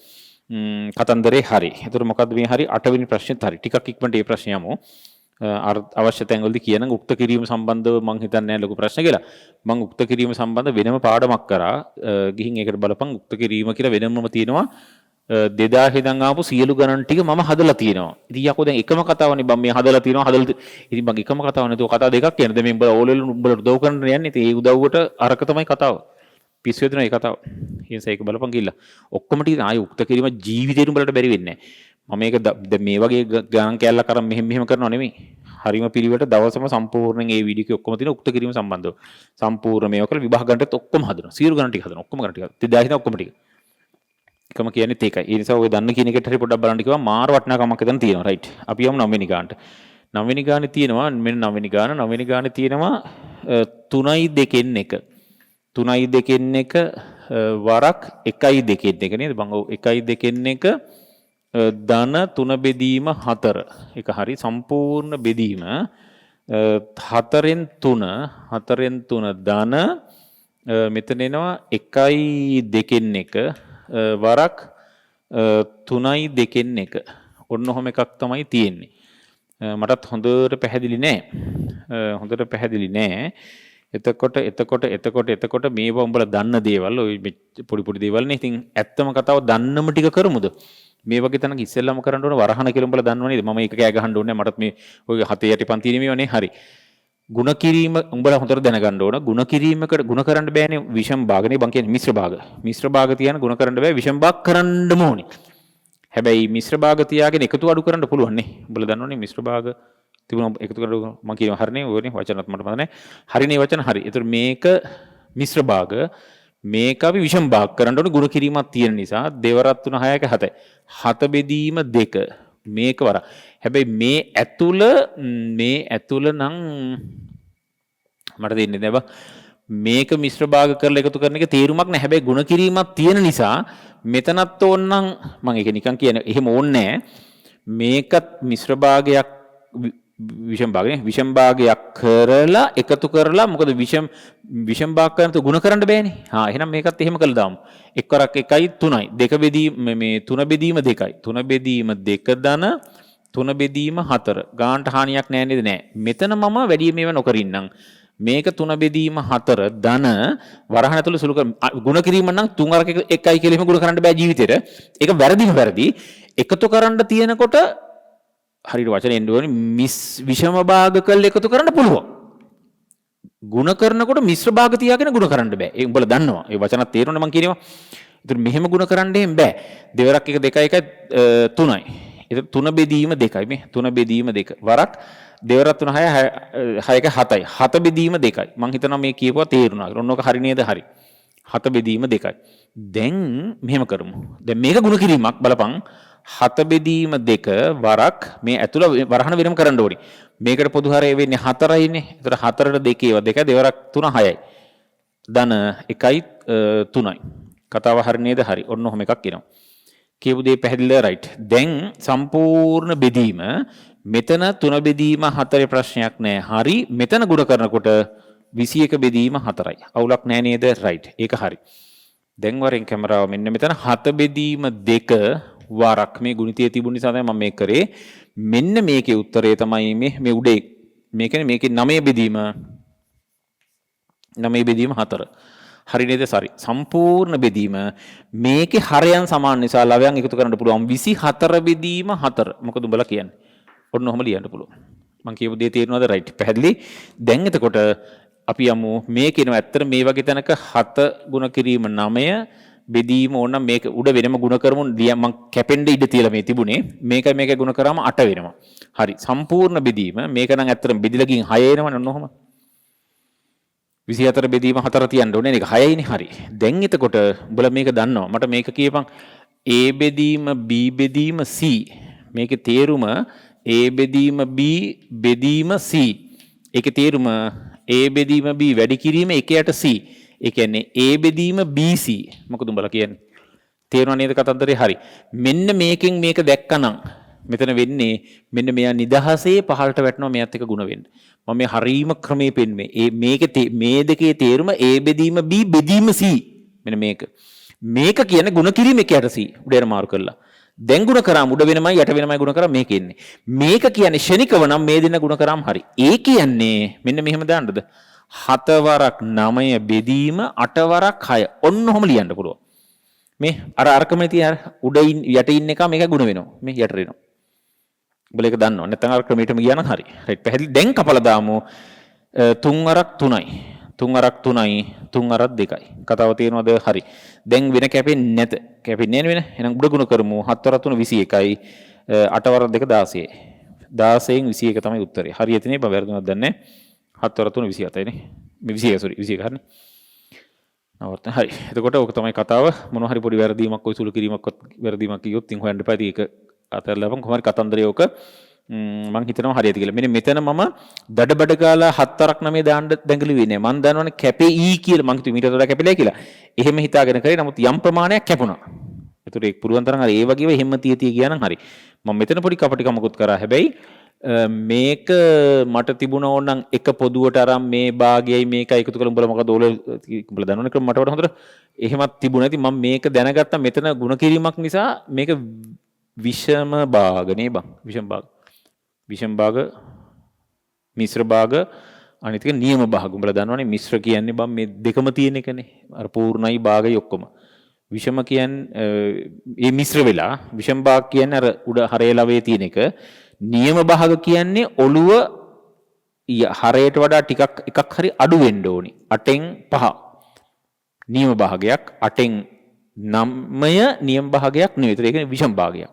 Speaker 1: කතන්දරේ හරි. එතකොට මොකද්ද මේ හරි? 8 වෙනි ප්‍රශ්නේත් හරි. ටිකක් ඉක්මනට මේ ප්‍රශ්නේ යමු. අවශ්‍ය තැන්වලදී කියන උක්ත කිරීම සම්බන්ධව මම හිතන්නේ නැහැ ලොකු ප්‍රශ්න කියලා. මම උක්ත කිරීම සම්බන්ධ වෙනම පාඩමක් කරා. ගිහින් ඒකට බලපන් උක්ත කිරීම කියලා වෙනමම තියෙනවා. 2000 ඉඳන් ආපු සියලු ගණන් ටික මම හදලා තියෙනවා. ඉතින් යකෝ දැන් එකම කතාවනේ බම් මේ හදලා තියෙනවා හදලා ඉතින් මම එකම කතාව නේද කතා දෙකක් කියන්නේ. දැන් මේ උඹලා ඕලෙල උඹලට උදව් කරන්න යන්නේ. ඉතින් ඒ උදව්වට අරක තමයි කතාව. පිස්සු වෙනවා ඒ කතාව. ඊන්ස ඒක බලපන් ගිහිල්ලා. ඔක්කොම ටික ආයෙ උක්ත කිරීම ජීවිතේට උඹලට බැරි වෙන්නේ නැහැ. මම මේක මේ වගේ ගණන් කැලලා කරන් මෙහෙම කරනවා නෙමෙයි. හරිම පිළිවෙලට දවසම සම්පූර්ණයෙන් මේ වීඩියෝ එකේ ඔක්කොම තියෙන උක්ත කිරීම සම්බන්ධව. සම්පූර්ණ මේවා කරලා විභාග ගන්නටත් ඔක්කොම හදනවා. සියලු ගණන් ටික හදනවා. ඔක්කොම ගණන් ටික. 2000 ඔක්කොම ටික. එකම කියන්නේත් ඒකයි. ඒ නිසා ඔය දන්න කියන එකට හරි පොඩ්ඩක් බලන්න කිව්වා මාර වටිනාකමක් එතන තියෙනවා. රයිට්. අපි යමු 9 වෙනි ගානට. 9 වෙනි ගානේ තියෙනවා මෙන්න 9 වෙනි ගාන. 9 වෙනි ගානේ තියෙනවා 3යි 2න් 1. 3යි 2න් 1 වරක් 1යි 2න් 1 නේද? බං ඔව් 1යි 2න් 1 ධන 3 බෙදීම 4. ඒක හරි සම්පූර්ණ බෙදීම 4න් 3 ධන මෙතන එනවා 1යි 2න් 1 වරක් 3යි 2න් 1. ඔන්න ඔහොම එකක් තමයි තියෙන්නේ. මටත් හොඳට පැහැදිලි නෑ. එතකොට මේවා උඹලා දන්න දේවල් ඔය පොඩි දේවල් නේ. ඉතින් ඇත්තම කතාව දන්නම ටික කරමුද? මේ වගේ තැනක ඉස්සෙල්ලාම කරන්න ඕන වරහන කියලා උඹලා දන්නව නේද? මම ඒක කෑ ගහන්න ඕනේ. මටත් මේ ඔය 7 යටි පන්තියේ මේවනේ. හරි. ಗುಣ කිරීම උඹලා හොඳට දැනගන්න ඕන. ಗುಣ කිරීමකට ಗುಣ කරන්න බෑනේ විෂම භාගනේ බං කියන්නේ මිශ්‍ර භාග. මිශ්‍ර භාග තියන ಗುಣ කරන්න බෑ විෂම භාග කරන්නම ඕනේ. හැබැයි මිශ්‍ර භාග තියාගෙන එකතු අඩු කරන්න පුළුවන් නේ. උඹලා දන්නවනේ මිශ්‍ර භාග තිබුණා එකතු කරලා මම කියනවා හරිනේ ඔයනේ වචනත් මට මතක නැහැ. හරිනේ වචන හරි. ඒතර මේක මිශ්‍ර භාග මේක අපි විෂම භාග කරන්න ඕනේ ಗುಣ කිරීමක් තියෙන නිසා 2 වරක් 3 6ක 7. 7 බෙදීම 2 මේක වර. හැබැයි මේ ඇතුළ නම් මට දෙන්නේ නැහැ බා. මේක මිශ්‍ර භාග කරලා එකතු කරන එක තේරුමක් නැහැ. හැබැයි ಗುಣ කිරීමක් තියෙන නිසා මෙතනත් ඕනනම් මම ඒක නිකන් කියන එහෙම ඕනේ නැහැ. මේකත් මිශ්‍ර භාගයක් විෂම භාගනේ විෂම භාගයක් කරලා එකතු කරලා මොකද විෂම භාග කරන තු ගුණ කරන්න බෑනේ. එහෙනම් මේකත් එහෙම කළා දාමු. එක්වරක් 1යි 3යි දෙක බෙදීම මේ 3 බෙදීම 2යි 3 බෙදීම 2 ධන 3 බෙදීම 4 ගානට හානියක් නෑ නේද? නෑ. මෙතන මම වැඩි මේව නොකර ඉන්නම්. මේක 3 බෙදීම 4 ධන වරහන් ඇතුළේ සුළු ගුණ කිරීම නම් 3 අරක 1යි කියලා එහෙම ගුණ කරන්න බෑ ජීවිතේට. ඒක වැරදිම වැරදි. එකතු කරන්න තියෙනකොට හරියට වචන එන්න ඕනේ විෂම භාග කළ එකතු කරන්න පුළුවන්. ගුණ කරනකොට මිශ්‍ර භාග තියාගෙන ගුණ කරන්න බෑ. ඒ උඹලා දන්නවා. ඒ වචනත් තේරෙන්නේ මම කියනවා. ඒතර මෙහෙම ගුණ කරන්න එහෙම බෑ. දෙවරක් 1 2 1 3යි. ඒතර 3 බෙදීම 2යි මේ 3 බෙදීම 2. වරක් දෙවරක් 3 6 6 1 7යි. 7 බෙදීම 2යි. මම හිතනවා මේ කියපුවා තේරුණා. ඔන්න ඔක හරි නේද? හරි. 7 බෙදීම 2යි. දැන් මෙහෙම කරමු. දැන් මේක ගුණ කිරීමක් බලපන්. 7 බෙදීම 2 වරක් මේ ඇතුළ වරහන වෙනම කරන්න ඕනේ. මේකට පොදු හරය වෙන්නේ 4යිනේ. ඒතර 4ට 2 ඒවා 2 දෙවරක් 3 6යි. ධන 1යි 3යි. කතාව හරි නේද? හරි. ඔන්න ඔහොම එකක් එනවා. කියපු දේ පැහැදිලිද? රයිට්. දැන් සම්පූර්ණ බෙදීම මෙතන 3 බෙදීම 4 ප්‍රශ්නයක් නෑ. හරි. මෙතන ගුණ කරනකොට 21 බෙදීම 4යි. අවුලක් නෑ නේද? රයිට්. ඒක හරි. දැන් වරෙන් කැමරාව මෙන්න මෙතන 7 බෙදීම 2 වරක් මේ ගුණිතය තිබුණ නිසා තමයි මම මේක කරේ. මෙන්න මේකේ උත්තරය තමයි මේ උඩේ මේකනේ මේකේ 9 බෙදීම 4. හරි නේද? සරි. සම්පූර්ණ බෙදීම මේකේ හරයන් සමාන නිසා ලවයන් එකතු කරන්න පුළුවන් 24 බෙදීම 4. මොකද උඹලා කියන්නේ? ඔන්න ඔහම ලියන්න පුළුවන්. මම කියපු දේ තේරෙනවද? රයිට්. පැහැදිලි. දැන් එතකොට අපි යමු මේ කියනවා ඇත්තට මේ වගේ තැනක 7 ගුණ කිරීම 9 බෙදීම ඕන මේක උඩ වෙනම ගුණ කරමු මම කැපෙන්න ඉඩ තියලා මේ තිබුණේ මේක ගුණ කරාම 8 වෙනවා. හරි. සම්පූර්ණ බෙදීම මේක නම් ඇත්තටම බෙදිලා ගින් 6 එනවනේ ඔන්න ඔහම. 24 බෙදීම 4 තියන්න ඕනේ. ඒක 6යිනේ. හරි. දැන් එතකොට උඹලා මේක දන්නවා. මට මේක කියපන් A බෙදීම B බෙදීම C. මේකේ තේරුම A බෙදීම B බෙදීම C. ඒකේ තේරුම A බෙදීම B වැඩි කිරීම 1යට C. ඒ කියන්නේ A බෙදීම BC. මොකද උඹලා කියන්නේ? තේරුණා නේද කතන්දරේ? හරි. මෙන්න මේකෙන් මේක දැක්කනම් මෙතන වෙන්නේ මෙන්න මෙයා නිදහසේ පහළට වැටෙනවා මෙයත් එක ಗುಣ වෙන්න. මම මේ හරීම ක්‍රමයේ පෙන්වන්නේ. මේ දෙකේ තේරුම A බෙදීම B බෙදීම C. මෙන්න මේක. මේක කියන්නේ ಗುಣ කිරීම 1යට C. උඩේට මාරු කරලා. දැන් ಗುಣ කරාම උඩ වෙනමයි යට වෙනමයි ಗುಣ කරාම මේක එන්නේ. මේක කියන්නේ ෂණිකව නම් මේ දෙන්න ಗುಣ කරාම හරි. ඒ කියන්නේ මෙන්න මෙහෙම දාන්නද? 7 වරක් 9 බෙදීම 8 වරක් 6. ඔන්න ඔහොම ලියන්න පුළුවන්. මේ අරකම තියෙන උඩ යට ඉන්න එක මේක ගුණ වෙනවා. මේ යට වෙනවා. උඹලා ඒක දන්නව. නැත්නම් අර ක්‍රමයටම ගියා නම් හරි. රයිට්. පැහැදිලි. දැන් කපලා දාමු 3 වරක් 3යි. 3 වරක් 3යි 3 වරක් 2යි. කතාව තේරෙනවද? හරි. දැන් වෙන කැපෙන්නේ නැත. කැපෙන්නේ නැහැ වෙන. එහෙනම් උඩ ගුණ කරමු. 7 වරක් 3 21යි. 8 වරක් 2 16යි. 16න් 21 තමයි උත්තරේ. හරි එතනේ බ වැරදුනක් දන්නේ නැහැ. 7 වර 3 27යි නේ. මේ 21 sorry 21 හරිනේ. නවත්තන හරි. එතකොට ඕක තමයි කතාව. මොනවා හරි පොඩි වැරදීමක් ඔය සුළු කිරීමක්වත් වැරදීමක් කිව්වොත් ඉතින් හොයන්න එපා. ඒක අතහැරලාපන් කොහොම හරි කතන්දරේ ඕක මම හිතනවා හරියට කියලා. මෙන්න මෙතන මම දඩබඩ ගාලා 7 වරක් 9 දාන්න දැඟලුවේ නෑ. මම දන්නවනේ කැපෙයි කියලා. මං හිතුවේ මීට වඩා කැපෙලා කියලා. එහෙම හිතාගෙන කරේ. නමුත් යම් ප්‍රමාණයක් කැපුණා. ඒතර ඒක පුරුවන් තරම් හරි ඒ වගේව එහෙම තිය ගියා නම් හරි. මම මෙතන පොඩි කපටිකමකුත් කරා. හැබැයි මේක මට තිබුණ ඕනනම් එක පොදුවට අරන් මේ භාගයයි මේක එකතු කරලා උඹලා මොකද උඹලා දන්නවනේ ක්‍රම මට වඩා හොඳට එහෙමත් තිබුණ නැති මම මේක දැනගත්තා මෙතන ಗುಣ කිරීමක් නිසා මේක විෂම භාගනේ බං විෂම භාග මිශ්‍ර භාග අනිත් එක නියම භාග උඹලා දන්නවනේ මිශ්‍ර කියන්නේ බං මේ දෙකම තියෙන එකනේ අර පූර්ණයි භාගයි ඔක්කොම විෂම කියන්නේ මේ මිශ්‍ර වෙලා විෂම භාග කියන්නේ අර උඩ හරේ ලවේ තියෙන එක නියම භාග කියන්නේ ඔළුව හරයට වඩා ටිකක් එකක් හරි අඩු වෙන්න ඕනි. 8න් 5. නියම භාගයක් 8න් 9 නියම භාගයක් නෙවෙයි. ඒක විෂම භාගයක්.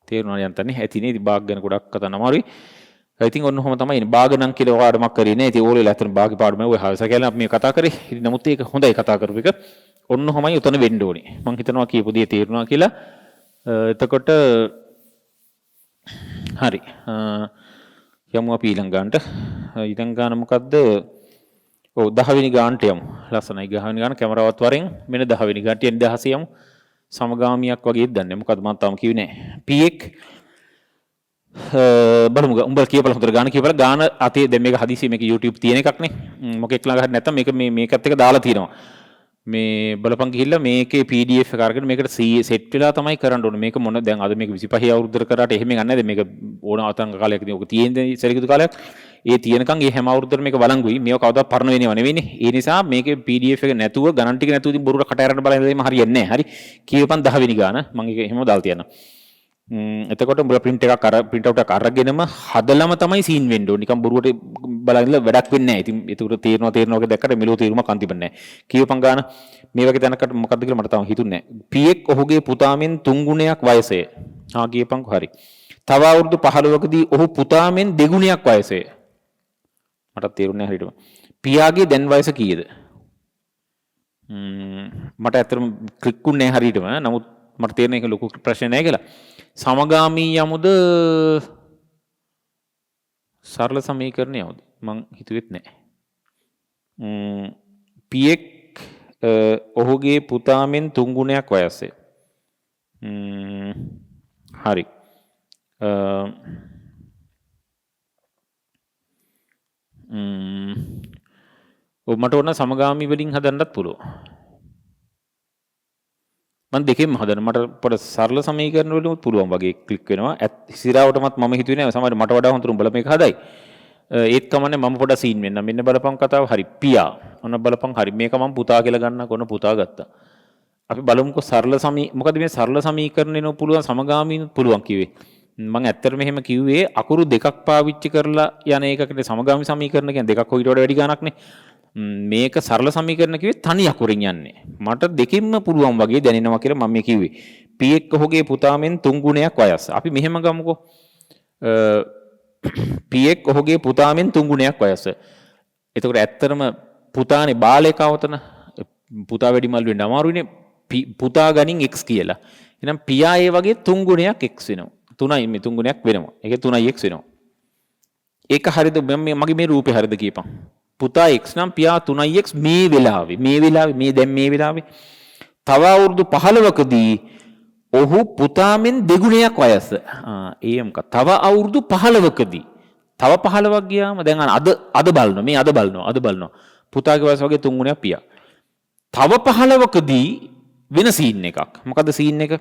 Speaker 1: තේරුණා යන්තන්නේ ඇතිනේ භාග ගැන ගොඩක් කතා නමාරුයි. ඉතින් ඔන්න ඔහොම තමයි ඉන්නේ. භාග නම් කියලා පාඩමක් කරේ නෑ. ඉතින් ඕලෙල ඇත්තට භාග පාඩම ඔය හවස කියලා අපි මේ කතා කරේ. ඉතින් නමුත් ඒක හොඳයි කතා කරපු එක. ඔන්න ඔහොමයි උතන වෙන්න ඕනේ. මම හිතනවා කියපු දේ තේරුණා කියලා. එතකොට හරි යමු අපි ඊළඟ ගානට ඊළඟ ගාන මොකද්ද ඔව් 10 වෙනි ගානට යමු ලස්සනයි 10 වෙනි ගාන කැමරාවත් වරෙන් මෙන්න 10 වෙනි ගානට යන්නේ 16 යමු සමගාමියක් වගේ දන්නේ මොකද්ද මම තාම කිව්වේ නැහැ p1 බලමු උඹ කියපල හොඳට ගාන කියපල ගාන අතේ දැන් මේක හදිසියෙ මේක YouTube තියෙන එකක් නේ මොකෙක් ළඟ හරි නැත්තම් මේක මේකත් එක දාලා තියෙනවා මේ බලපන් ගිහිල්ලා මේකේ PDF එක අරගෙන මේකට සෙට් වෙලා තමයි කරන්න ඕනේ මේක මොන දැන් අද මේක 25 අවුරුද්දකට කරාට එහෙම ගන්න නැහැ දැන් මේක ඕන අවතංග කාලයකදී ඔක තියෙන්නේ සැලකිලි කාලයක් ඒ තියෙනකන් ඒ හැම අවුරුද්දටම මේක වළංගුයි මේව කවදාවත් පරණ වෙනව නෙවෙයිනේ ඒ නිසා මේකේ PDF එක නැතුව ගණන් ටික නැතුව ඉතින් බොරුවට කට ඇරන්න බලන දෙයක් හරියන්නේ නැහැ හරි කියවපන් 10 වෙනි ගාන මම ඒක එහෙම දාලා තියන්න එතකොට උඹලා print එකක් අර print out එකක් අරගෙනම හදලම තමයි සීන් වෙන්න ඕනේ. නිකන් බොරුවට බලන්න වැඩක් වෙන්නේ නැහැ. ඉතින් ඒක තේරෙනවා වගේ දැක්කට මෙලෝ තේරුමක් අන්තිමන්නේ නැහැ. කියවපන් ගාන මේ වගේ තැනකට මොකද්ද කියලා මට තාම හිතුන්නේ නැහැ. පියෙක් ඔහුගේ පුතාමෙන් 3 ගුණයක් වයසය. හා කියපන්කෝ හරි. තව අවුරුදු 15කදී ඔහු පුතාමෙන් 2 ගුණයක් වයසය. මට තේරුන්නේ නැහැ හරියටම. පියාගේ දැන් වයස කීයද? මට ඇත්තටම ක්ලික්ුන්නේ නැහැ හරියටම. නමුත් මට තේරෙන එක ලොකු ප්‍රශ්නයක් නැහැ කියලා. සමගාමී යමුද සරල සමීකරණ යමුද මං හිතුවෙත් නැහැ. පියෙක් ඔහුගේ පුතාමෙන් 3 ගුණයක් වයසය. හරි. මට ඕන සමගාමී වලින් හදන්නත් පුළුවන්. මම දෙකෙන්ම හදන්න මට පොඩ සරල සමීකරණ වලින් පුළුවන් වගේ ක්ලික් වෙනවා. සිරාවටමත් මම හිතුවේ නෑ සමහර මට වඩා හොඳට උඹලා මේක හදයි. ඒත් කමන්නේ මම පොඩ සීන් වෙන්න. මෙන්න බලපන් කතාව හරි. පියා. ඔන්න බලපන් හරි. මේක මම පුතා කියලා ගන්නකො ඔන්න පුතා ගත්තා. අපි බලමුකෝ සරල මොකද මේ සරල සමීකරණේනෝ පුළුවන් සමගාමීනොත් පුළුවන් කිව්වේ. මම ඇත්තටම මෙහෙම කිව්වේ අකුරු දෙකක් පාවිච්චි කරලා යන එකකට සමගාමී සමීකරණ කියන්නේ දෙකක් හොයිට වඩා වැඩි ගාණක් නේ. මේක සරල සමීකරණ කිව්වේ තනි අකුරින් යන්නේ. මට දෙකින්ම පුළුවන් වගේ දැනෙනවා කියලා මම මේ කිව්වේ. පියෙක් ඔහුගේ පුතාමෙන් 3 ගුණයක් වයස. අපි මෙහෙම ගමුකෝ. පියෙක් ඔහුගේ පුතාමෙන් 3 ගුණයක් වයස. එතකොට ඇත්තටම පුතානේ බාලේ කවතන පුතා වැඩිමල් වෙන්න අමාරුයිනේ. පුතා ගණන් x කියලා. එහෙනම් පියා ඒ වගේ 3 ගුණයක් x වෙනවා. 3යි මේ 3 ගුණයක් වෙනවා. ඒකේ 3යි x වෙනවා. ඒක හරියද මගේ මේ රූපේ හරියද කියපන්. පුතා x නම් පියා 3x මේ වෙලාවේ මේ දැන් මේ වෙලාවේ තව අවුරුදු 15කදී ඔහු පුතාමෙන් 2 ගුණයක් වයස. ඒමක තව අවුරුදු 15කදී තව 15ක් ගියාම දැන් අද බලනවා පුතාගේ වයස වගේ 3 ගුණයක් පියා. තව 15කදී වෙන සීන් එකක්. මොකද්ද සීන් එක?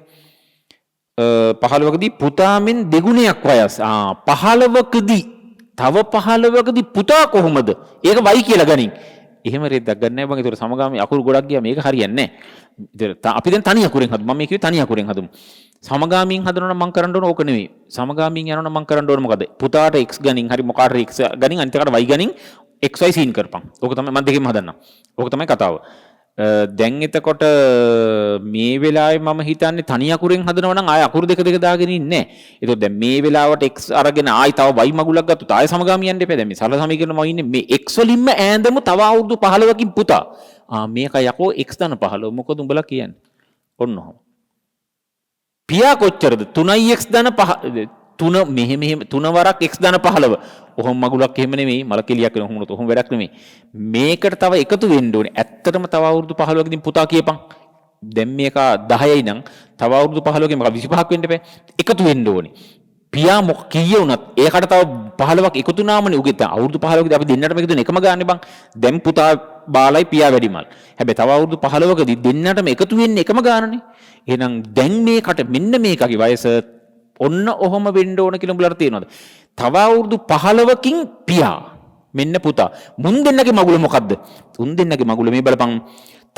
Speaker 1: 15කදී පුතාමෙන් 2 ගුණයක් වයස. 15කදී තව 15කදී පුතා කොහොමද? ඒක y කියලා ගනින්. එහෙම රෙද්දක් ගන්න නැහැ බං. ඒතර සමගාමී අකුරු ගොඩක් ගියා මේක හරියන්නේ නැහැ. අපි දැන් තනි අකුරෙන් හදමු. මම මේ කිව්වේ තනි අකුරෙන් හදමු. සමගාමීන් හදනවා නම් මම කරන්න ඕන ඕක නෙවෙයි. සමගාමීන් යනවා නම් මම කරන්න ඕන මොකද? පුතාට x ගනින් හරි මොකාට x ගනින් අනිත් එකට y ගනින් xy සීන් කරපන්. ඕක තමයි මම දෙකෙන්ම හදන්නම්. ඕක තමයි කතාව. දැන් එතකොට මේ වෙලාවේ මම හිතන්නේ තනි අකුරෙන් හදනවා නම් ආය අකුරු දෙක දාගෙන ඉන්නේ නැහැ. ඒතකොට දැන් මේ වෙලාවට x අරගෙන ආයි තව y මගුලක් ගත්තොත් ආය සමගාමී යන්න එපා. දැන් මේ සරල සමීකරණ මම ඉන්නේ මේ x වලින්ම ඈඳමු තව අවුරුදු 15කින් පුතා. මේක යකෝ x ධන 15. මොකද උඹලා කියන්නේ? ඔන්න ඔහොම. පියා කොච්චරද? 3x ධන 5 3 මෙහෙම 3 වරක් x ධන 15. ඔහොම මගුලක් එහෙම නෙමෙයි මල කෙලියක් වෙන ඔහොම ඔහොම වැඩක් නෙමෙයි. මේකට තව එකතු වෙන්න ඕනේ. ඇත්තටම තව අවුරුදු 15කින් පුතා කියපන්. දැන් මේක 10යි නම් තව අවුරුදු 15කින් මක 25ක් වෙන්න එපා. එකතු වෙන්න ඕනේ. පියා මොක කීය වුණත් ඒකට තව 15ක් එකතු වුණාමනේ උගේ අවුරුදු 15කදී අපි දෙන්නට මේක දුන්න එකම ගානේ බං. දැන් පුතා බාලයි පියා වැඩිමල්. හැබැයි තව අවුරුදු 15කදී දෙන්නටම එකතු වෙන්නේ එකම ගානනේ. එහෙනම් දැන් මේකට මෙන්න මේකගේ වයස ඔන්න ඔහොම වෙන්න ඕන කියලා උඹලට තේරෙනවද? තව අවුරුදු 15කින් පියා මෙන්න පුතා. මුන් දෙන්නගේ මගුල මොකද්ද? උන් දෙන්නගේ මගුල මේ බලපන්.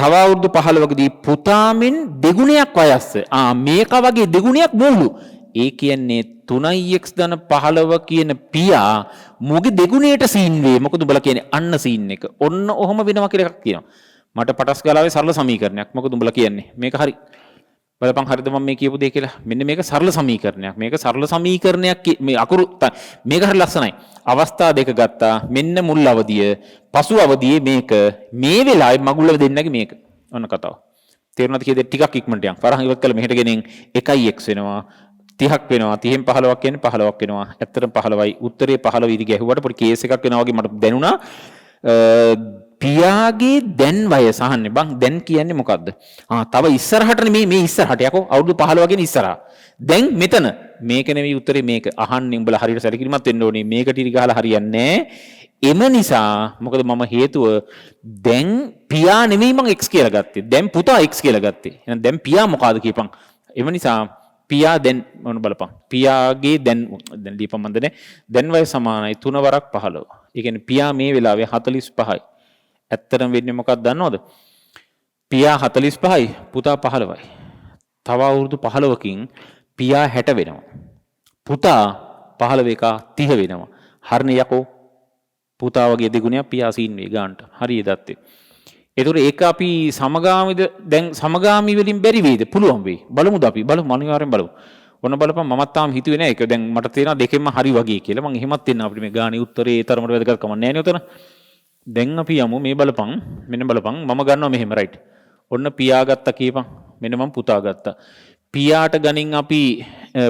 Speaker 1: තව අවුරුදු 15කදී පුතාමෙන් 2 ගුණයක් වයස. මේක වගේ 2 ගුණයක් මූලු. ඒ කියන්නේ 3x ධන 15 කියන පියා මොගේ 2 ගුණයට සීන් වේ. මොකද උඹලා කියන්නේ අන්න සීන් එක. ඔන්න ඔහොම වෙනවා කියලා එකක් කියනවා. මට පටස් ගාලාවේ සරල සමීකරණයක්. මොකද උඹලා කියන්නේ මේක හරි. බලපන් හරිද මම මේ කියපු දේ කියලා. මෙන්න මේක සරල සමීකරණයක්. මේක සරල සමීකරණයක් මේ අකුරු මේක හරි ලස්සනයි. අවස්ථා දෙක ගත්තා. මෙන්න මුල් අවධිය, පසු අවධියේ මේක. මේ වෙලාවේ මගුල දෙන්නගේ මේක. ඔන්න කතාව. තේරුණාද කීයද ටිකක් ඉක්මනට යන්. පරහන් ඉවත් කළා මෙහෙට ගෙනින් 1x වෙනවා. 30ක් වෙනවා. 30න් 15ක් කියන්නේ 15ක් වෙනවා. ඇත්තටම 15යි. උත්තරේ 15 ඉදි ගැහුවට පොඩි කේස් එකක් වෙනවා වගේ මට දැනුණා. පියාගේ දැන් වයස අහන්නේ බං. දැන් කියන්නේ මොකද්ද? තව ඉස්සරහට මේ ඉස්සරහට යකෝ අවුරුදු 15 වගේ ඉස්සරහා. දැන් මෙතන මේක නෙවෙයි උත්තරේ මේක. අහන්නේ උඹලා හරියට සැලකිලිමත් වෙන්න ඕනේ. මේකට ඉරි ගහලා හරියන්නේ එම නිසා මොකද මම හේතුව දැන් පියා නෙවෙයි මං x කියලා ගත්තේ. දැන් පුතා x කියලා ගත්තේ. එහෙනම් දැන් පියා මොකಾದ කියපන්. එම නිසා පියා දැන් මොන බලපන්. පියාගේ දැන් ලියපන් මන්දනේ. දැන් වයස සමානයි 3 වරක් 15. ඒ කියන්නේ පියා මේ වෙලාවේ 45යි. ඇත්තටම වෙන්නේ මොකක්ද දන්නවද? පියා 45යි පුතා 15යි. තව අවුරුදු 15කින් පියා 60 වෙනවා. පුතා 15 එක 30 වෙනවා. හරිනේ යකෝ. පුතා වගේ දෙගුණයක් පියා සීන් වේ ගන්නට. හරිය දත්තේ. ඒතර ඒක අපි සමගාමීද දැන් සමගාමී වලින් බැරි වේද? පුළුවන් වෙයි. බලමුද අපි? බලමු අනිවාර්යෙන් බලමු. ඔන්න බලපන් මමත් තාම හිතුවේ නෑ ඒක. දැන් මට තේරෙනවා දෙකෙන්ම හරි වගේ කියලා. මම එහෙමත් දෙන්න අපිට මේ ගානේ උත්තරේ ඒ තරමට වැදගත් කමක් නෑ නේ උතන. දැන් අපි යමු මේ බලපන්. මෙන්න බලපන් මම ගන්නවා මෙහෙම රයිට්. ඔන්න පියා ගත්තා කියපන්. මෙන්න මම පුතා ගත්තා. පියාට ගනින් අපි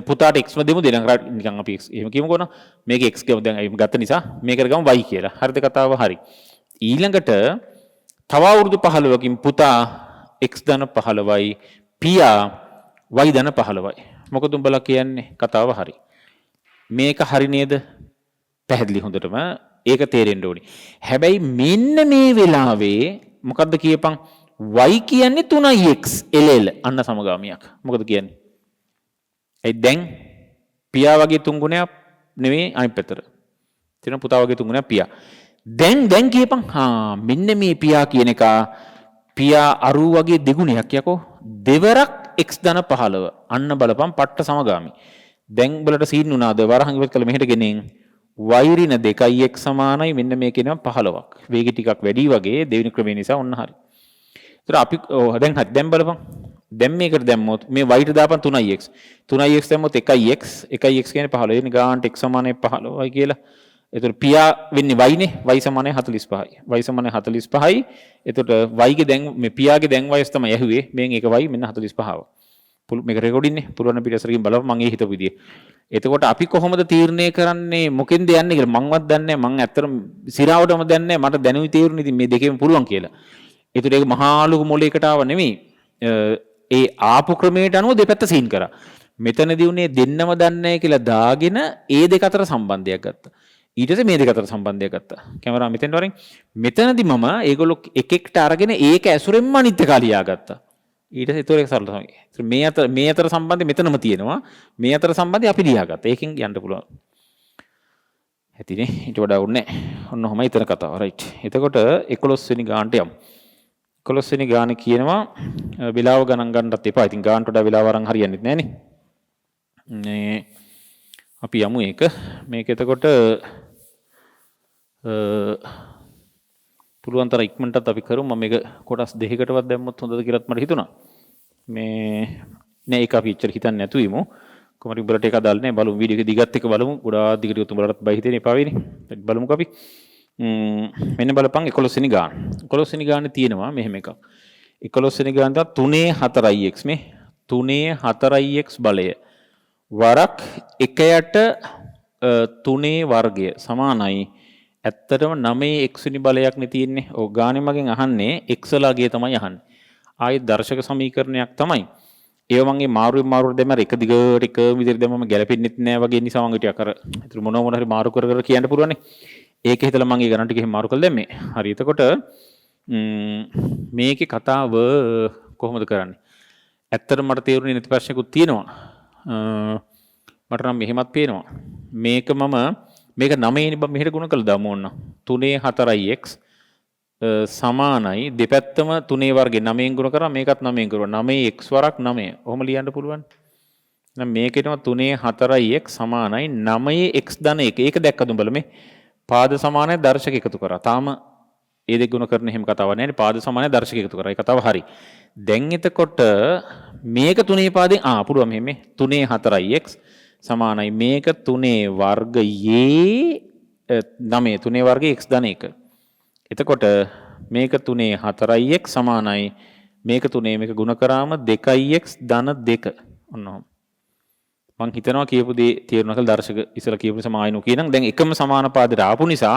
Speaker 1: පුතාට x දෙමු දෙන්න නිකන් අපි x එහෙම කියමුකෝ න මේක x ගමු දැන් එහෙම ගත්ත නිසා මේකට ගමු y කියලා. හරිද කතාව හරි. ඊළඟට තව අවුරුදු 15කින් පුතා x ධන 15යි පියා y ධන 15යි. මොකද උඹලා කියන්නේ කතාව හරි. මේක හරි නේද? පැහැදිලි හොඳටම ඒක තේරෙන්න ඕනි. හැබැයි මෙන්න මේ වෙලාවේ මොකද්ද කියපන් y කියන්නේ 3x LL අන්න සමගාමියක්. මොකද කියන්නේ? ඒ දැන් පියා වගේ තුන් ගුණයක් නෙවෙයි අනිත් පැත්තට. එතන පුතා වගේ තුන් ගුණයක් පියා. දැන් කියපන් මෙන්න මේ පියා කියන එක පියා අරු වගේ දෙගුණයක් යකෝ. දෙවරක් x ධන 15. අන්න බලපන් පට්ට සමගාමි. දැන් බලට සීන් උනාද? වරහන් ඉවත් කළ මෙහෙට ගෙනෙන් y ඍණ 2x සමානයි මෙන්න මේ කියනවා 15ක්. වේගය ටිකක් වැඩි වගේ දෙවෙනි ක්‍රමය නිසා ඔන්න හරි. ඒතර අපි දැන් හරි දැන් බලපන්. දැන් මේකට දැම්මොත් මේ y ට දාපන් 3x. 3x දැම්මොත් 1x. 1x කියන්නේ 15. එන්නේ ගානට x සමානයි 15යි කියලා. ඒතර පියා වෙන්නේ y නේ. y සමානයි 45යි. y සමානයි 45යි. එතකොට y ගේ දැන් මේ පියාගේ දැන් වයස තමයි ඇහුවේ. මෙන් ඒක y මෙන්න 45ව. මේක රෙකෝඩින් නේ. පුළුවන් පිටසරකින් බලපන් මම ඒ හිතපු විදිය. එතකොට අපි කොහොමද තීරණය කරන්නේ මොකෙන්ද යන්නේ කියලා මංවත් දන්නේ නැහැ. මං ඇත්තටම සිරාවටම දන්නේ නැහැ. මට දැනුයි තීරණේ ඉතින් මේ දෙකේම පුළුවන් කියලා. ඒතර ඒක මහා ලොකු මොලේකට ආව නෙමෙයි. ඒ ආපු ක්‍රමයට අනුව දෙපැත්ත සීන් කරා. මෙතනදී උනේ දෙන්නම දන්නේ කියලා දාගෙන ඒ දෙක අතර සම්බන්ධයක් ගත්තා. ඊට පස්සේ මේ දෙක අතර සම්බන්ධයක් ගත්තා. කැමරාව මෙතෙන්ට වරින්. මෙතනදී මම ඒගොල්ලෝ එක එකට අරගෙන ඒක ඇසුරෙන්ම අනිත් එක ලියාගත්තා. ඊට පස්සේ ඒතර ඒක සරල තමයි. ඒතර මේ අතර සම්බන්ධය මෙතනම තියෙනවා. මේ අතර සම්බන්ධය අපි ලියාගත්තා. ඒකෙන් යන්න පුළුවන්. ඇතිනේ. ඊට වඩා ඕනේ නැහැ. ඔන්න ඔහමයි එතන කතාව. රයිට්. එතකොට 11 වෙනි ගානට යමු. 11 වෙනි ගානේ කියනවා වෙලාව ගණන් ගන්නත් එපා. ඉතින් ගානට වඩා වෙලාව අරන් හරියන්නේ නැහනේ. මේ අපි යමු ඒක. මේක එතකොට පුළුවන් තරම් ඉක්මනටත් අපි කරමු. මම මේක කොටස් දෙකකටවත් දැම්මොත් හොඳද කියලාත් මට හිතුණා. මේ නෑ ඒක අපි ඉච්චර හිතන්නේ නැතු වෙමු. කොහමද උඹලට ඒක අදාළ නෑ. බලමු වීඩියෝ එක දිගත් එක බලමු. ගොඩාක් දිගට ගියොත් උඹලටත් බය හිතෙන්නේ එපා වෙන්නේ. බලමුකෝ අපි. මෙන්න බලපන් 11 වෙනි ගාන. 11 වෙනි ගානේ තියෙනවා මෙහෙම එකක්. 11 වෙනි ගාන තමයි 3 4x මේ 3 4x බලය. වරක් 1යට 3 වර්ගය සමානයි. ඇත්තටම 9x වෙනි බලයක් නේ තියෙන්නේ. ඔය ගානේ මගෙන් අහන්නේ x ලාගේ තමයි අහන්නේ. ආයේ දර්ශක සමීකරණයක් තමයි. ඒව මගේ මාරුවෙන් දෙම එක දිගට එක විදිහට දැම්මම ගැලපෙන්නෙත් නෑ වගේ නිසා මම ටිකක් අර ඒතර මොනවා හරි මාරු කර කියන්න පුළුවන්නේ. ඒක හිතලා මම ඒ ගණන් ටික එහෙම මාරු කරලා දැම්මේ. හරි. එතකොට මේකේ කතාව කොහොමද කරන්නේ? ඇත්තටම මට තේරුනේ නැති ප්‍රශ්නකුත් තියෙනවා. මට නම් මෙහෙමත් පේනවා. මේක 9 නේ මෙහෙට ගුණ කළා දාමු ඕන්න. 3 4x සමානයි දෙපැත්තම 3 වර්ගේ 9න් ගුණ කරා මේකත් 9න් කරුවා 9x වරක් 9. ඔහොම ලියන්න පුළුවන්. එහෙනම් මේකේනවා 3 4x සමානයි 9x ධන 1. ඒක දැක්කද උඹලා මේ පාද සමානයි දර්ශක එකතු කරා. තාම ඒ දෙක ගුණ කරන හැම කතාවක් නැහැ නේ. පාද සමානයි දර්ශක එකතු කරා. ඒ කතාව හරි. දැන් එතකොට මේක 3 පාදෙන් පුළුවන් මෙහෙම 3 4x සමානයි මේක 3 වර්ගයේ 9 3 වර්ගයේ x ධන 1. එතකොට මේක 3 4x සමානයි මේක 3 මේක ගුණ කරාම 2x ධන 2. ඔන්න ඔහොම. මං හිතනවා කියපු දේ තේරුණා කියලා දර්ශක ඉස්සලා කියපු නිසා ආයෙනු කියනනම් දැන් එකම සමාන පාදයට ආපු නිසා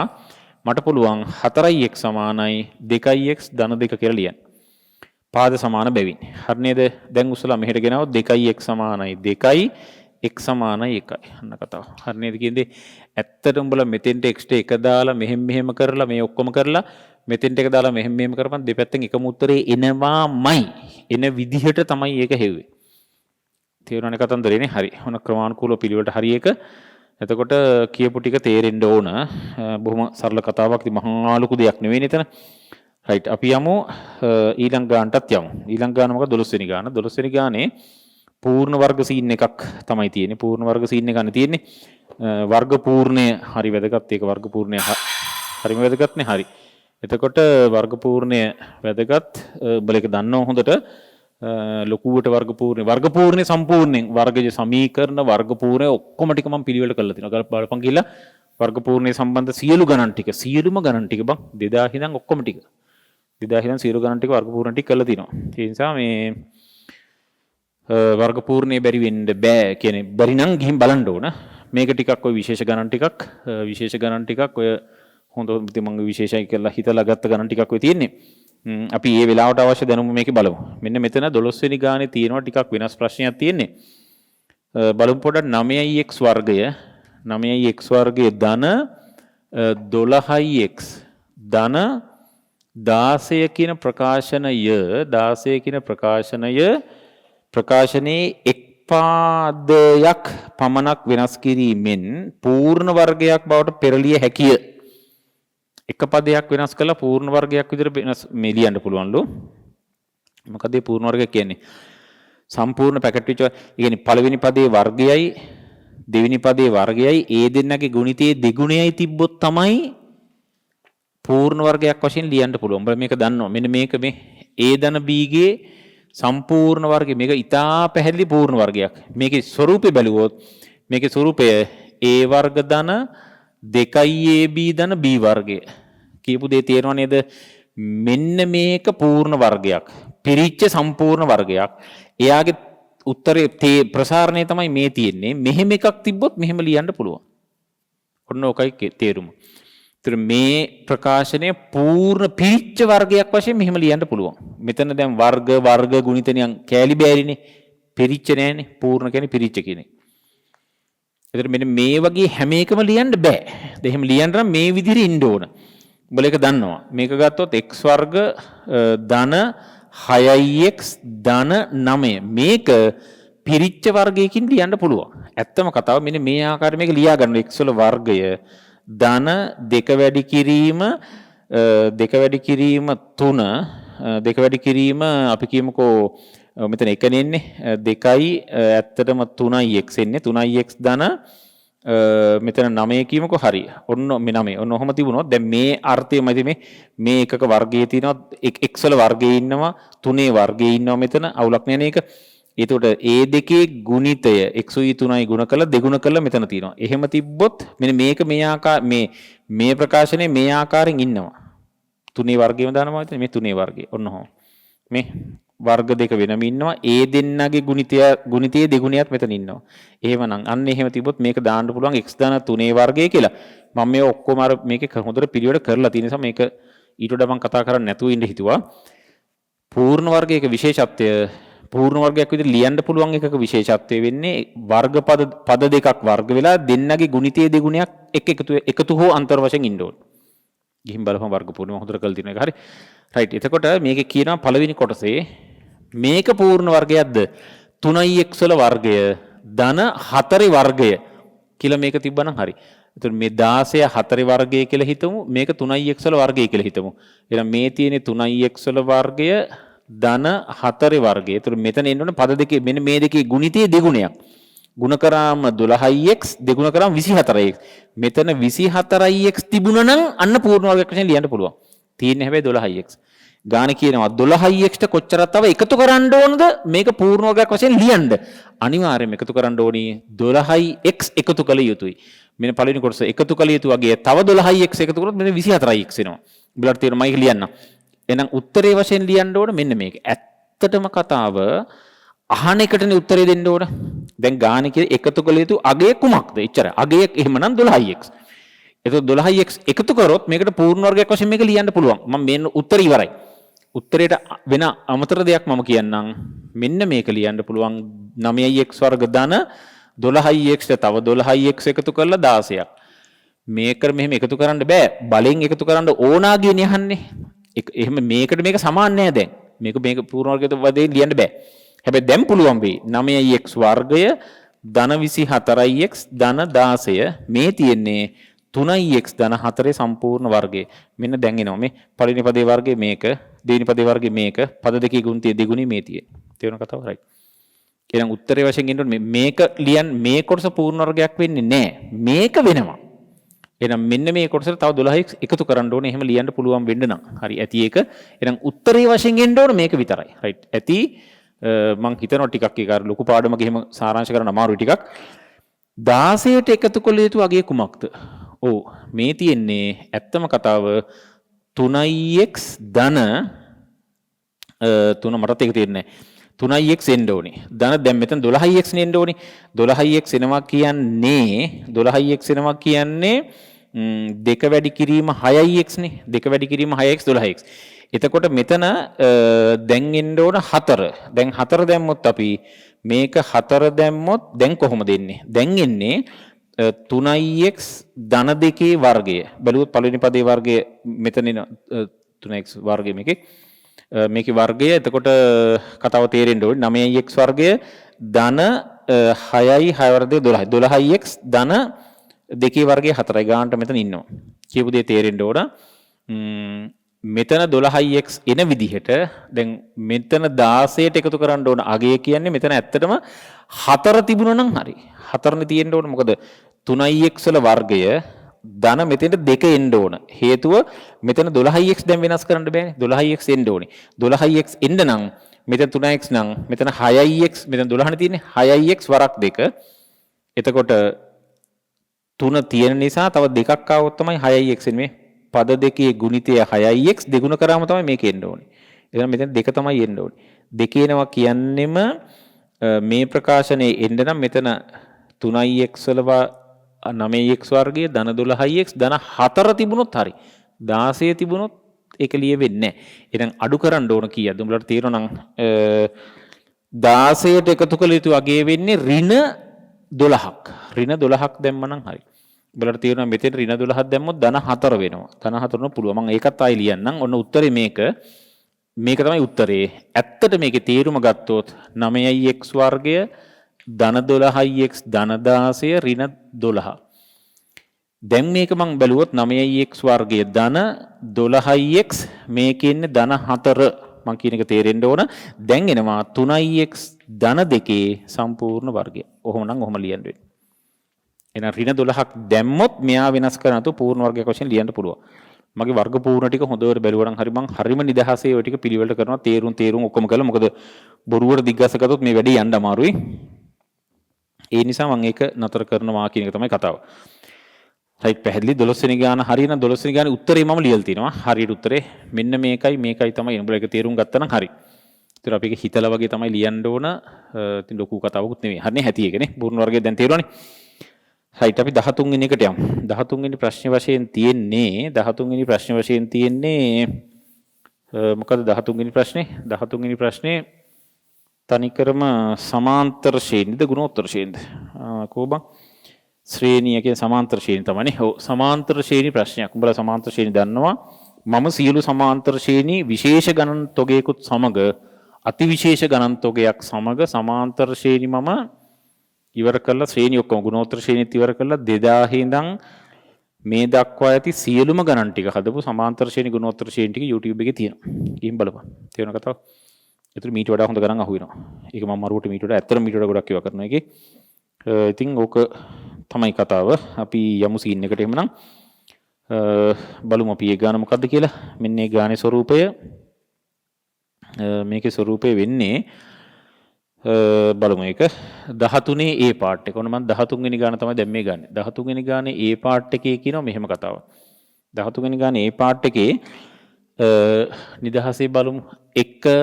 Speaker 1: මට පුළුවන් 4x සමානයි 2x ධන 2 කියලා ලියන්න. පාද සමාන බැවින්. හරි නේද? දැන් උස්සලා මෙහෙට ගෙනවොත් 2x සමානයි 2යි x සමානයි 1යි. අන්න කතාව. හරි නේද කියන්නේ? ඇත්තට උඹලා මෙතෙන්ට x ට 1 දාලා මෙහෙම කරලා මේ ඔක්කොම කරලා මෙතෙන්ට 1 දාලා මෙහෙම කරපන් දෙපැත්තෙන් එකම උත්තරේ එනවාමයි. එන විදිහට තමයි ඒක හෙව්වේ. තේරුණානේ කතන්දරේනේ? හරි. ඔන්න ක්‍රමානුකූල පිළිවෙලට හරි එක. එතකොට කියපු ටික තේරෙන්න ඕන. බොහොම සරල කතාවක්. ඉතින් මහා ලොකු දෙයක් නෙවෙයි නේතන. රයිට්. අපි යමු ඊළඟ ගානටත් යමු. ඊළඟ ගාන මොකද? 12 වෙනි ගාන. 12 වෙනි ගානේ පූර්ණ වර්ග සීන් එකක් තමයි තියෙන්නේ. පූර්ණ වර්ග සීන් එක ගන්න තියෙන්නේ. වර්ග පූර්ණය හරි වැදගත්. ඒක වර්ග පූර්ණය හරිම වැදගත් නේ. හරි. එතකොට වර්ග පූර්ණය වැදගත්. උඹලා ඒක දන්නව හොඳට. ලොකුවට වර්ග පූර්ණය සම්පූර්ණයෙන් වර්ගජ සමීකරණ වර්ග පූර්ණය ඔක්කොම ටික මම පිළිවෙලට කරලා තිනවා. බලපන් කියලා වර්ග පූර්ණය සම්බන්ධ සියලු ගණන් ටික සියලුම ගණන් ටික බං 2000 ඉඳන් ඔක්කොම ටික 2000 ඉඳන් සියලු ගණන් ටික වර්ග පූර්ණ ටික කරලා තිනවා. ඒ නිසා මේ වර්ග පූර්ණේ බැරි වෙන්න බෑ කියන්නේ බැරි නම් ගිහින් බලන්න ඕන. මේක ටිකක් ඔය විශේෂ ගණන් ටිකක් ඔය හොඳ මම විශේෂයි කියලා හිතලා ගත්ත ගණන් ටිකක් ඔය තියෙන්නේ. අපි ඒ වෙලාවට අවශ්‍ය දැනුම මේකේ බලමු. මෙන්න මෙතන 12 වෙනි ගානේ තියෙනවා ටිකක් වෙනස් ප්‍රශ්නයක් තියෙන්නේ. බලමු පොඩ්ඩක් 9x වර්ගය 9x වර්ගයේ ධන 12x ධන 16 කියන ප්‍රකාශනයේ එක් පාදයක් පමණක් වෙනස් කිරීමෙන් පූර්ණ වර්ගයක් බවට පෙරලිය හැකිය. එක පදයක් වෙනස් කළා පූර්ණ වර්ගයක් විදිහට වෙනස් මේ ලියන්න පුළුවන්ලු. මොකද මේ පූර්ණ වර්ගය කියන්නේ? සම්පූර්ණ පැකට් වෙච්ච. ඒ කියන්නේ පළවෙනි පදයේ වර්ගයයි දෙවෙනි පදයේ වර්ගයයි ඒ දෙන්නගේ ගුණිතයේ දෙගුණයයි තිබ්බොත් තමයි පූර්ණ වර්ගයක් වශයෙන් ලියන්න පුළුවන්. උඹලා මේක දන්නවා. මෙන්න මේක මේ A ධන B ගේ සම්පූර්ණ වර්ගය. මේක ඉතා පැහැදිලි පූර්ණ වර්ගයක්. මේකේ ස්වරූපය බැලුවොත් මේකේ ස්වරූපය A වර්ග ධන 2ab ධන b වර්ගය. කියපු දේ තේරෙනව නේද? මෙන්න මේක පූර්ණ වර්ගයක්. පිරිච්ච සම්පූර්ණ වර්ගයක්. එයාගේ උත්තරේ ප්‍රසාරණය තමයි මේ තියෙන්නේ. මෙහෙම එකක් තිබ්බොත් මෙහෙම ලියන්න පුළුවන්. ඔන්න ඔකයි තේරුම. ඒතර මේ ප්‍රකාශනය පූර්ණ පිරිච්ච වර්ගයක් වශයෙන් මෙහෙම ලියන්න පුළුවන්. මෙතන දැන් වර්ග ගුණිතනියන් කෑලි බෑරිනේ. පිරිච්ච නෑනේ. පූර්ණ කියන්නේ පිරිච්ච කියන්නේ. එතකොට මෙන්න මේ වගේ හැම එකම ලියන්න බෑ. එහෙම ලියන්න නම් මේ විදිහට ඉන්න ඕන. උඹලා ඒක දන්නවා. මේක ගත්තොත් x වර්ග ධන 6x ධන 9 මේක පිරිච්ච වර්ගයකින් ලියන්න පුළුවන්. ඇත්තම කතාව මෙන්න මේ ආකාරයෙන් මේක ලියා ගන්න. x වල වර්ගය ධන 2 වැඩි කිරීම 3 අපි කියමුකෝ මෙතන එකනේ එන්නේ 2යි ඇත්තටම 3යි x එන්නේ 3යි x ධන මෙතන 9 කියමුකෝ. හරි. ඔන්න මේ 9 ඔන්න ඔහම තිබුණොත් දැන් මේ අර්ථයමයි මේ එකක වර්ගයේ තියෙනවා x වල වර්ගයේ ඉන්නවා 3 වර්ගයේ ඉන්නවා මෙතන අවුලක් නෑ නේක. එතකොට ඒ දෙකේ ගුණිතය x උයි 3යි ගුණ කරලා දෙගුණ කරලා මෙතන තියෙනවා. එහෙම තිබ්බොත් මෙන්න මේක මේ ප්‍රකාශනයේ මේ ආකාරයෙන් ඉන්නවා. 3 වර්ගයේම දානවා මේ 3 වර්ගයේ. ඔන්න ඔහොම. මේ වර්ග දෙක වෙනම ඉන්නවා. ඒ දෙන්නගේ ගුණිතයේ දෙගුණයක් මෙතන ඉන්නවා. එහෙමනම් අන්න එහෙම තිබ්බොත් මේක දාන්න පුළුවන් x ධන 3 වර්ගය කියලා. මම මේ ඔක්කොම අර මේකේ හොඳට පිළිවෙල කරලා තියෙන නිසා මේක ඊට වඩා මම කතා කරන්නේ නැතුව ඉන්න හිතුවා. පූර්ණ වර්ගයක විශේෂත්වය පූර්ණ වර්ගයක් විදිහට ලියන්න පුළුවන් එකක විශේෂත්වය වෙන්නේ වර්ග පද දෙකක් වර්ග වෙලා දෙන්නගේ ගුණිතයේ දෙගුණයක් එකතු හෝ අන්තර් වශයෙන් ඉන්න ඕන. ගිහින් බලපන් වර්ග පූර්ණම හොඳට කරලා තියෙන එක. හරි. රයිට්. එතකොට මේකේ කියනවා පළවෙනි කොටසේ මේක පූර්ණ වර්ගයක්ද 3x වල වර්ගය ධන 4 වර්ගය කියලා මේක තිබ්බනම් හරි. එතකොට මේ 16 4 වර්ගය කියලා හිතමු. මේක 3x වල වර්ගය කියලා හිතමු. එහෙනම් මේ තියෙන්නේ 3x වල වර්ගය ධන 4 වර්ගය. එතකොට මෙතන එන්න ඕනේ පද දෙකේ මෙන්න මේ දෙකේ ගුණිතයේ දෙගුණයක්. ගුණ කරාම 12x දෙගුණ කරාම 24x. මෙතන 24x තිබුණා නම් අන්න පූර්ණ වර්ගයක් වශයෙන් ලියන්න පුළුවන්. තියෙන්නේ හැබැයි 12x. ගාන කියනවා 12x ට කොච්චරක් තව එකතු කරන්න ඕනද මේක පූර්ණ වර්ගයක් වශයෙන් ලියන්න. අනිවාර්යයෙන්ම එකතු කරන්න ඕනි 12x එකතු කළ යුතුයි. මෙන්න පළවෙනි කොටස එකතු කළ යුතු වගේ තව 12x එකතු කරොත් මෙන්න 24x එනවා. උඹලට තේරෙනවා මයික් ලියන්න. එහෙනම් උත්තරේ වශයෙන් ලියන්න ඕන මෙන්න මේක. ඇත්තටම කතාව අහන එකටනේ උත්තරේ දෙන්න ඕන. දැන් ගානේ කියලා එකතු කළ යුතු අගය කුමක්ද? එච්චර. අගය එහෙමනම් 12x. එතකොට 12x එකතු කරොත් මේකට පූර්ණ වර්ගයක් වශයෙන් මේක ලියන්න පුළුවන්. මම මෙන්න උත්තර ඉවරයි. උත්තරේට වෙන අමතර දෙයක් මම කියන්නම්. මෙන්න මේක ලියන්න පුළුවන් 9x වර්ග ධන 12x තව 12x එකතු කරලා 16ක්. මේක මෙහෙම එකතු කරන්න බෑ. බලෙන් එකතු කරන්න ඕනා කියනේ අහන්නේ. එහෙම මේකට මේක සමාන නෑ දැන්. මේක පූර්ණ වර්ගයට වදේ ලියන්න බෑ. හැබැයි දැන් පුළුවන් වෙයි 9x වර්ගය ධන 24x ධන 16 මේ තියෙන්නේ 3x ධන 4 සම්පූර්ණ වර්ගය. මෙන්න දැන් එනවා මේ පළවෙනි පදේ වර්ගය මේක, දෙවෙනි පදේ වර්ගය මේක, පද දෙකේ ගුණිතය දෙගුණේ මේ තියෙන්නේ. තේරුණ කතාව right. එහෙනම් උත්තරේ වශයෙන් එන්නේ මේක ලියන්න මේ කොටස පූර්ණ වර්ගයක් වෙන්නේ නැහැ. මේක වෙනවා. එහෙනම් මෙන්න මේ කොටසට තව 12x එකතු කරන්න ඕනේ. එහෙම ලියන්න පුළුවන් වෙන්න නම්. හරි ඇති ඒක. එහෙනම් උත්තරේ වශයෙන් එන්න ඕනේ මේක විතරයි. right. ඇති මං හිතනවා ටිකක් ඒක අර ලොකු පාඩමක එහෙම සාරාංශ කරන්න අමාරුයි ටිකක්. 16ට එකතු කළ යුතු අගය කුමක්ද? ඔව් මේ තියෙන්නේ ඇත්තම කතාව 3x ධන 3 මටත් ඒක තේරෙන්නේ නැහැ. 3x එන්න ඕනේ. ධන දැන් මෙතන 12x නේ එන්න ඕනේ. 12x එනවා කියන්නේ දෙක වැඩි කිරීම 6x නේ. දෙක වැඩි කිරීම 6x 12x. එතකොට මෙතන දැන් එන්න ඕන 4. දැන් 4 දැම්මොත් අපි මේක 4 දැම්මොත් දැන් කොහොමද එන්නේ? දැන් එන්නේ 3x ධන 2 වර්ගය. බැලුවොත් පළවෙනි පදේ වර්ගය මෙතන එන 3x වර්ගය මේකේ වර්ගය. එතකොට කතාව තේරෙන්න ඕනේ 9x වර්ගය ධන 6යි 6 වර්ගය 12යි. 12x ධන 2 වර්ගය 4යි ගානට මෙතන ඉන්නවා. කියපු දේ තේරෙන්න ඕන. මෙතන 12x එන විදිහට දැන් මෙතන 16ට එකතු කරන්න ඕන අගය කියන්නේ මෙතන ඇත්තටම 4 තිබුණා නම් හරි. 4නේ තියෙන්න ඕන. මොකද 3x වල වර්ගය ධන මෙතෙන්ට 2 එන්න ඕන. හේතුව මෙතන 12x දැන් වෙනස් කරන්න බෑනේ. 12x එන්න ඕනේ. 12x එන්න නම් මෙතන 3x නම් මෙතන 6x මෙතන 12නේ තියෙන්නේ 6x වරක් 2. එතකොට 3 තියෙන නිසා තව දෙකක් ආවොත් තමයි 6x එන්නේ. පද දෙකේ ගුණිතය 6x දෙගුණ කරාම තමයි මේක එන්න ඕනේ. එහෙනම් මෙතන 2 තමයි එන්න ඕනේ. 2 එනවා කියන්නෙම මේ ප්‍රකාශනයේ එන්න නම් මෙතන 3x වල 9x වර්ගයේ ධන 12x ධන 4 තිබුණොත් හරි. 16 තිබුණොත් ඒක ලියෙන්නේ නැහැ. එහෙනම් අඩු කරන්න ඕන කීයද? උඹලට තේරෙනවා නම් 16ට එකතු කළ යුතු අගය වෙන්නේ ඍණ 12ක්. ඍණ 12ක් දැම්මනම් හරි. උඹලට තේරෙනවා මෙතෙන් ඍණ 12ක් දැම්මොත් ධන 4 වෙනවා. ධන 4 න පුළුවන්. මම ඒකත් ආයි ලියන්නම්. ඔන්න උත්තරේ මේක තමයි උත්තරේ. ඇත්තට මේකේ තේරුම ගත්තොත් 9x වර්ගය ධන 12x ධන 16 ඍණ 12. දැන් මේක මම බැලුවොත් 9x වර්ගය ධන 12x මේකේ ඉන්නේ ධන 4 මම කියන එක තේරෙන්න ඕන. දැන් එනවා 3x ධන 2 සම්පූර්ණ වර්ගය. ඔහොමනම් ඔහොම ලියන්න වෙන්නේ. එහෙනම් ඍණ 12ක් දැම්මොත් මෙයා වෙනස් කරන තු පූර්ණ වර්ගයක් වශයෙන් ලියන්න පුළුවන්. මගේ වර්ග පූර්ණ ටික හොඳට බැලුවා නම් හරි මං හරිම නිදහසේ ඔය ටික පිළිවෙලට කරනවා තේරුම් ඔක්කොම කළා. මොකද බොරුවට දිග්ගස ගත්තොත් මේ වැඩේ යන්න අමාරුයි. ඒ නිසා මම ඒක නතර කරනවා කියන එක තමයි කතාව. right පැහැදිලි 12 වෙනි ගාන හරියන 12 වෙනි ගානේ උත්තරේ මම ලියලා තිනවා. හරියට උත්තරේ මෙන්න මේකයි තමයි උඹලා ඒක තේරුම් ගත්තා නම් හරි. ඒතර අපි ඒක හිතලා වගේ තමයි ලියන්න ඕන. ඉතින් ලොකු කතාවකුත් නෙමෙයි. හරිනේ හැටි එකනේ. පූර්ණ වර්ගය දැන් තේරුණානේ. right අපි 13 වෙනි එකට යමු. 13 වෙනි ප්‍රශ්නේ වශයෙන් තියෙන්නේ මොකද 13 වෙනි ප්‍රශ්නේ? 13 වෙනි ප්‍රශ්නේ තනිකරම සමාන්තර ශ්‍රේණිද ගුණෝත්තර ශ්‍රේණිද? කොහොමද? ශ්‍රේණිය කියන සමාන්තර ශ්‍රේණිය තමයිනේ. ඔව් සමාන්තර ශ්‍රේණි ප්‍රශ්නයක්. උඹලා සමාන්තර ශ්‍රේණි දන්නවා. මම සියලු සමාන්තර ශ්‍රේණි විශේෂ ගණන් තොගයකුත් සමග අතිවිශේෂ ගණන් තොගයක් සමග සමාන්තර ශ්‍රේණි මම ඉවර කරලා ශ්‍රේණි ඔක්කොම ගුණෝත්තර ශ්‍රේණිත් ඉවර කරලා 2000 ඉඳන් මේ දක්වා ඇති සියලුම ගණන් ටික හදපු සමාන්තර ශ්‍රේණි ගුණෝත්තර ශ්‍රේණි ටික YouTube එකේ තියෙනවා. ගිහින් බලපන්. තේරෙන කතාව. ඒතර මීට වඩා හොඳ ගණන් අහු වෙනවා. ඒක මම මරුවට මීට වඩා ඇත්තට මීට වඩා ගොඩක් ඒවා කරනවා ඒකේ. ඉතින් ඕක තමයි කතාව. අපි යමු සීන් එකට එමුනම්. බලමු අපි ඒ ගාන මොකද්ද කියලා. මෙන්න මේ ගානේ ස්වරූපය මේකේ ස්වරූපය වෙන්නේ බලමු ඒක 13 A පාර්ට් එක. ඔන්න මම 13 වෙනි ගාන තමයි දැන් මේ ගන්නේ. 13 වෙනි ගානේ A පාර්ට් එකේ කියනවා මෙහෙම කතාවක්. 13 වෙනි ගානේ A පාර්ට් එකේ නිදහසේ බලමු 1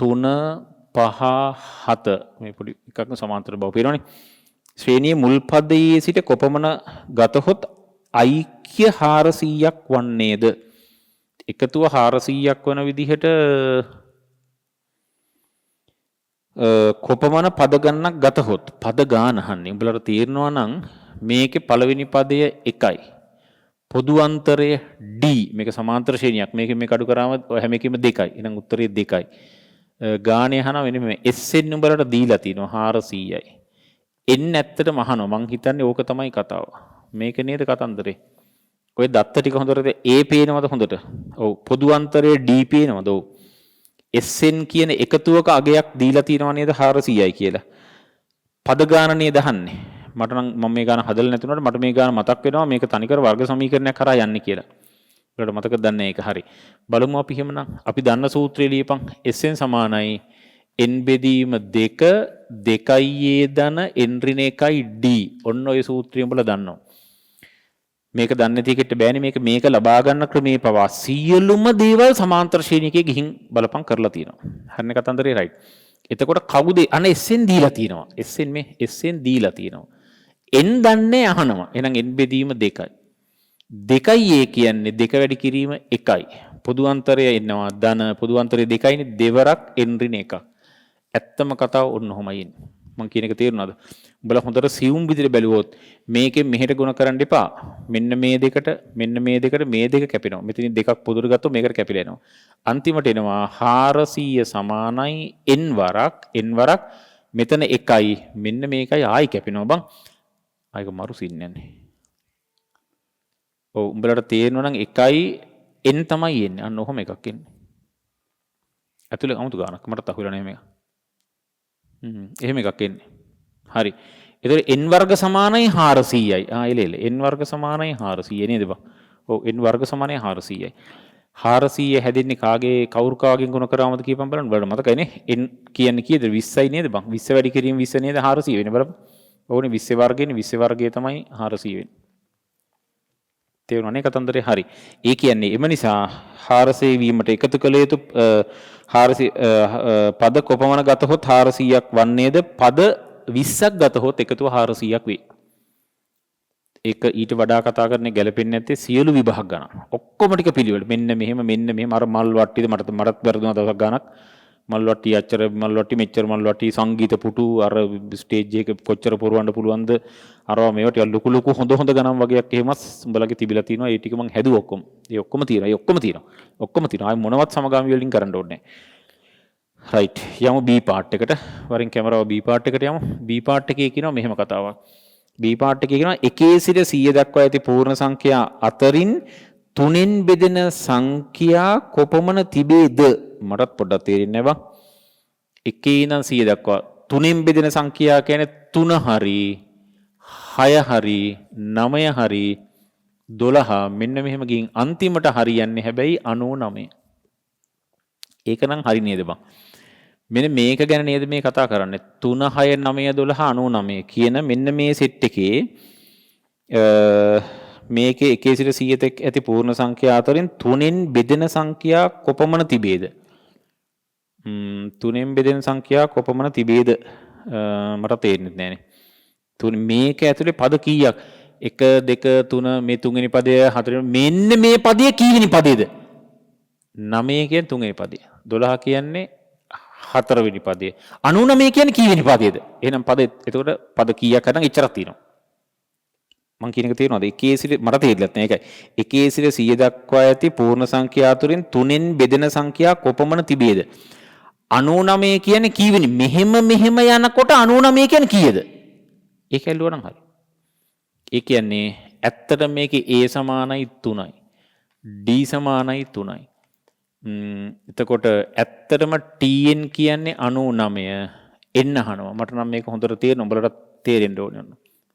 Speaker 1: 3 5 7 මේ පොඩි එකක් සමාන්තර බව පේනවනේ. ශ්‍රේණියේ මුල් පදයේ සිට කොපමණ ගතහොත් IQ 400ක් වන්නේද? එකතුව 400ක් වන විදිහට කොපමණ පද ගණනක් ගතහොත් පද ගාන අහන්නේ. උඹලට තේරෙනවා නම් මේකේ පළවෙනි පදය 1යි. පොදු අන්තරය D. මේක සමාන්තර ශ්‍රේණියක්. මේක අඩු කරාම හැම එකෙම 2යි. එහෙනම් උත්තරේ 2යි. ගානේ අහනවා වෙන මේ SN උඹලට දීලා තිනවා 400යි. N ඇත්තටම අහනවා. මං හිතන්නේ ඕක තමයි කතාව. මේක නේද කතන්දරේ. ඔය දත්ත ටික හොඳට A පේනවද හොඳට? ඔව්. පොදු අන්තරය D පේනවද? ඔව්. SN කියන එකතුවක අගයක් දීලා තියෙනවා නේද 400යි කියලා. පද ගාන නේද අහන්නේ. මට නම් මම මේ ගාන හදලා නැතුනට මට මේ ගාන මතක් වෙනවා මේක තනිකර වර්ග සමීකරණයක් කරා යන්නේ කියලා. ඔයාලට මතකද දන්නේ ඒක හරි. බලමු අපි එහෙමනම් අපි දන්න සූත්‍රය ලියපන්. SN සමානයි n බෙදීම 2 2a ධන n ඍණ 1යි d. ඔන්න ඔය සූත්‍රය උඹලා දන්නවා. මේක දන්නේ නැති එකට බෑනේ මේක ලබා ගන්න ක්‍රමේ පවා සියලුම දේවල් සමාන්තර ශ්‍රේණිකයේ ගිහින් බලපං කරලා තියෙනවා. හරිනේ කතන්දරේ රයිට්. එතකොට කවුද අන SN දීලා තියෙනවා. SN දීලා තියෙනවා. n දන්නේ අහනවා. එහෙනම් n බෙදීම 2යි. 2යි a කියන්නේ 2 වැඩි කිරීම 1යි. පොදු අන්තරය එනවා ධන පොදු අන්තරය 2යිනේ දෙවරක් n ඍණ 1ක්. ඇත්තම කතාව ඔන්න ඔහොමයි එන්නේ. මං කියන එක තේරුණාද? උඹලා හොඳට සියුම් විදිහට බැලුවොත් මේකෙන් මෙහෙට ගුණ කරන්න එපා. මෙන්න මේ දෙකට මේ දෙක කැපෙනවා. මෙතනින් දෙකක් පොදුට ගත්තොත් මේකට කැපිලා එනවා. අන්තිමට එනවා 400 සමානයි n වරක් මෙතන 1යි මෙන්න මේකයි ආයි කැපෙනවා බං. ආයක මරු සින්න යන්නේ. ඔව් උඹලට තේරෙනවා නම් 1යි n තමයි එන්නේ. අන්න ඔහොම එකක් එන්නේ. ඇතුලේ 아무තු ගානක් මට අහුවෙලා නැහැ මේක. එහෙම එකක් එන්නේ. හරි. එතකොට n වර්ග සමානයි 400යි. එල n වර්ග සමානයි 400 නේද බං? ඔව් n වර්ග සමානයි 400යි. 400 හැදෙන්නේ කවුරු කාගෙන් ගුණ කරාමද කියපන් බලන්න. බලන්න මතකයිනේ. n කියන්නේ කීයද? 20යි නේද බං? 20 වැඩි කිරීම 20 නේද 400 වෙන්නේ බලන්න. ඕනේ 20 වර්ගයනේ 20 වර්ගය තමයි 400 වෙන්නේ. තේරුණානේ කතන්දරේ හරි. ඒ කියන්නේ එම නිසා 400 වීමට එකතු කළ යුතු 400 පද කොපමණ ගතහොත් 400ක් වන්නේද? පද 20ක් ගතහොත් එකතුව 400ක් වේ. ඒක ඊට වඩා කතා කරන්නේ ගැලපෙන්නේ නැත්තේ සියලු විභාග ගණන්. ඔක්කොම ටික පිළිවෙල. මෙන්න මෙහෙම අර මල් වට්ටියද මටත් වැරදුනා දවසක් ගණක්. මල් වට්ටිය අච්චර මල් වට්ටි මෙච්චර මල් වට්ටි සංගීත පුටු අර ස්ටේජ් එක කොච්චර පුරවන්න පුළුවන්ද? අරවා මේවා ටික ලොකු හොඳ ගණන් වගේක් එහෙමත් උඹලගේ තිබිලා තිනවා. ඒ ටික මං හැදුවා ඔක්කොම. ඒ ඔක්කොම තියෙනවා. ආයි මොනවත් සමගාමී වලින් කරන්න ඕනේ නැහැ. රයිට්. යමු B පාර්ට් එකට. වරින් කැමරාව B පාර්ට් එකට යමු. B පාර්ට් එකේ කියනවා මෙහෙම කතාවක්. B පාර්ට් එකේ කියනවා 1 සිට 100 දක්වා ඇති පූර්ණ සංඛ්‍යා අතරින් 3න් බෙදෙන සංඛ්‍යා කොපමණ තිබේද? මටත් පොඩ්ඩක් තේරෙන්නේ නැහැ බං. 1 ඉඳන් 100 දක්වා 3න් බෙදෙන සංඛ්‍යා කියන්නේ 3 හරි 6 හරි 9 හරි 12 මෙන්න මෙහෙම ගින් අන්තිමට හරියන්නේ හැබැයි 99. ඒක නම් හරි නේද බං? මෙන්න මේක ගැන නේද මේ කතා කරන්නේ 3 6 9 12 99 කියන මෙන්න මේ සෙට් එකේ මේකේ 1 සිට 100 තෙක් ඇති පූර්ණ සංඛ්‍යා අතරින් 3න් බෙදෙන සංඛ්‍යා කොපමණ තිබේද? 3න් බෙදෙන සංඛ්‍යා කොපමණ තිබේද? මට තේරෙන්නේ නැහැනේ. 3 මේක ඇතුලේ පද කීයක්? 1 2 3 මේ තුන්වෙනි පදය හතරවෙනි මෙන්න මේ පදයේ කීවෙනි පදයේද? 9 කියන්නේ තුන්වෙනි පදය. 12 කියන්නේ හතරවෙනි පදය. 99 කියන්නේ කීවෙනි පදයේද? එහෙනම් පද එතකොට පද කීයක් හදන් එච්චරක් තියෙනවා. මං කියන එක තේරෙනවද? 1 සිට මට තේරිලත් නෑ ඒකයි. 1 සිට 100 දක්වා ඇති පූර්ණ සංඛ්‍යා අතරින් 3න් බෙදෙන සංඛ්‍යා කොපමණ තිබේද? 99 කියන්නේ කීවෙනි? මෙහෙම යනකොට 99 කියන්නේ කීයද? ඒක ඇල්ලුවා නම් හරි. ඒ කියන්නේ ඇත්තට මේකේ A සමානයි 3යි. D සමානයි 3යි. එතකොට ඇත්තටම Tn කියන්නේ 99 එන්න අහනවා. මට නම් මේක හොඳට තේරෙනවා. උඹලට තේරෙන්න ඕනේ.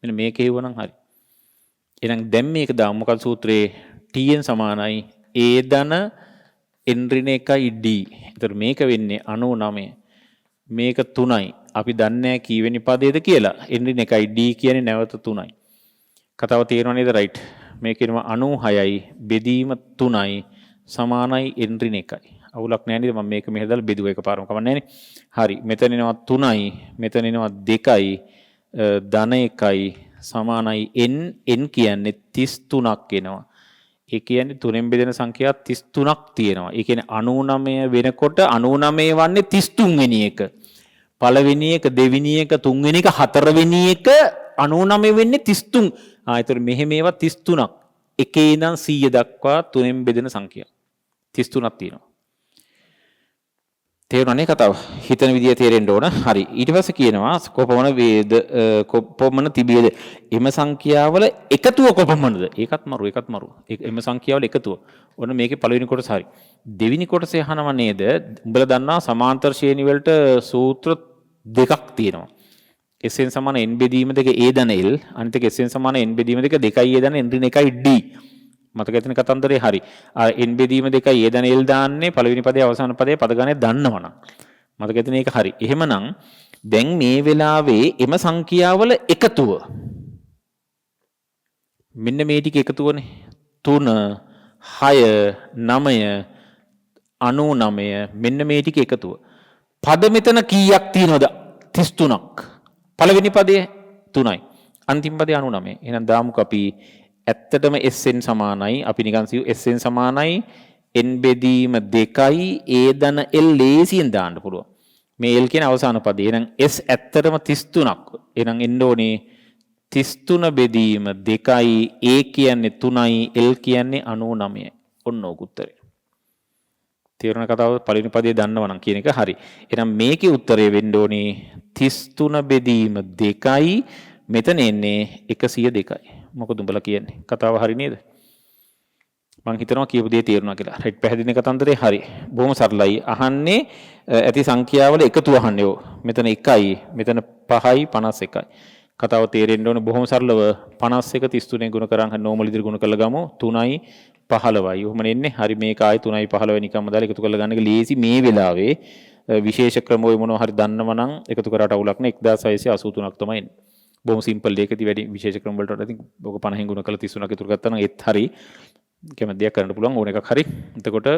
Speaker 1: මෙන්න මේක හේවනම් හරි. එහෙනම් දැන් මේක දාමු මොකද සූත්‍රයේ Tn සමානයි A ධන n ඍණ 1යි D. එතකොට මේක වෙන්නේ 99. මේක 3යි. අපි දන්නේ නැහැ කීවෙනි පදයේද කියලා. n ඍණ 1යි D කියන්නේ නැවත 3යි. කතාව තේරෙනව නේද? රයිට්. මේක කියනවා 96යි බෙදීම 3යි සමානයි n ඍණ 1යි. අවුලක් නැහැ නේද? මම මේක මෙහෙ දාලා බෙදුවා එකපාරම කවන්නේ නැහනේ. හරි. මෙතන එනවා 3යි මෙතන එනවා 2යි ධන 1යි සමානයි n කියන්නේ 33ක් එනවා. ඒ කියන්නේ 3න් බෙදෙන සංඛ්‍යා 33ක් තියෙනවා. ඒ කියන්නේ 99 වෙනකොට 99 වන්නේ 33 වෙනි එක. පළවෙනි එක, දෙවෙනි එක, තුන්වෙනි එක, හතරවෙනි එක 99 වෙන්නේ 33. ඒතර මෙහෙම ඒවා 33ක්. එකේ ඉඳන් 100 දක්වා 3න් බෙදෙන සංඛ්‍යා 33ක් තියෙනවා. තේරුණානේ කතාව? හිතන විදිය තේරෙන්න ඕන. හරි. ඊට පස්සේ කියනවා කොපමණ වේද කොපමණ තිබේද? එම සංඛ්‍යාවල එකතුව කොපමණද? ඒකත් මරු. එම සංඛ්‍යාවල එකතුව. ඔන්න මේකේ පළවෙනි කොටස හරි. දෙවෙනි කොටසේ අහනවා නේද? උඹලා දන්නා සමාන්තර ශ්‍රේණි වලට සූත්‍ර දෙකක් තියෙනවා. Sn සමාන n බෙදීම දෙක a ධන l අනිත් එක Sn සමාන n බෙදීම දෙක 2a ධන n ඍණ 1යි d. මතක ඇතින කතන්දරේ හරි. n බෙදීම දෙකයි a ධන l දාන්නේ පළවෙනි පදේ අවසාන පදේ පද ගණනේ දන්නවනම්. මතක ඇතින ඒක හරි. එහෙමනම් දැන් මේ වෙලාවේ එම සංඛ්‍යාවල එකතුව මෙන්න මේ ටික එකතුවනේ. 3 6 9 99 මෙන්න මේ ටික එකතුව. පද මෙතන කීයක් තියෙනවද? 33ක්. පළවෙනි පදේ 3යි. අන්තිම පදේ 99. එහෙනම් දාමුක අපි ඇත්තටම Sn සමානයි. අපි නිකන් සියු Sn සමානයි n බෙදීම 2යි a ධන l ලේසියෙන් දාන්න පුළුවන්. මේ l කියන අවසාන පදේ. එහෙනම් s ඇත්තටම 33ක්. එහෙනම් එන්න ඕනේ 33 බෙදීම 2යි a කියන්නේ 3යි l කියන්නේ 99යි. ඔන්න ඕක උත්තරේ. තේරුණ කතාව පළවෙනි පදේ දන්නවනම් කියන එක හරි. එහෙනම් මේකේ උත්තරේ වෙන්න ඕනේ 33 බෙදීම 2යි මෙතන එන්නේ 102යි. මොකද උඹලා කියන්නේ? කතාව හරි නේද? මං හිතනවා කියපු දේ තේරුණා කියලා. රයිට් පැහැදිලි කතන්දරේ හරි. බොහොම සරලයි. අහන්නේ ඇති සංඛ්‍යාවල එකතුව අහන්නේ ඕ. මෙතන 1යි, මෙතන 5යි, 51යි. කතාව තේරෙන්න ඕනේ බොහොම සරලව 51 33 ගුණ කරන් නෝමල් ඉදිරි ගුණ කරලා ගමු 3යි 15යි. ඔහොම නෙන්නේ. හරි මේක ආයි 3යි 15යි නිකම්ම දාලා එකතු කරලා ගන්න එක ලේසි මේ වෙලාවේ විශේෂ ක්‍රම ඔය මොනවා හරි දන්නව නම් එකතු කරාට අවුලක් නෑ 1683ක් තමයි එන්නේ. බොහොම සිම්පල් දෙයකදී වැඩි විශේෂ ක්‍රම වලට I think ඔක 50න් ගුණ කරලා 33ක් ඉතුරු ගත්තා නම් ඒත් හරි. කැමති දෙයක් කරන්න පුළුවන් ඕන එකක් හරි. එතකොට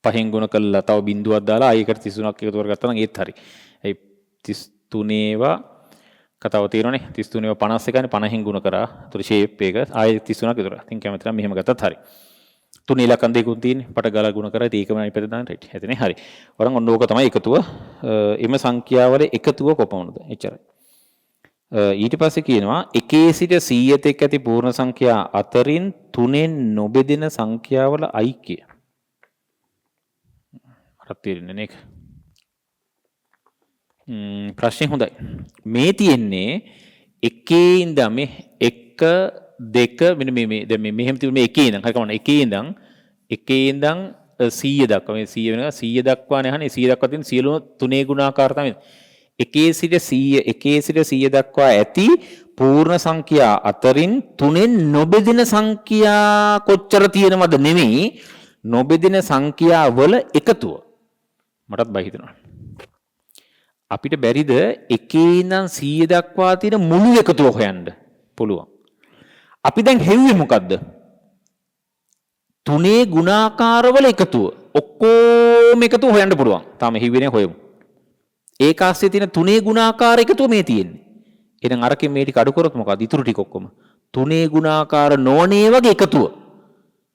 Speaker 1: 5න් ගුණ කරලා තව බිංදුවක් දාලා ආයෙ එකට 33ක් එකතු කරගත්තා නම් ඒත් හරි. ඒ 33 ඒවා කතාව තේරෙනවනේ 33 ඒවා 51නේ 50න් ගුණ කරා. ඒතර ෂේප් එක ආයෙ 33ක් ඉතුරු. I think කැමති නම් මෙහෙම ගත්තත් හරි. 3 ඉලක්කම් දෙකකුත් තියෙන්නේ. පට ගාලා ගුණ කරා. ඒකම අනිත් පැත්තට දාන්න රයිට්. හැදෙනේ හරි. වරන් ඔන්න ඕක තමයි එකතුව. එම සංඛ්‍යාවල එකතුව කොපමණද? එච්චරයි. ඊට පස්සේ කියනවා එකේ සිට 100 තෙක් ඇති පූර්ණ සංඛ්‍යා අතරින් 3න් නොබෙදෙන සංඛ්‍යාවල අයික්‍ය. මට තේරෙන්නේ නේක. ප්‍රශ්නේ හොඳයි. මේ තියෙන්නේ එකේ ඉඳන් මේ 1 2 මෙන්න මේ දැන් මේ මෙහෙම තිබුණ මේ එකේ ඉඳන් හරි කවන්න එකේ ඉඳන් 100 දක්වා මේ 100 වෙනවා 100 දක්වානේ අහන්නේ 100 දක්වා තියෙන සියලුම 3 ගුණාකාර තමයි. එකේ සිට 100 දක්වා ඇති පූර්ණ සංඛ්‍යා අතරින් 3න් නොබෙදෙන සංඛ්‍යා කොච්චර තියෙනවද නෙමෙයි නොබෙදෙන සංඛ්‍යා වල එකතුව. මටත් බය හිතෙනවා. අපිට බැරිද එකේ ඉඳන් 100 දක්වා තියෙන මුළු එකතුව හොයන්න පුළුවන්. අපි දැන් හෙව්වේ මොකද්ද? 3 ගුණාකාරවල එකතුව. ඔක්කොම එකතුව හොයන්න පුළුවන්. තාම හෙව්වේ හොයමු. ඒක ASCII තියෙන 3 ගුණාකාර එකතුව මේ තියෙන්නේ. එහෙනම් අරකින් මේ ටික අඩු කරොත් මොකද? ඉතුරු ටික ඔක්කොම 3 ගුණාකාර නොනේ වගේ එකතුව.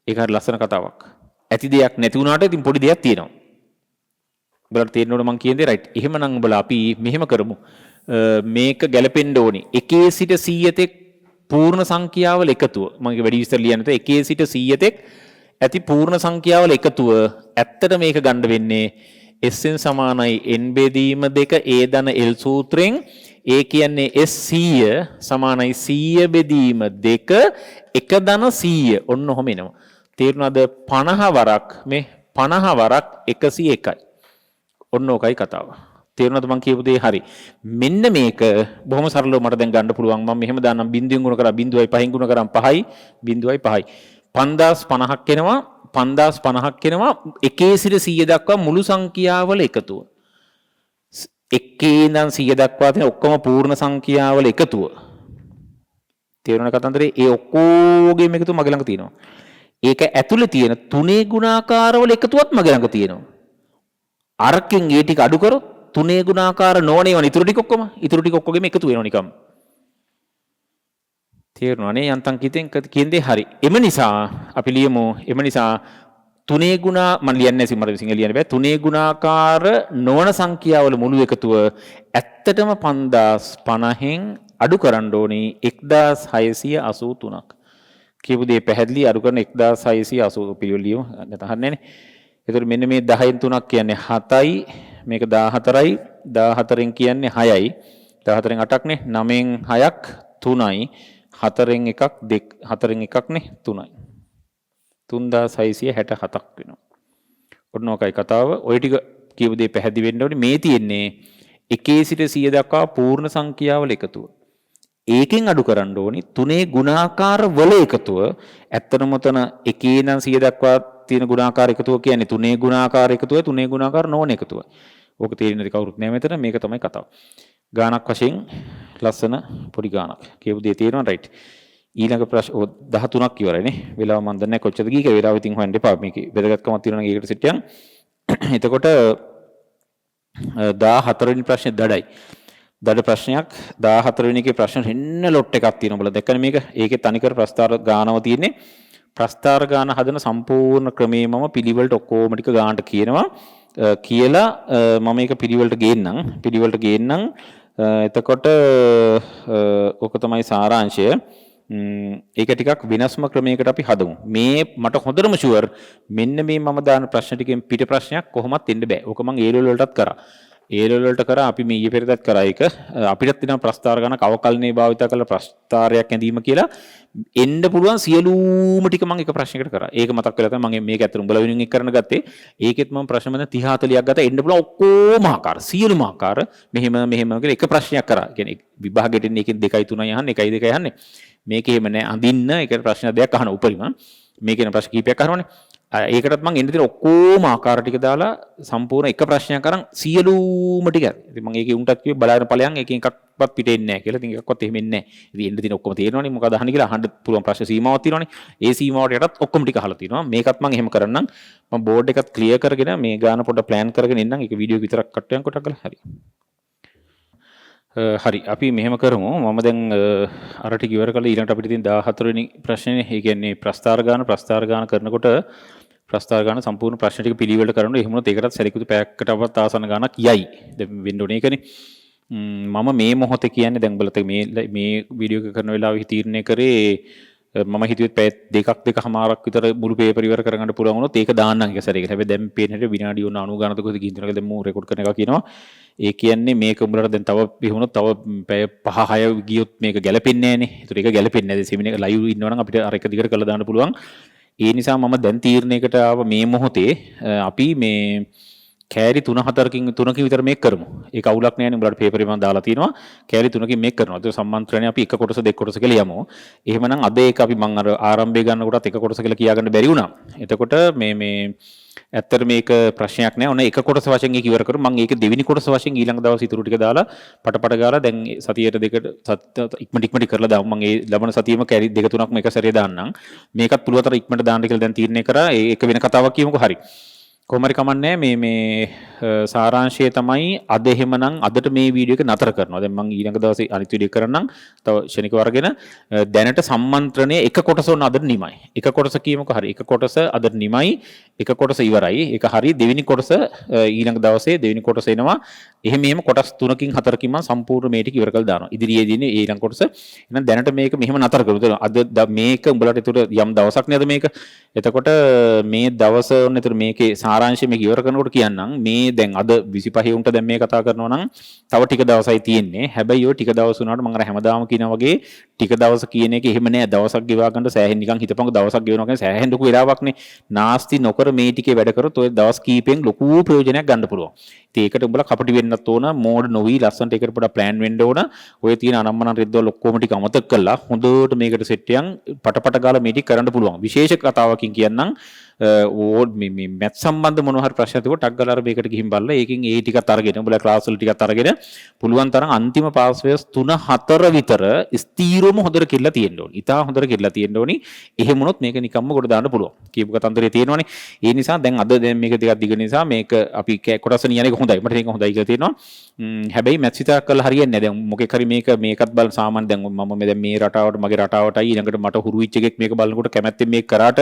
Speaker 1: ඒක හරි ලස්සන කතාවක්. ඇති දෙයක් නැති වුණාට ඉතින් පොඩි දෙයක් තියෙනවා. උඹලට තේරෙනවද මං කියන්නේ රයිට්. එහෙමනම් උඹලා අපි මෙහෙම කරමු. මේක ගැලපෙන්න ඕනේ. එකේ සිට 100 තෙක් පූර්ණ සංඛ්‍යාවල එකතුව. මම වැඩි විස්තර ලියන්න නැත. එකේ සිට 100 තෙක් ඇති පූර්ණ සංඛ්‍යාවල එකතුව. ඇත්තට මේක ගන්න වෙන්නේ Sn සමානයි n බෙදීම 2 a ධන l සූත්‍රයෙන්. ඒ කියන්නේ S 100 සමානයි 100 බෙදීම 2 1 ධන 100. ඔන්න ඔහොම එනවා. තේරුණාද? 50 වරක් මේ 50 වරක් 101යි. ඔන්න ඕකයි කතාව. තේරුණාද මං කියපු දේ හරි. මෙන්න මේක බොහොම සරලව මට දැන් ගන්න පුළුවන්. මම මෙහෙම දාන්නම් බිංදුවෙන් ගුණ කරා 0.5න් ගුණ කරාම 5යි 0.5යි. 5050ක් එනවා 5050ක් එනවා එකේ සිට 100 දක්වා මුළු සංඛ්‍යාවල එකතුව. එකේ ඉඳන් 100 දක්වා තියෙන ඔක්කොම පූර්ණ සංඛ්‍යාවල එකතුව. තේරුණා කතන්දරේ? ඒ ඔක්කොගේම එකතුව මගේ ළඟ තියෙනවා. ඒක ඇතුලේ තියෙන 3 ගුණාකාරවල එකතුවත් මගේ ළඟ තියෙනවා. අරකින් ඒ ටික අඩු කරොත් 3 ගුණාකාර නොවනේවන ඉතුරු ටික ඔක්කොම එකතු වෙනවා නිකම්. තේරුණානේ යන්තම් කියන දේ හරි. එම නිසා අපි ලියමු එම නිසා තුනේ ගුණා මම ලියන්නේ සිංහල ලියන්න බෑ. තුනේ ගුණාකාර නොවන සංඛ්‍යාවල මුළු එකතුව ඇත්තටම 5050න් අඩු කරන්න ඕනේ 1683ක්. කියපු දේ පැහැදිලි අඩු කරන 1680 පිළිවෙල ලියමු. නැත්නම් හරියන්නේ නේ. ඒතර මෙන්න මේ 10න් 3ක් කියන්නේ 7යි මේක 14යි 14න් කියන්නේ 6යි 14න් 8ක් නේ 9න් 6ක් 3යි 4න් එකක් 2 4න් එකක් නේ 3යි 3667ක් වෙනවා. ඔන්න ඔකයි කතාව. ඔය ටික කියපු දේ පැහැදිලි වෙන්න ඕනේ. මේ තියෙන්නේ 1 සිට 100 දක්වා පූර්ණ සංඛ්‍යාවල එකතුව. ඒකෙන් අඩු කරන්න ඕනි තුනේ ගුණාකාර වල එකතුව. ඇත්තටම උතන 1 ඉඳන් 100 දක්වා තියෙන ගුණාකාර එකතුව කියන්නේ තුනේ ගුණාකාර එකතුව තුනේ ගුණාකාර නොවන එකතුව. ඕක තේරෙන්නේ කවුරුත් නැහැ මෙතන. මේක තමයි කතාව. ගානක් වශයෙන් ලස්සන පොඩි ගානක්. කියපු දේ තේරෙනවා රයිට්. ඊළඟ ප්‍රශ්න 13ක් ඉවරයි නේ. වෙලාව මන් දන්නේ නැහැ කොච්චරද ගියේ කියලා. වෙලාව ඉතින් හොයන්න එපා. මේකේ වැදගත්කමක් තියෙනවා නම් ඒකට සිටියන්. එතකොට 14 වෙනි ප්‍රශ්නේ දඩයි. දඩ ප්‍රශ්නයක් 14 වෙනි එකේ ප්‍රශ්න හෙන්න ලොට් එකක් තියෙනවා. බලන්න දැක්කනේ මේක. ඒකේ තනිකර ප්‍රස්තාර ගානව තියෙන්නේ. ප්‍රස්තාර ගාන හදන සම්පූර්ණ ක්‍රමයේ මම පිළිවෙලට ඔක්කොම ටික ගානට කියනවා. කියලා මම මේක පිළිවෙලට ගේන්නම්. එතකොට ඕක තමයි සාරාංශය. ඒක ටිකක් වෙනස්ම ක්‍රමයකට අපි හදමු. මේ මට හොඳටම ෂුවර් මෙන්න මේ මම දාන ප්‍රශ්න ටිකෙන් පිට ප්‍රශ්නයක් කොහොමත් එන්න බෑ. ඕක මම A level වලටත් කරා. A level වලට කරා අපි මේ ඊයේ පෙරේදත් කරා ඒක. අපිටත් තියෙනවා ප්‍රස්තාර ගණක අවකලනේ භාවිත කරලා ප්‍රස්තාරයක් ඇඳීම කියලා එන්න පුළුවන් සියලුම ටික මම එක ප්‍රශ්නයකට කරා. ඒක මතක් වෙලා තමයි මම මේක ඇත්තට උඹලා වෙනුවෙන් එක් කරන්න ගත්තේ. ඒකෙත් මම ප්‍රශ්න මත 30 40ක් ගත්තා. එන්න පුළුවන් ඔක්කොම ආකාර සියලුම ආකාර මෙහෙම කියලා එක ප්‍රශ්නයක් කරා. කියන්නේ විභාගයට එන්නේ එකෙන් 2යි 3යි අහන්නේ 1යි 2යි අහන්නේ. මේක එහෙම නෑ අඳින්න ඒක ප්‍රශ්න දෙයක් අහන උපරිම මේකේන ප්‍රශ්න කීපයක් අහනවනේ. ඒකටත් මම එන්න තියෙන ඔක්කොම ආකාර ටික දාලා සම්පූර්ණ එක ප්‍රශ්නයක් අරන් සියලුම ටික. ඉතින් මම ඒකේ උන්ටත් කිව්වේ බලාගෙන ඵලයන් එකකින් එකක්වත් පිට එන්නේ නැහැ කියලා. ඉතින් එකක්වත් එහෙම එන්නේ නැහැ. ඉතින් එන්න තියෙන ඔක්කොම තේරෙනවනේ මොකද අහන්නේ කියලා අහන්න පුළුවන් ප්‍රශ්න සීමාවක් තියෙනවනේ. ඒ සීමාවට යටත් ඔක්කොම ටික අහලා තියෙනවා. මේකත් මම එහෙම කරන්නම්. මම බෝඩ් එකත් ක්ලියර් කරගෙන මේ ගාන පොඩ ප්ලෑන් කරගෙන ඉන්නම්. ඒක වීඩියෝ එක විතරක් කට් එකක් කොටක් ගලා හරි. හරි අපි මෙහෙම කරමු. මම දැන් අර ටික ඉවර කරලා ඊළඟට අපිට තියෙන 14 වෙනි ප්‍රශ්නේ. ඒ කියන්නේ ප්‍රස්තාර ගාන කරනකොට ප්‍රස්තාර ගාන සම්පූර්ණ ප්‍රශ්න ටික පිළිවෙලට කරනවා. එහෙම වුණොත් ඒකටත් සැලකුණු පැයකටවත් ආසන්න ගානක් යයි. දැන් වෙන්න ඕනේ ඒකනේ. මම මේ මොහොතේ කියන්නේ දැන් බලත මේ වීඩියෝ එක කරන වෙලාවේ තීරණය කරේ මම හිතුවේ පැය දෙකමාරක් විතර මුළු පේපර් ඉවර කරගන්න පුළුවන් වුණොත් ඒක දාන්නම් එක සැරේකට. හැබැයි දැන් පේන හැටි විනාඩි 90 ගානක කොහෙද ගිහින් තුනක දැන් මම රෙකෝඩ් කරන එක කියනවා. ඒ කියන්නේ මේක උඹලට දැන් තව වුණොත් තව පැය 5-6 ගියොත් මේක ගැලපෙන්නේ නැහනේ. ඒතර ඒක ගැලපෙන්නේ නැහැ. සෙමිනාර් එක ලයිව් ඉන්නවනම් අපිට අර එක දිගට කරලා දාන්න පුළුවන්. ඒ නිසා මම දැන් තීරණයකට ආව මේ මොහොතේ අපි මේ කෑලි 3-4කින් විතර මේක කරමු. ඒක අවුලක් නෑනේ. උඹලට පේපරේ මම දාලා තියෙනවා. කෑලි 3කින් මේක කරනවා. ඒක සම්මන්ත්‍රණය අපි එක කොටස දෙක කොටස කියලා යමු. එහෙමනම් අද ඒක අපි මම අර ආරම්භය ගන්නකොටත් එක කොටස කියලා කියාගන්න බැරි වුණා. එතකොට මේ ඇත්තට මේක ප්‍රශ්නයක් නෑ. ඔන්න එක කොටස වශයෙන් ඒක ඉවර කරමු. මම ඒක දෙවෙනි කොටස වශයෙන් ඊළඟ දවස් ඉතුරු ටික දාලා පටපට ගාලා දැන් සතියට දෙකට ඉක්මනට කරලා දාමු. මම ඒ ලබන සතියෙම කෑලි 2-3ක්ම එක සැරේ දාන්නම්. මේකත් පුළුවන් තරම් ඉක්මනට දාන්න කියලා දැන් තීරණය කරා. ඒක වෙන කතාවක් කියමුකෝ. හරි. කොහොම හරි කමන්නේ මේ සාරාංශය තමයි අද එහෙමනම් අදට මේ වීඩියෝ එක නතර කරනවා. දැන් මම ඊළඟ දවසේ අනිත් වීඩියෝ කරන්නම්. තව ශනික වර්ගෙන දැනට සම්මන්ත්‍රණය එක කොටස උන අදට නිමයි. එක කොටස කියමුකෝ. හරි. එක කොටස අදට නිමයි. එක කොටස ඉවරයි. ඒක හරි. දෙවෙනි කොටස ඊළඟ දවසේ දෙවෙනි කොටස එනවා. එහෙම කොටස් 3කින් 4කින් මම සම්පූර්ණ මේ ටික ඉවර කරලා දානවා. ඉදිරියේදී ඊළඟ කොටස. එහෙනම් දැනට මේක මෙහෙම නතර කරමු. අද මේක උඹලට ඒතර යම් දවසක් නේද මේක. එතකොට මේ දවස ඔන්න ඒතර මේකේ සාරාංශය මේක ඉවර කරනකොට කියන්නම් මේ දැන් අද 25 උන්ට දැන් මේ කතා කරනවා නම් තව ටික දවසයි තියෙන්නේ. හැබැයි ඔය ටික දවස් වුණාට මම අර හැමදාම කියනා වගේ ටික දවස් කියන එක එහෙම නෑ. දවසක් ගෙවා ගන්න සෑහෙන නිකන් හිතපංග දවසක් ගෙවනවා කියන්නේ සෑහෙන ලොකු වෙලාවක්නේ. නාස්ති නොකර මේ ටිකේ වැඩ කරොත් ඔය දවස් කීපෙන් ලොකු ප්‍රයෝජනයක් ගන්න පුළුවන්. ඉතින් ඒකට උඹලා කපටි වෙන්නත් ඕන, මෝඩ් නොවි ලස්සනට ඒකට පොඩ්ඩක් ප්ලෑන් වෙන්න ඕන. ඔය තියෙන අනම්මනම් රෙද්දවල ඔක්කොම ටික අමතක කරලා හොඳට මේකට සෙට් එකෙන් පටපට ගාලා මේ ටික කරන්න පුළුවන්. විශේෂ කතාවකින් කියන්නම් ඕඩ් මේ මැත් සම්බන්ධ මොනවා හරි ප්‍රශ්න තිබුණොත් ටක් ගාලා අර මේකට ගිහින් බලලා ඒකෙන් ඒ ටිකත් අරගෙන උඹලා ක්ලාස් වල ටිකත් අරගෙන පුළුවන් තරම් අන්තිම පාස් වේස් 3 4 විතර ස්ථීරවම හොඳට කියලා තියෙන්න ඕනි. ඉතා හොඳට කියලා තියෙන්න ඕනි. එහෙම වුණොත් මේක නිකම්ම කොට දාන්න පුළුවන්. කියපු කතන්දරේ තියෙනවනේ. ඒ නිසා දැන් අද දැන් මේක ටිකක් දිග නිසා මේක අපි කොටස නියන එක හොඳයි. මට මේක හොඳයි කියලා තියෙනවා. හැබැයි මැත්ස් විතරක් කරලා හරියන්නේ නැහැ. දැන් මොකෙක් හරි මේකත් බලන සාමාන්‍ය දැන් මම දැන් මේ රටාවට මගේ රටාවටයි ඊළඟට මට හුරු වෙච්ච එකෙක් මේක බලනකොට කැමැත්තෙන් මේක කරාට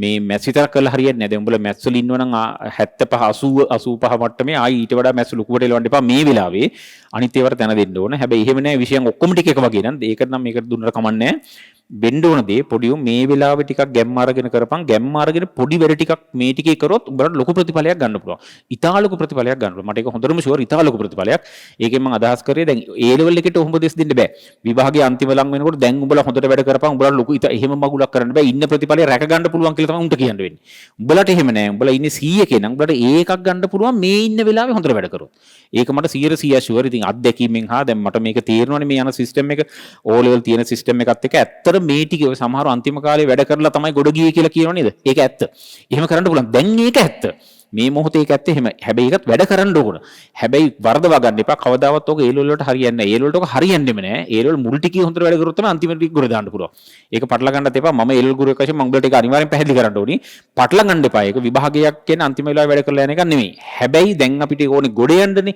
Speaker 1: මේ මැත්ස් විතරක් කරලා හරියන්නේ නැහැ. දැන් උඹලා මැත්ස් වල ඉන්නවනම් 75 80 85 මට්ටමේ ආයි ඊට වඩා මැත්ස් ලොකුවට එලවන්න එපා මේ වෙලාවේ. අනිත් ඒවාට තැන දෙන්න ඕන. හැබැයි එහෙම නැහැ විෂයන් ඔක්කොම ටික එක වගේ නම් ඒකට නම් මේකට දුන්නට කමන්නේ නැහැ. වෙන්න ඕන දේ පොඩි මේ වෙලාවේ ටිකක් ගැම්ම අරගෙන කරපන්. ගැම්ම අරගෙන පොඩි වැඩ ටිකක් මේ ටිකේ කරොත් උඹලට ලොකු ප්‍රතිඵලයක් ගන්න පුළුවන්. ඉතා ලොකු ප්‍රතිඵලයක් ගන්න පුළුවන්. මට ඒක හොඳටම ෂුවර් ඉතා ලොකු ප්‍රතිඵලයක්. ඒකෙන් මම අදහස් කරේ දැන් A level එකට ඔහොම දෙස් දෙන්න බෑ. විභාගයේ අන්තිම ලඟ වෙනකොට දැන් උඹලා හොඳට වැඩ කරපන්. උඹලට ලොකු එහෙම මගුලක් කරන්න බෑ. ඉන්න ප්‍රතිඵලය රැක ගන්න පුළුවන් කියලා තමයි උන්ට කියන්න වෙන්නේ. උඹලට එහෙම නෑ. උඹලා ඉන්නේ 100 එකේ නම් උඹලට ඒකක් ගන්න පුළුවන් මේ ඉන්න වෙලාවේ හොඳට වැඩ කරොත්. ඒක මට 100% ෂුවර්. ඉතින් අත්දැකීමෙන් දැන් මට මේක තේරෙනවනේ මේ යන සිස්ටම් එක O level තියෙන සිස්ටම් එකත් එක්ක ඇත්තට මේ ටික සමහරව අන්තිම කාලේ වැඩ කරලා තමයි ගොඩ ගියේ කියලා කියනව නේද? ඒක ඇත්ත. එහෙම කරන්න පුළුවන්. දැන් ඒක ඇත්ත. මේ මොහොතේ ඒක ඇත්ත එහෙම. හැබැයි ඒකත් වැඩ කරන්න ඕන. හැබැයි වරදවා ගන්න එපා. කවදාවත් ඔක A level වලට හරියන්නේ නැහැ. A level වලට ඔක හරියන්නේම නැහැ. A level මුල් ටිකේ හොඳට වැඩ කරොත් තමයි අන්තිම ටික ගොඩ දාන්න පුළුවන්. ඒක පටල ගන්නත් එපා. මම A level ගුරුවෙක් වශයෙන් මම උඹලට ඒක අනිවාර්යෙන් පැහැදිලි කරන්න ඕනි. පටල ගන්න එපා. ඒක විභාගයක් කියන අන්තිම වෙලාවේ වැඩ කරලා යන එක නෙමෙයි. හැබැයි දැන් අපිට ඕනේ ගොඩ යන්නනේ.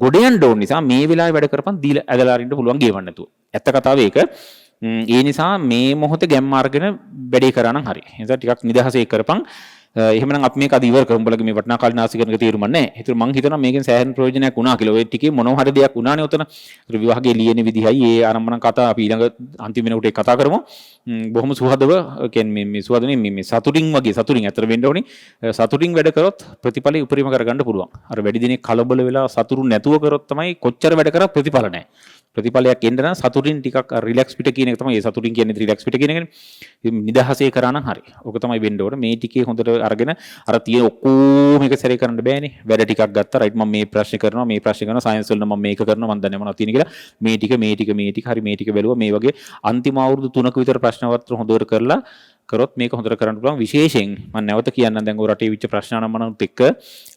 Speaker 1: ගොඩ යන්න ඕන නිසා මේ වෙලාවේ වැඩ කරපන් දීලා ඇදලා අරින්න පුළුවන් ගේවන්න නැතුව. ඇත්ත කතාව ඒක. ඒ නිසා මේ මොහොතේ ගැම්ම අරගෙන වැඩේ කරා නම් හරි. ඒ නිසා ටිකක් නිදහසේ කරපන්. එහෙමනම් අපි මේක අද ඉවර කරමු. බලග මේ වටිනා කාලේ නාස්ති කරන එක තීරුම් නැහැ. ඒතර මං හිතනවා මේකෙන් සෑහෙන ප්‍රයෝජනයක් වුණා කියලා. ඔය ටිකේ මොනවා හරි දෙයක් වුණානේ උතන. ඒතර විවාහයේ ලියන විදිහයි ඒ ආරම්භන කතා අපි ඊළඟ අන්තිම වෙනකොට ඒක කතා කරමු. බොහොම සුහදව කියන්නේ මේ සුහදනේ මේ සතුටින් වගේ සතුටින් අතර වෙන්න ඕනේ. සතුටින් වැඩ කරොත් ප්‍රතිඵලෙ උපරිම කරගන්න පුළුවන්. අර වැඩි දිනෙක කලබල වෙලා සතුටු නැතුව කරොත් තමයි කොච්චර වැඩ කරත් ප්‍රතිඵල නැහැ. ප්‍රතිඵලයක් එන්න නම් සතුටින් ටිකක් රිලැක්ස් පිට කියන එක තමයි. ඒ සතුටින් කියන්නේ රිලැක්ස් පිට කියන එකනේ. නිදහසේ කරා නම් හරි. ඕක තමයි වෙන්න ඕනේ. මේ ටිකේ හොඳට අරගෙන අර තියෙන ඔක්කොම එක සැරේ කරන්න බෑනේ. වැඩ ටිකක් ගත්තා. රයිට් මම මේ ප්‍රශ්නේ කරනවා මේ ප්‍රශ්නේ කරනවා සයන්ස් වල මම මේක කරනවා මම දන්නේ මොනවද තියෙන කියලා. මේ ටික හරි මේ ටික බැලුවා. මේ වගේ අන්තිම අවුරුදු 3ක විතර ප්‍රශ්න පත්‍ර හොඳට කරලා කරොත් මේක හොඳට කරන්න පුළුවන්. විශේෂයෙන් මම නැවත කියන්නම් දැන් ඔය රටේ විච්ච ප්‍රශ්න නම්මනත් එක්ක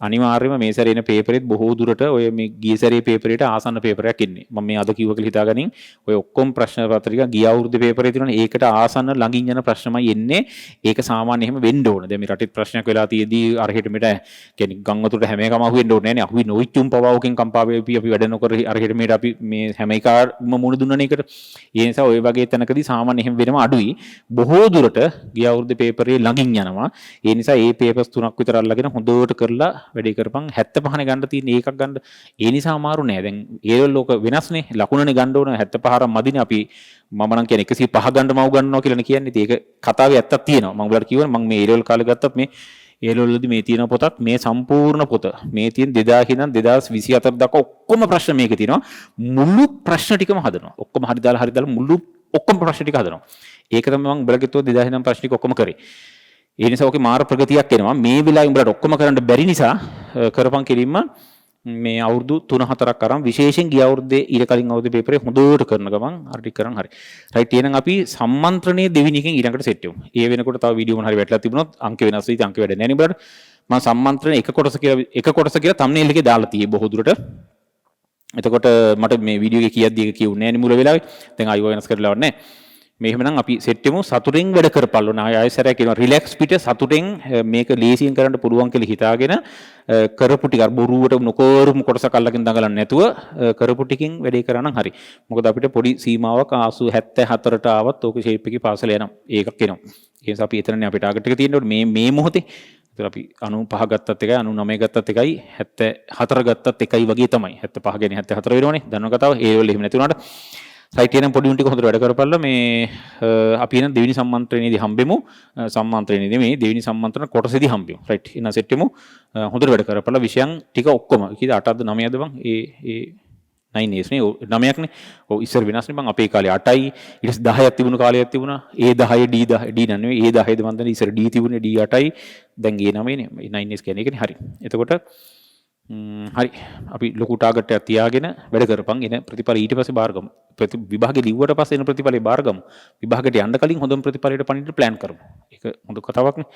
Speaker 1: අනිවාර්යයෙන්ම මේ සැරේ එන පේපරෙත් බොහෝ දුරට ඔය මේ ගිය සැරේ පේපරේට ආසන්න පේපරයක් එන්නේ. මම මේ අද කිව්ව කියලා හිතාගනින් ඔය ඔක්කොම ප්‍රශ්න පත්‍රික ගිය අවුරුද්දේ පේපරේ තියෙනවනේ ඒකට ආසන්න ළඟින් යන ප්‍රශ්නමයි එන්නේ. ඒක සාමාන්‍ය එහෙම වෙන්න ඕන. දැන් මේ රටේ ප්‍රශ්නයක් වෙලා තියෙදී අරහෙට මෙට කියන්නේ ගම් වතුරට හැම එකම අහුවෙන්න ඕනේ නෑනේ. අහුවි නොවිච්චුම් පවාවකින් කම්පා වෙපි අපි වැඩ නොකර අරහෙට මෙට අපි මේ හැම එකම මුණ දුන්නනේ ඒකට. ඒ නිසා ඔය වගේ තැනකදී සාමාන්‍ය එහෙම වෙනම අඩුයි. බොහෝ දුරට ගිය අවුරුද්දේ පේපරේ ළඟින් යනවා. ඒ නිසා මේ පේපර්ස් 3ක් විතර අල්ලගෙන හොඳට කරලා වැඩේ කරපන්. 75නේ ගන්න තියෙන ඒකක් ගන්න. ඒ නිසා අමාරු නෑ. දැන් ඒ ලෝක වෙනස්නේ. ලකුණනේ ගන්න ඕන 75 මදිනේ අපි මම නම් කියන්නේ 105 ගන්න මව් ගන්නවා කියලානේ කියන්නේ. ඒක කතාවේ ඇත්තක් තියෙනවා. මම උඹලට කියවනේ මම මේ ඒලෙවල් කාලේ ගත්තත් මේ ඒලෙවල්වලදී මේ තියෙන පොතක් මේ සම්පූර්ණ පොත මේ තියෙන 2000 ඉඳන් 2024 දක්වා ඔක්කොම ප්‍රශ්න මේකේ තියෙනවා. මුළු ප්‍රශ්න ටිකම හදනවා. ඔක්කොම හරි දාලා මුළු ඔක්කොම ප්‍රශ්න ටික හදනවා. ඒක තමයි මම උඹලට කිව්වෝ 2000 ඉඳන් ප්‍රශ්න ටික ඔක්කොම කරේ. ඒ නිසා ඔකේ මාර ප්‍රගතියක් එනවා. මේ වෙලාවේ උඹලට ඔක්කොම කරන්න බැරි නිසා කරපන් කිරීම මේ අවුරුදු 3-4ක් අරන් විශේෂයෙන් ගිය අවුරුද්දේ ඊට කලින් අවුරුද්දේ පේපරේ හොඳට කරන ගමන් අර ටික කරන් හරි. රයිට් එහෙනම් අපි සම්මන්ත්‍රණයේ දෙවෙනි එකෙන් ඊළඟට සෙට් වෙමු. ඒ වෙනකොට තව වීඩියෝ මොන හරි වැටලා තිබුණොත් අංක වෙනස් වෙයි. අංක වැඩ නැහැ නේ බලන්න. මම සම්මන්ත්‍රණ එක කොටස කියලා thumbnail එකේ දාලා තියෙයි බොහෝ දුරට. එතකොට මට මේ වීඩියෝ එකේ කියද්දී ඒක කියුන්නේ නැහැ නේ මුල වෙලාවේ. දැන් ආයෙ වෙනස් කරලා නැහැ. මේ එහෙමනම් අපි සෙට් වෙමු. සතුටින් වැඩ කරපල්ලෝ. ආයෙ සැරයක් කියනවා රිලැක්ස් පිට සතුටින් මේක ලේසියෙන් කරන්න පුළුවන් කියලා හිතාගෙන කරපු ටික අර බොරුවට නොකරමු කොටසක් අල්ලගෙන දඟලන්නේ නැතුව කරපු ටිකෙන් වැඩේ කරා නම් හරි. මොකද අපිට පොඩි සීමාවක් 74ට ආවත් ඕක ෂේප් එකේ පාසල යනවා. ඒකක් එනවා. ඒ නිසා අපි එතනනේ අපේ ටාගට් එක තියෙන්නේ මේ මොහොතේ. ඒතර අපි 95 ගත්තත් එකයි 99 ගත්තත් එකයි 74 ගත්තත් එකයි වගේ තමයි. 75 ගැන 74 වෙනවනේ. දන්නව කතාව. ඒ වල එහෙම නැති වුණාට සයිට් එකෙන් පොඩි උන්ටික හොඳට වැඩ කරපළා. මේ අපි එන දෙවෙනි සම්මන්ත්‍රණයේදී හම්බෙමු. සම්මන්ත්‍රණයේදී නෙමෙයි දෙවෙනි සම්මන්ත්‍රණ කොටසේදී හම්බෙමු. රයිට්. එන සෙට් වෙමු. හොඳට වැඩ කරපළා. විෂයන් ටික ඔක්කොම කීයද 8ද 9ද බං? ඒ 9 years නේ 9ක් නේ. ඔව් ඉස්සර වෙනස් නේ බං. අපේ කාලේ 8යි. ඊට පස්සේ 10ක් තිබුණු කාලයක් තිබුණා. ඒ 10 D නෙවෙයි. ඒ 10ද මන් දන්නේ ඉස්සර D තිබුණේ D 8යි. දැන් ඒ 9නේ. 9 years කියන්නේ ඒකනේ. හරි. එතකොට හරි අපි ලොකු ටාගට් එකක් තියාගෙන වැඩ කරපන්. එන ප්‍රතිඵල ඊට පස්සේ බාරගමු. විභාගේ ලිව්වට පස්සේ එන ප්‍රතිඵලේ බාරගමු. විභාගයට යන්න කලින් හොඳම ප්‍රතිඵලයට පණින්න ප්ලෑන් කරමු. ඒක හොඳ කතාවක් නේ.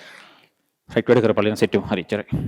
Speaker 1: රයිට් වැඩ කරපලන සෙට්ටම හරිච්චරයි